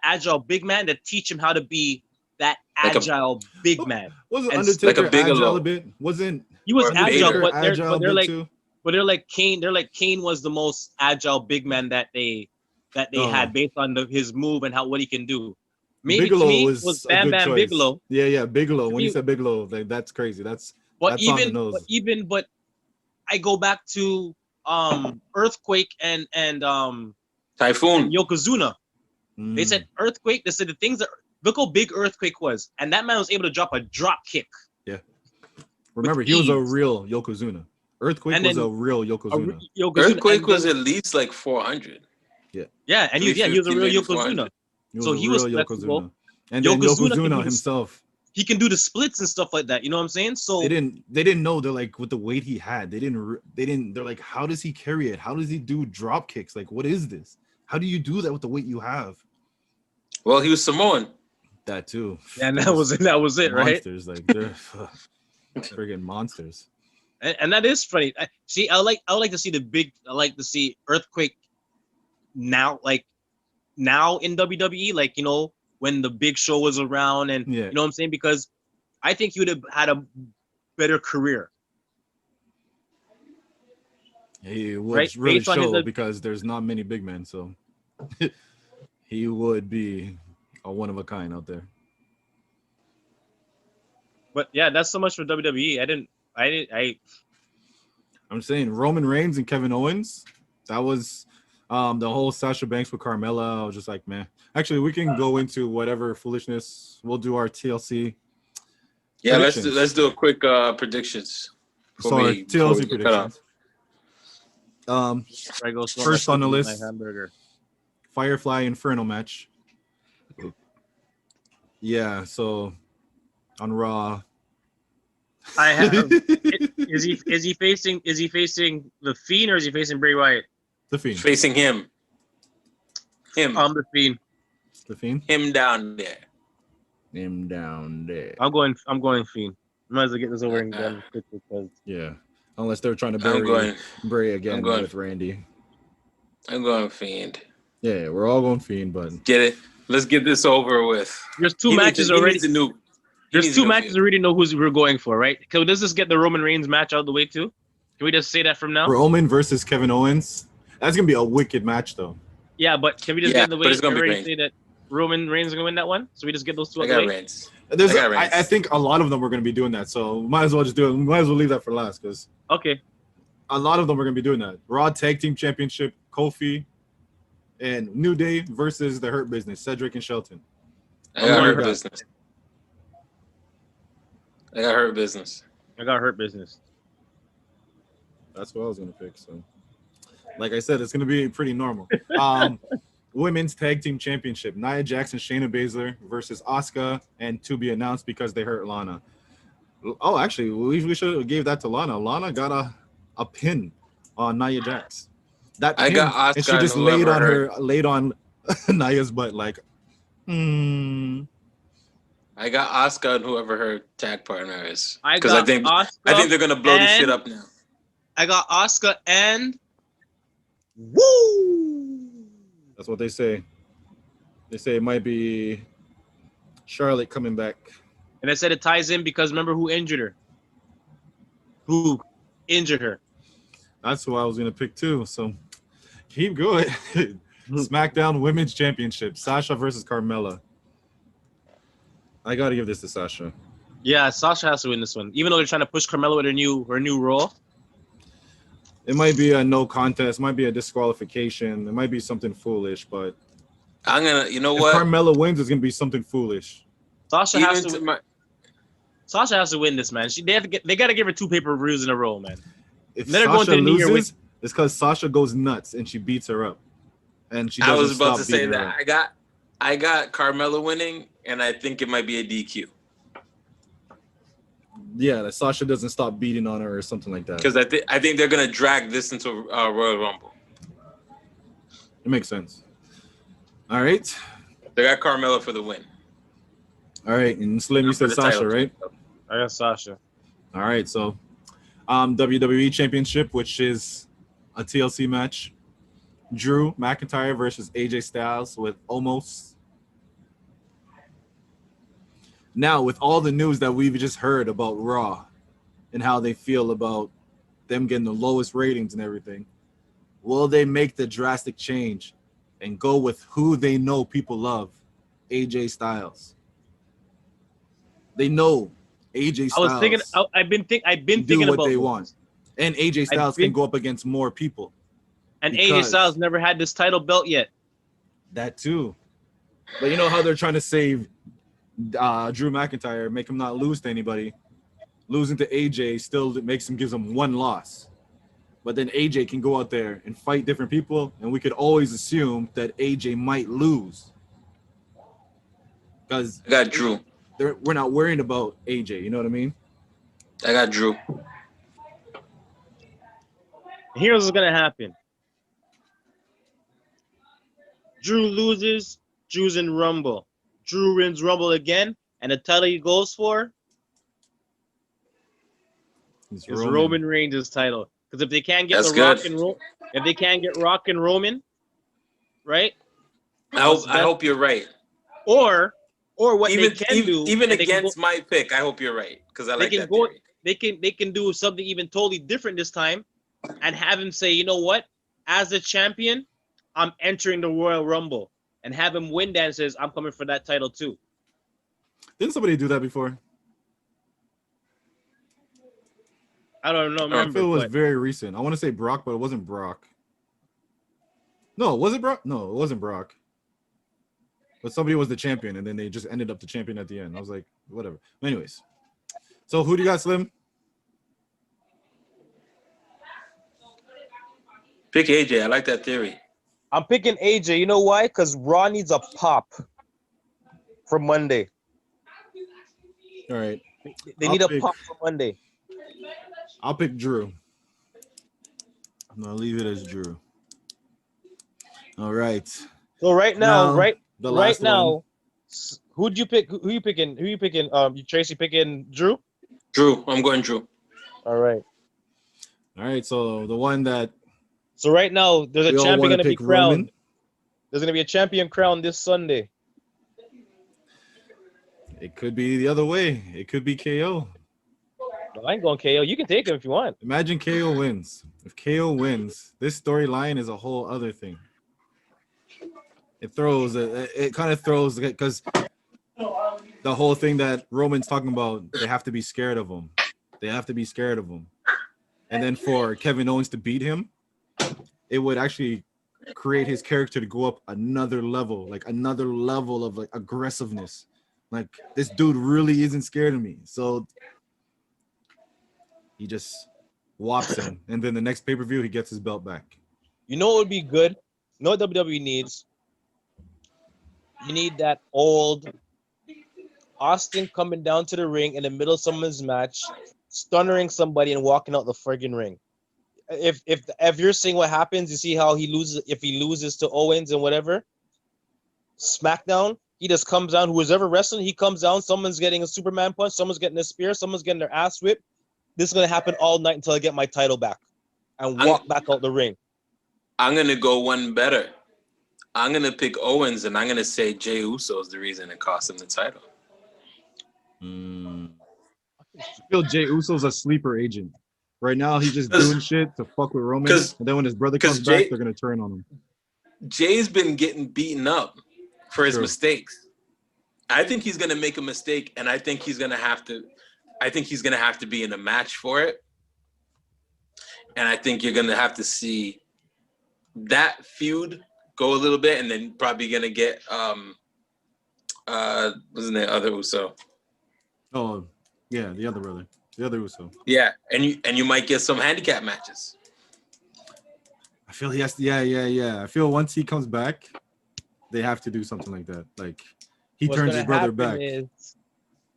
agile big man to teach him how to be that agile big man. Wasn't Undertaker like a agile a bit? He was agile, but they're like Kane. They're like Kane was the most agile big man that they had based on his move and what he can do. Maybe Bigelow to me was Bam Bam choice. Bigelow. Yeah, Bigelow. When you said Bigelow, like, that's crazy. That's on the nose. But I go back to Earthquake and Typhoon and Yokozuna. They said Earthquake. They said the things that look how big Earthquake was, and that man was able to drop a drop kick. Yeah. Remember, he was a real Yokozuna. Earthquake was a real Yokozuna. Earthquake was at least like 400. Yeah, and he was a real Yokozuna. So he was Yokozuna. And then Yokozuna himself. He can do the splits and stuff like that. You know what I'm saying? So they didn't know. They're like, with the weight he had, they're like, how does he carry it? How does he do drop kicks? Like, what is this? How do you do that with the weight you have? Well, he was Samoan. That too. Yeah, and that was it, right? Monsters, like, they're friggin' monsters. And that is funny. I would like to see Earthquake now in WWE, like, you know, when the Big Show was around, and you know what I'm saying, because I think he would have had a better career. He would really show, because there's not many big men, so he would be a one of a kind out there. But yeah, that's so much for WWE. I'm saying Roman Reigns and Kevin Owens. That was the whole Sasha Banks with Carmella. I was just like, man. Actually, we can go into whatever foolishness. We'll do our TLC. Yeah, let's do a quick predictions. TLC predictions. First on the list, Firefly Inferno match. Yeah, so on Raw. I have. Is he facing the Fiend, or is he facing Bray Wyatt? The Fiend. Facing him. The Fiend. The Fiend. Him down there. I'm going Fiend. Might as well get this over and done quickly, because unless they're trying to bury Bray again with Randy. I'm going Fiend. Yeah, we're all going Fiend, but get it. Let's get this over with. There's two matches already. There's two matches we already know who we're going for, right? Can we just get the Roman Reigns match out of the way too? Can we just say that from now? Roman versus Kevin Owens. That's gonna be a wicked match, though. Yeah, but can we just Yeah, get in the but way it's gonna be already Reigns. say that Roman Reigns is gonna win that one? So we just get those two I out the got way. Reigns. There's, I got Reigns. I think a lot of them are going to be doing that. So might as well just do it. Might as well leave that for last because Okay. a lot of them are going to be doing that. Raw Tag Team Championship, Kofi, and New Day versus the Hurt Business, Cedric and Shelton. I I'm got going Hurt with that. Business. I got Hurt Business. I got Hurt Business. That's what I was going to pick. So, like I said, it's going to be pretty normal. Women's Tag Team Championship, Nia Jax and Shayna Baszler versus Asuka, and to be announced because they hurt Lana. Oh, actually, we should have gave that to Lana. Lana got a pin on Nia Jax. That I pin, got Asuka and she just and laid whoever on laid on Nia's butt like, I got Asuka and whoever her tag partner is. I Because got I think they're gonna blow this shit up now. I got Asuka and woo. That's what they say. They say it might be Charlotte coming back. And I said it ties in because remember who injured her? Who injured her? That's who I was gonna pick too. So keep going. SmackDown Women's Championship, Sasha versus Carmella. I gotta give this to Sasha. Yeah, Sasha has to win this one. Even though they're trying to push Carmella with her new role. It might be a no contest, might be a disqualification, it might be something foolish, but I'm gonna, you know if what? Carmella wins, it's gonna be something foolish. Sasha Even has to to. my- Sasha has to win this, man. They got to give her 2 pay-per-views in a row, man. If Let her go Sasha into the New Year loses, it's because Sasha goes nuts and she beats her up, and she I doesn't was about stop to say beating her that. up. I got Carmella winning, and I think it might be a DQ. Yeah, that Sasha doesn't stop beating on her or something like that. Because I think they're gonna drag this into Royal Rumble. It makes sense. All right, They got Carmella for the win. all right, and Slim, you For said the Sasha, title. right? I got Sasha. All right, so WWE Championship, which is a TLC match. Drew McIntyre versus AJ Styles with Omos. Now, with all the news that we've just heard about Raw and how they feel about them getting the lowest ratings and everything, will they make the drastic change and go with who they know people love, AJ Styles? They know AJ Styles. I was thinking. I've been can thinking do what about they this. want, and AJ Styles can go up against more people. And because AJ Styles never had this title belt yet. That too, but you know how they're trying to save Drew McIntyre, make him not lose to anybody. Losing to AJ still gives him one loss. But then AJ can go out there and fight different people, and we could always assume that AJ might lose. Because I got Drew. we're not worrying about AJ, you know what I mean? I got Drew. Here's what's gonna happen. Drew loses, Drew's in Rumble. Drew wins Rumble again, and the title he goes for It's is Roman Reigns' title. Because if they can't get That's the good. Rock and Roll, if they can't get Rock and Roman, right? I hope you're right. Or what Even they can do, even and they can against my pick, I hope you're right because I like can that go. theory. They can do something even totally different this time, and have him say, you know what? As a champion, I'm entering the Royal Rumble, and have him win that and says, I'm coming for that title too. Didn't somebody do that before? I don't know. I Remember, feel it was but very recent. I want to say Brock, but it wasn't Brock. No, was it Brock? No, it wasn't Brock. But somebody was the champion, and then they just ended up the champion at the end. I was like, whatever. Anyways, so who do you got, Slim? Pick AJ. I like that theory. I'm picking AJ. You know why? Because Raw needs a pop for Monday. All right, They I'll need a pick- pop for Monday. I'll pick Drew. I'm gonna leave it as Drew. All right. So right now, the right last now, one. who'd you pick? Who you picking? Who you picking? Tracy picking Drew. Drew. I'm going Drew. All right. All right. So the one that So right now, there's a we all champion want to gonna be pick crowned. Roman. There's gonna be a champion crowned this Sunday. It could be the other way. It could be KO. No, I ain't going KO. You can take him if you want. Imagine KO wins. If KO wins, this storyline is a whole other thing. it kind of throws because the whole thing that Roman's talking about, they have to be scared of him. They have to be scared of him. And then for Kevin Owens to beat him, it would actually create his character to go up another level of like aggressiveness. Like, this dude really isn't scared of me. So he just whops him. And then the next pay-per-view, he gets his belt back. You know what would be good? You know what WWE needs? You need that old Austin coming down to the ring in the middle of someone's match, stunnering somebody and walking out the friggin' ring. If you're seeing what happens, you see how he loses. If he loses to Owens and whatever, SmackDown, he just comes down. Who's ever wrestling, he comes down. Someone's getting a Superman punch. Someone's getting a spear. Someone's getting their ass whipped. This is gonna happen all night until I get my title back and walk back out the ring. I'm gonna go one better. I'm gonna pick Owens, and I'm gonna say Jey Uso is the reason it cost him the title. I feel Jey Uso's a sleeper agent. Right now, he's just doing shit to fuck with Roman. And then when his brother comes back, they're gonna turn on him. Jay's been getting beaten up for his mistakes. I think he's gonna make a mistake, and I think he's gonna have to. I think he's gonna have to be in a match for it, and I think you're gonna have to see that feud go a little bit, and then probably gonna get wasn't the other Uso? Oh yeah, the other brother, the other Uso. Yeah, and you might get some handicap matches. I feel he has to. Yeah. I feel once he comes back, they have to do something like that. Like he turns his brother back.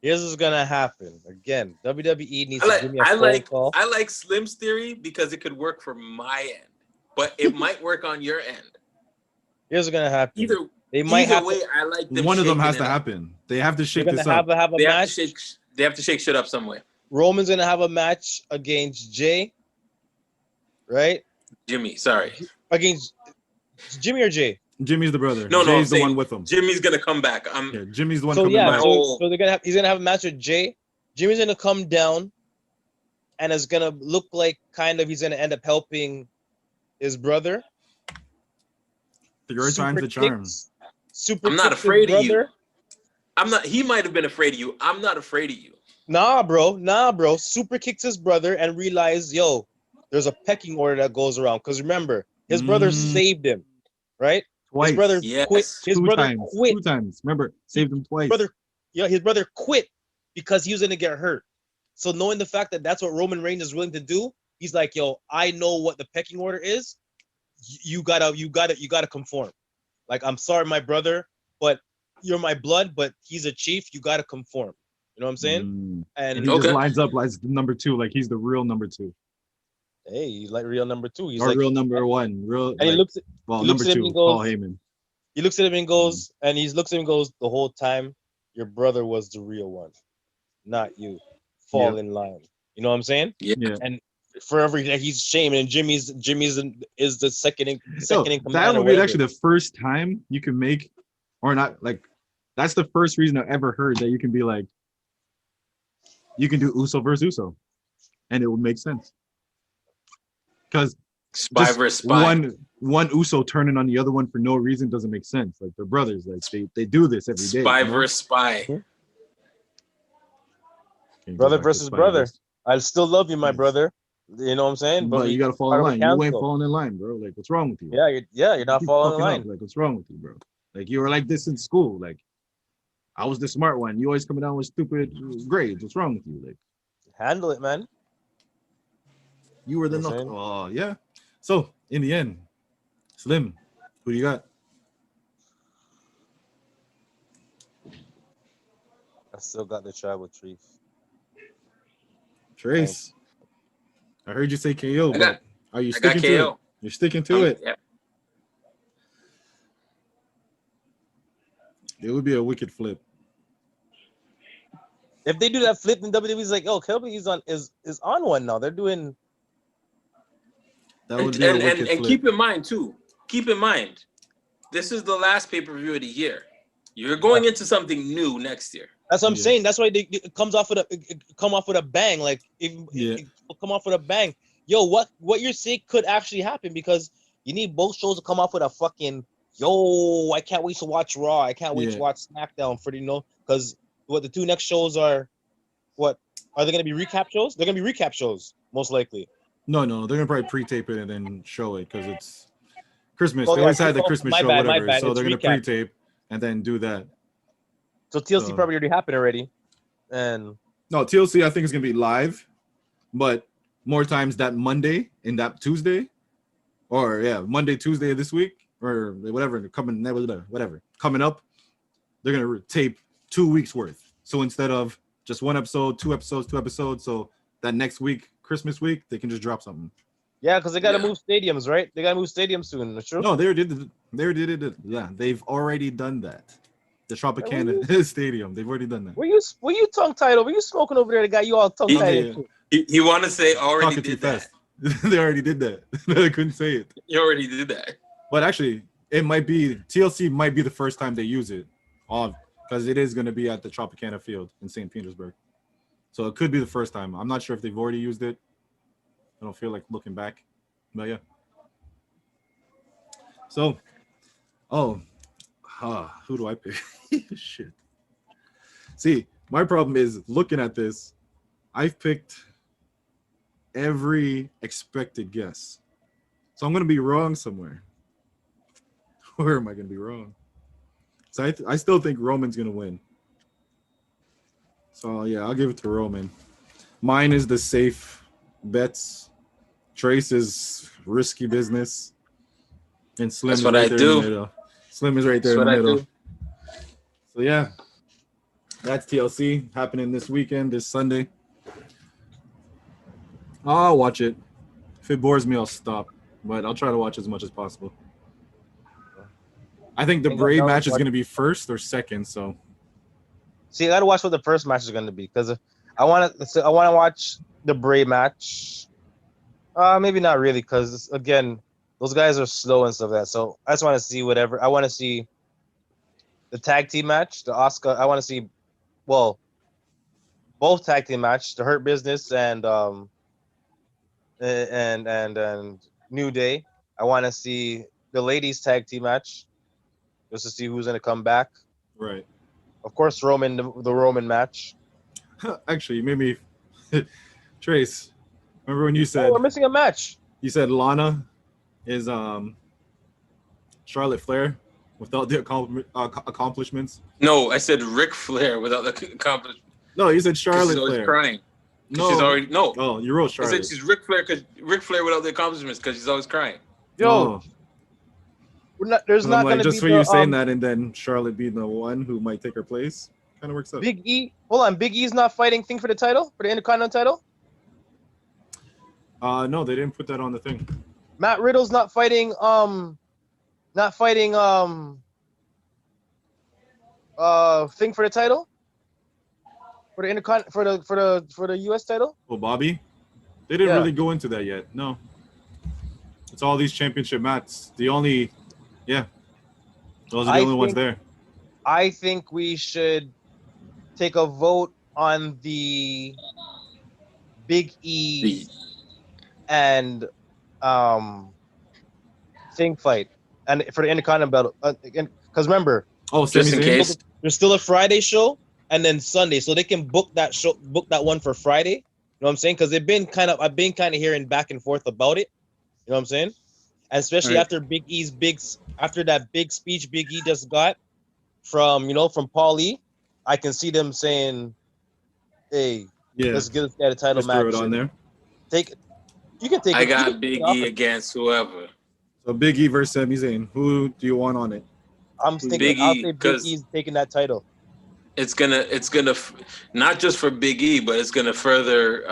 Here's what's gonna happen. Again, WWE needs to give me a phone call. I like Slim's theory because it could work for my end, but it might work on your end. Here's what's gonna happen. Either way, I like them. One of them has to happen. They have to shake this up. They have to shake shit up some way. Roman's gonna have a match against Jay, right? Jimmy, sorry. Against Jimmy or Jay? Jimmy's the brother. No, Jay's the one with him. Jimmy's gonna come back. Jimmy's the one coming back. So he's gonna have a match with Jay. Jimmy's gonna come down, and it's gonna look like kind of he's gonna end up helping his brother. Third time's the charm. I'm not afraid of you. I'm not. He might have been afraid of you. I'm not afraid of you. Nah, bro. Super kicks his brother and realized, yo, there's a pecking order that goes around. Because remember, his brother saved him, right? Twice. His brother quit. His brother quit. 2 times. Remember, saved him twice. His brother quit because he was gonna get hurt. So knowing the fact that that's what Roman Reigns is willing to do, he's like, yo, I know what the pecking order is. You gotta conform. Like, I'm sorry, my brother, but you're my blood, but he's a chief. You gotta conform. You know what I'm saying? And he just lines up like number 2, like he's the real number 2. Hey, he's like real number 2. He's or like real number 1. Real. And he looks at number 2. Goes, Paul Heyman. He looks at him and goes, the whole time, your brother was the real one, not you. Fall in line. You know what I'm saying? Yeah. And forever he's shaming, and Jimmy's is the second in command. That would be actually the first time you can make, or not, like, that's the first reason I've ever heard that you can be like, you can do Uso versus Uso, and it would make sense. Because spy versus spy. One Uso turning on the other one for no reason doesn't make sense. Like, they're brothers. Like, they do this every day. Spy versus spy. Brother versus brother. I still love you, my brother. You know what I'm saying? But you gotta fall in line. You ain't falling in line, bro. Like, what's wrong with you? You're not falling in line. Like, what's wrong with you, bro? Like, you were like this in school. Like, I was the smart one. You always coming down with stupid grades. What's wrong with you? Like, handle it, man. You were the knuckle. Oh, yeah. So in the end, Slim, who do you got? I still got the tribal chief. Trace. I heard you say KO, but are you sticking to it? You're sticking to it. Yeah. It would be a wicked flip. If they do that flip, then WWE's like, oh, Kelby is on one now. They're doing. That would be a wicked flip. And keep in mind too. Keep in mind, this is the last pay-per-view of the year. You're going into something new next year. That's what I'm saying. That's why it comes off with a bang. Like, it come off with a bang. Yo, what you're saying could actually happen, because you need both shows to come off with a fucking yo, I can't wait to watch Raw. I can't wait to Yeah. watch SmackDown for because what the two next shows are. What are they going to be recap shows? They're going to be recap shows most likely. No, they're gonna probably pre-tape it and then show it because it's Christmas. Oh, They yeah, always had the Christmas my show, bad, whatever. So It's they're gonna recap. pre-tape and then do that. So TLC So- probably already happened already, and No, TLC I think is gonna be live, but more times that Monday and that Tuesday, or Monday, Tuesday of this week, or whatever coming up, they're gonna tape 2 weeks worth. So instead of just one episode, two episodes, so that next week, Christmas week, they can just drop something. yeah, because they got to Yeah. move stadiums, right? They got to move stadiums soon. That's true. No, they already did it. Yeah, they've already done that. The Tropicana Stadium, they've already done that. Were you tongue tied over? You smoking over there? The guy you all tongue tied. Yeah. You want to say already Talking too did that? fast. They already did that. I couldn't say it. You already did that. But actually, it might be TLC might be the first time they use it, because it is going to be at the Tropicana Field in St. Petersburg. So it could be the first time. I'm not sure if they've already used it. I don't feel like looking back, but yeah. So, who do I pick? Shit. See, my problem is looking at this. I've picked every expected guess, so I'm going to be wrong somewhere. Where am I going to be wrong? So I still think Roman's going to win. So yeah, I'll give it to Roman. Mine is the safe bets. Trace is risky business. And Slim That's is what right I there do. in the middle. Slim is right there That's in the what I middle. do. So yeah, that's TLC happening this weekend, this Sunday. I'll watch it. If it bores me, I'll stop. But I'll try to watch as much as possible. I think the Bray match is going to be first or second. So See, I got to watch what the first match is going to be because I want to watch the Bray match. Maybe not really because again, those guys are slow and stuff like that. So I just want to see whatever. I want to see the tag team match, the Oscar. I want to see, both tag team match, the Hurt Business and New Day. I want to see the ladies tag team match just to see who's going to come back. right. Of course, Roman, the Roman match. Actually, you made me Trace. Remember when you said we're missing a match? you said Lana is Charlotte Flair without the accomplishments? No, I said Ric Flair without the accomplishment. No, you said 'Cause Charlotte she's always Flair. crying. No, She's already no. Oh, you wrote I Charlotte. said she's Ric Flair because Ric Flair without the accomplishments because she's always crying. Yo, Oh. we're not. There's And not I'm like, going to be just for you saying that, and then Charlotte being the one who might take her place, kind of works out. Big E. Hold on, Big E's not fighting thing for the title, for the Intercontinental title. No, they didn't put that on the thing. Matt Riddle's not fighting. Thing for the title. For the for the US title. Oh, Bobby, they didn't Yeah. really go into that yet. No, it's all these championship matches. Those are the I only ones think- there. I think we should take a vote on the Big E and Thing fight, and for the Intercontinental belt. Because remember, Oh, Just Sami in Zayn? case. there's still a Friday show and then Sunday, so they can book that one for Friday. You know what I'm saying? Because I've been kind of hearing back and forth about it. You know what I'm saying? And especially Right. after after that big speech Big E just got from Paul E, I can see them saying, "Hey, Yeah, let's get this guy the title just match." throw it on there. Take it. You can take I it. You got can Big take it off. E against whoever. So Big E versus Sami Zayn. Who do you want on it? I'm thinking. Big I'll E, say Big 'cause- E's taking that title. It's gonna not just for Big E, but it's gonna further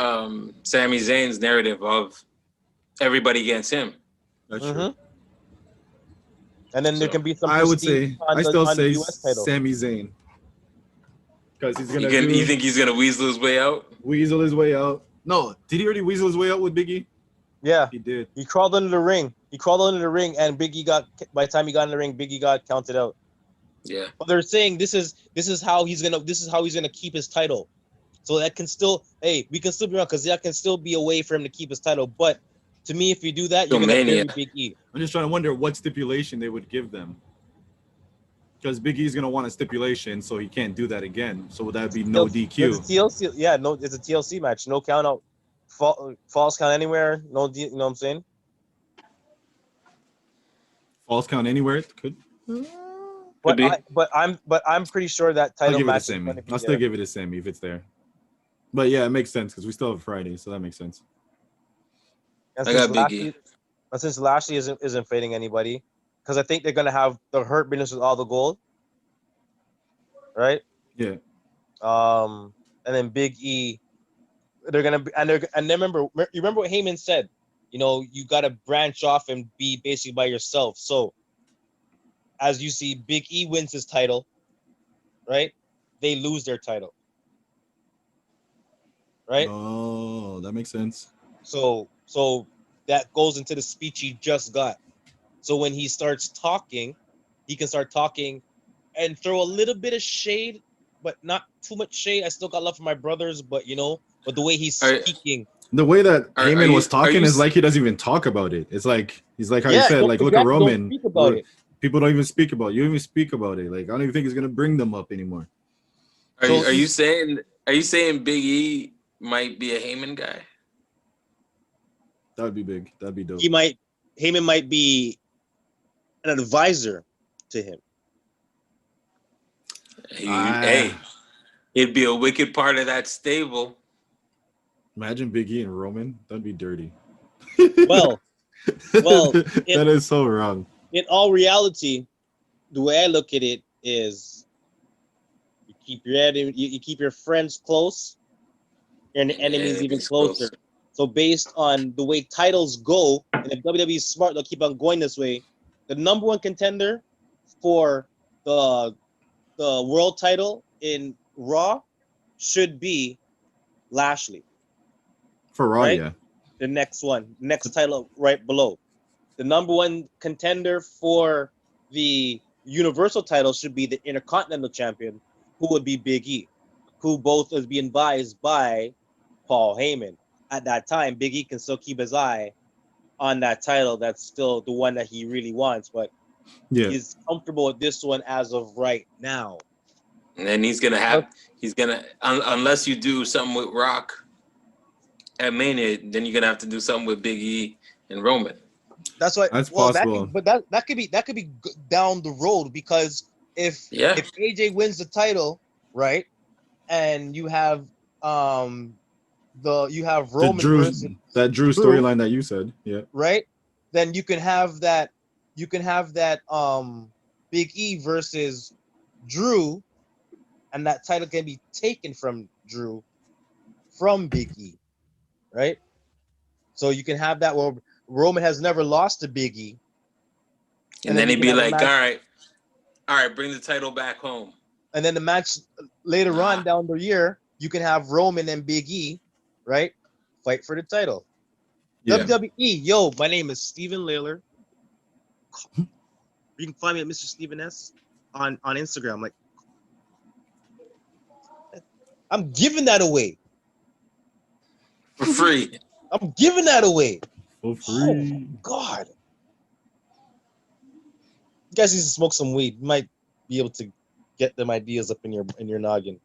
Sami Zayn's narrative of everybody against him. That's Mhm. true. And then there So, can be some. I would prestige say on I the- still on the say US title. Sami Zayn because he's You gonna think he's gonna weasel his way out? weasel his way out. No, did he already weasel his way out with Big E? Yeah. He did. He crawled under the ring. And Big E by the time he got in the ring, Big E got counted out. Yeah. But they're saying this is how he's gonna keep his title. So that can still, we can still be wrong because that can still be a way for him to keep his title. But to me, if you do that, you're gonna bury Mania. Big E. I'm just trying to wonder what stipulation they would give them. Because Big E's gonna want a stipulation, so he can't do that again. So would that be no DQ? It's a TLC, yeah, no, it's a TLC match. No count out, false count anywhere. No, you know what I'm saying? False count anywhere? Could. Could be. But I'm pretty sure that I'll title give it to match is Sammy. going to be I'll still give it to Sammy if it's there. But yeah, it makes sense because we still have Friday, so that makes sense. And I got Big E. since Lashley isn't fading anybody, because I think they're gonna have the Hurt Business with all the gold, right? Yeah. And then Big E, they're gonna be, and then remember what Heyman said, you know, you gotta branch off and be basically by yourself. So as you see, Big E wins his title, right? They lose their title, right? Oh, that makes sense. So that goes into the speech he just got. So when he starts talking, he can start talking and throw a little bit of shade, but not too much shade. I still got love for my brothers, but but the way he's speaking. The way that Heyman was talking is you, like he doesn't even talk about it. It's like he's like how you said, like exactly, look at Roman. don't speak about it. People don't even speak about it. You don't even speak about it. Like I don't even think he's gonna bring them up anymore. Are you saying Big E might be a Heyman guy? That would be big. That'd be dope. Heyman might be an advisor to him. Hey, it'd be a wicked part of that stable. Imagine Big E and Roman. That'd be dirty. Well, that is so wrong. In all reality, the way I look at it is, you keep your friends close, and the enemies even closer. So based on the way titles go, and if WWE is smart, they'll keep on going this way. The number one contender for the world title in Raw should be Lashley. For Raw, right? Yeah. The next title right below. The number one contender for the Universal title should be the Intercontinental Champion, who would be Big E, who both is being advised by Paul Heyman. At that time, Big E can still keep his eye on that title. That's still the one that he really wants, but he's comfortable with this one as of right now. And then he's gonna unless you do something with Rock at Mania, then you're gonna have to do something with Big E and Roman. That's why. That's possible. That could be down the road, because if AJ wins the title, right, and you have Roman versus that Drew storyline that you said, right, then you can have that Big E versus Drew, and that title can be taken from Drew from Big E, right? So you can have that where Roman has never lost to Big E, and then he'd be like, all right, bring the title back home. And then the match later on down the year, you can have Roman and Big E, right, fight for the title. Yeah. WWE, yo, my name is Steven Layler. You can find me at Mr. Steven S on Instagram. Like, I'm giving that away for free. I'm giving that away for free. Oh my God, you guys need to smoke some weed. You might be able to get them ideas up in your noggin.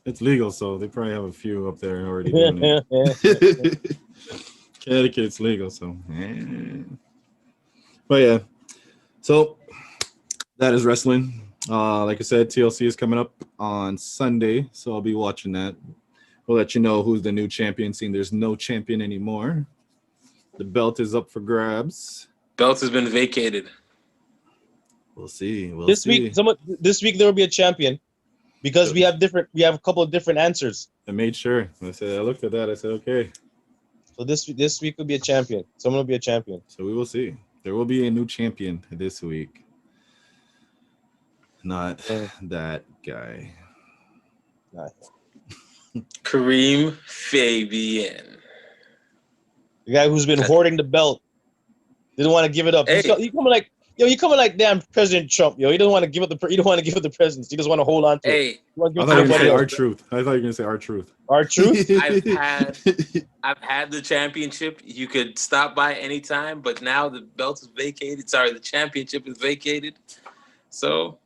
It's legal, so they probably have a few up there already doing it. Connecticut's legal, so. But yeah, so that is wrestling. Like I said, TLC is coming up on Sunday, so I'll be watching that. We'll let you know who's the new champion, seeing there's no champion anymore. The belt is up for grabs. Belt has been vacated. We'll see. This week there will be a champion, because we have a couple of different answers. I made sure. I looked at that. I said, okay. So this week will be a champion. Someone will be a champion. So we will see. There will be a new champion this week. Not that guy. Kareem Fabian. The guy who's been hoarding the belt. Didn't want to give it up. Hey. He's coming like, Yo, you coming like damn President Trump, yo. He doesn't want to give up the presidency. He just want to hold on to it. Hey, He wanna give I it thought to you were gonna somebody say else. our truth. I thought you were gonna say our truth. Our truth? I've had the championship. You could stop by anytime, but now the belt is vacated. Sorry, the championship is vacated. So,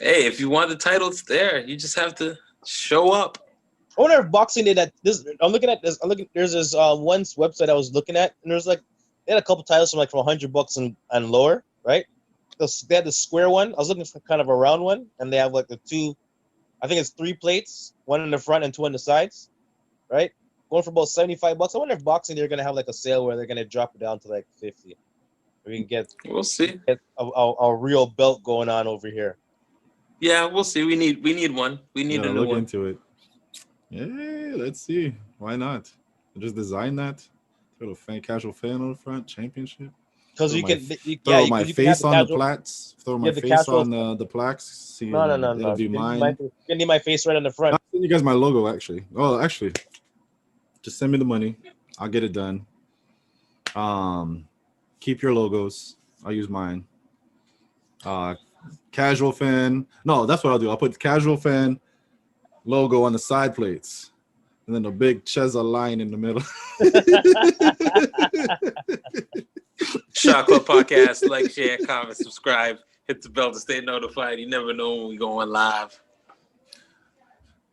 hey, if you want the title, it's there. You just have to show up. I wonder if boxing did that. I'm looking at this. There's this one website I was looking at, and there's like they had a couple titles from like from $100 and lower, right? They had the square one. I was looking for kind of a round one, and they have like the two. I think it's 3 plates, one in the front and 2 on the sides, right? Going for about $75. I wonder if boxing they're gonna have like a sale where they're gonna drop it down to like 50. We can get We'll see. a real belt going on over here. Yeah, we'll see. We need one. We need a new look one. into it. Yeah, let's see. Why not? Just design that. Put a casual fan on the front. Championship. Because Throw you my- can, Throw my you can have face on the casual- plaques. Throw yeah, my the face casual- on the plaques. See, No. it'll be You mine. can need my face right on the front. I'll send you guys my logo, actually. Oh, actually, just send me the money. I'll get it done. Keep your logos. I'll use mine. Casual fan. No, that's what I'll do. I'll put the casual fan logo on the side plates, and then a big Chezza line in the middle. Shot Club Podcast. Like, share, comment, subscribe. Hit the bell to stay notified. You never know when we go on live.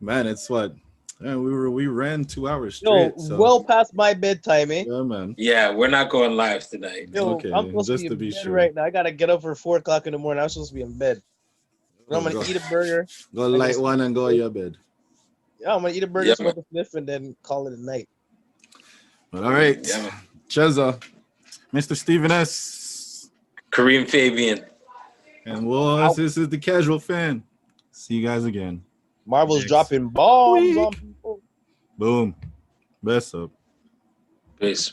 Man, it's what? Yeah, we ran 2 hours Yo, straight. So. well past my bedtime, eh? Yeah, man. Yeah, we're not going live tonight. Yo, Okay, I'm supposed just to to be be in bed sure. right now. I gotta get up for 4:00 in the morning. I'm supposed to be in bed. I'm gonna eat a burger. Go light one and go to your bed. Yeah, I'm gonna eat a burger, Yeah, smoke a spliff, and then call it a night. But all right, Yeah, man. Chezza, Mr. Steven S, Kareem Fabian. and this is the casual fan. See you guys again. Marvel's Next dropping bombs week. on people. Boom. Best up. Peace.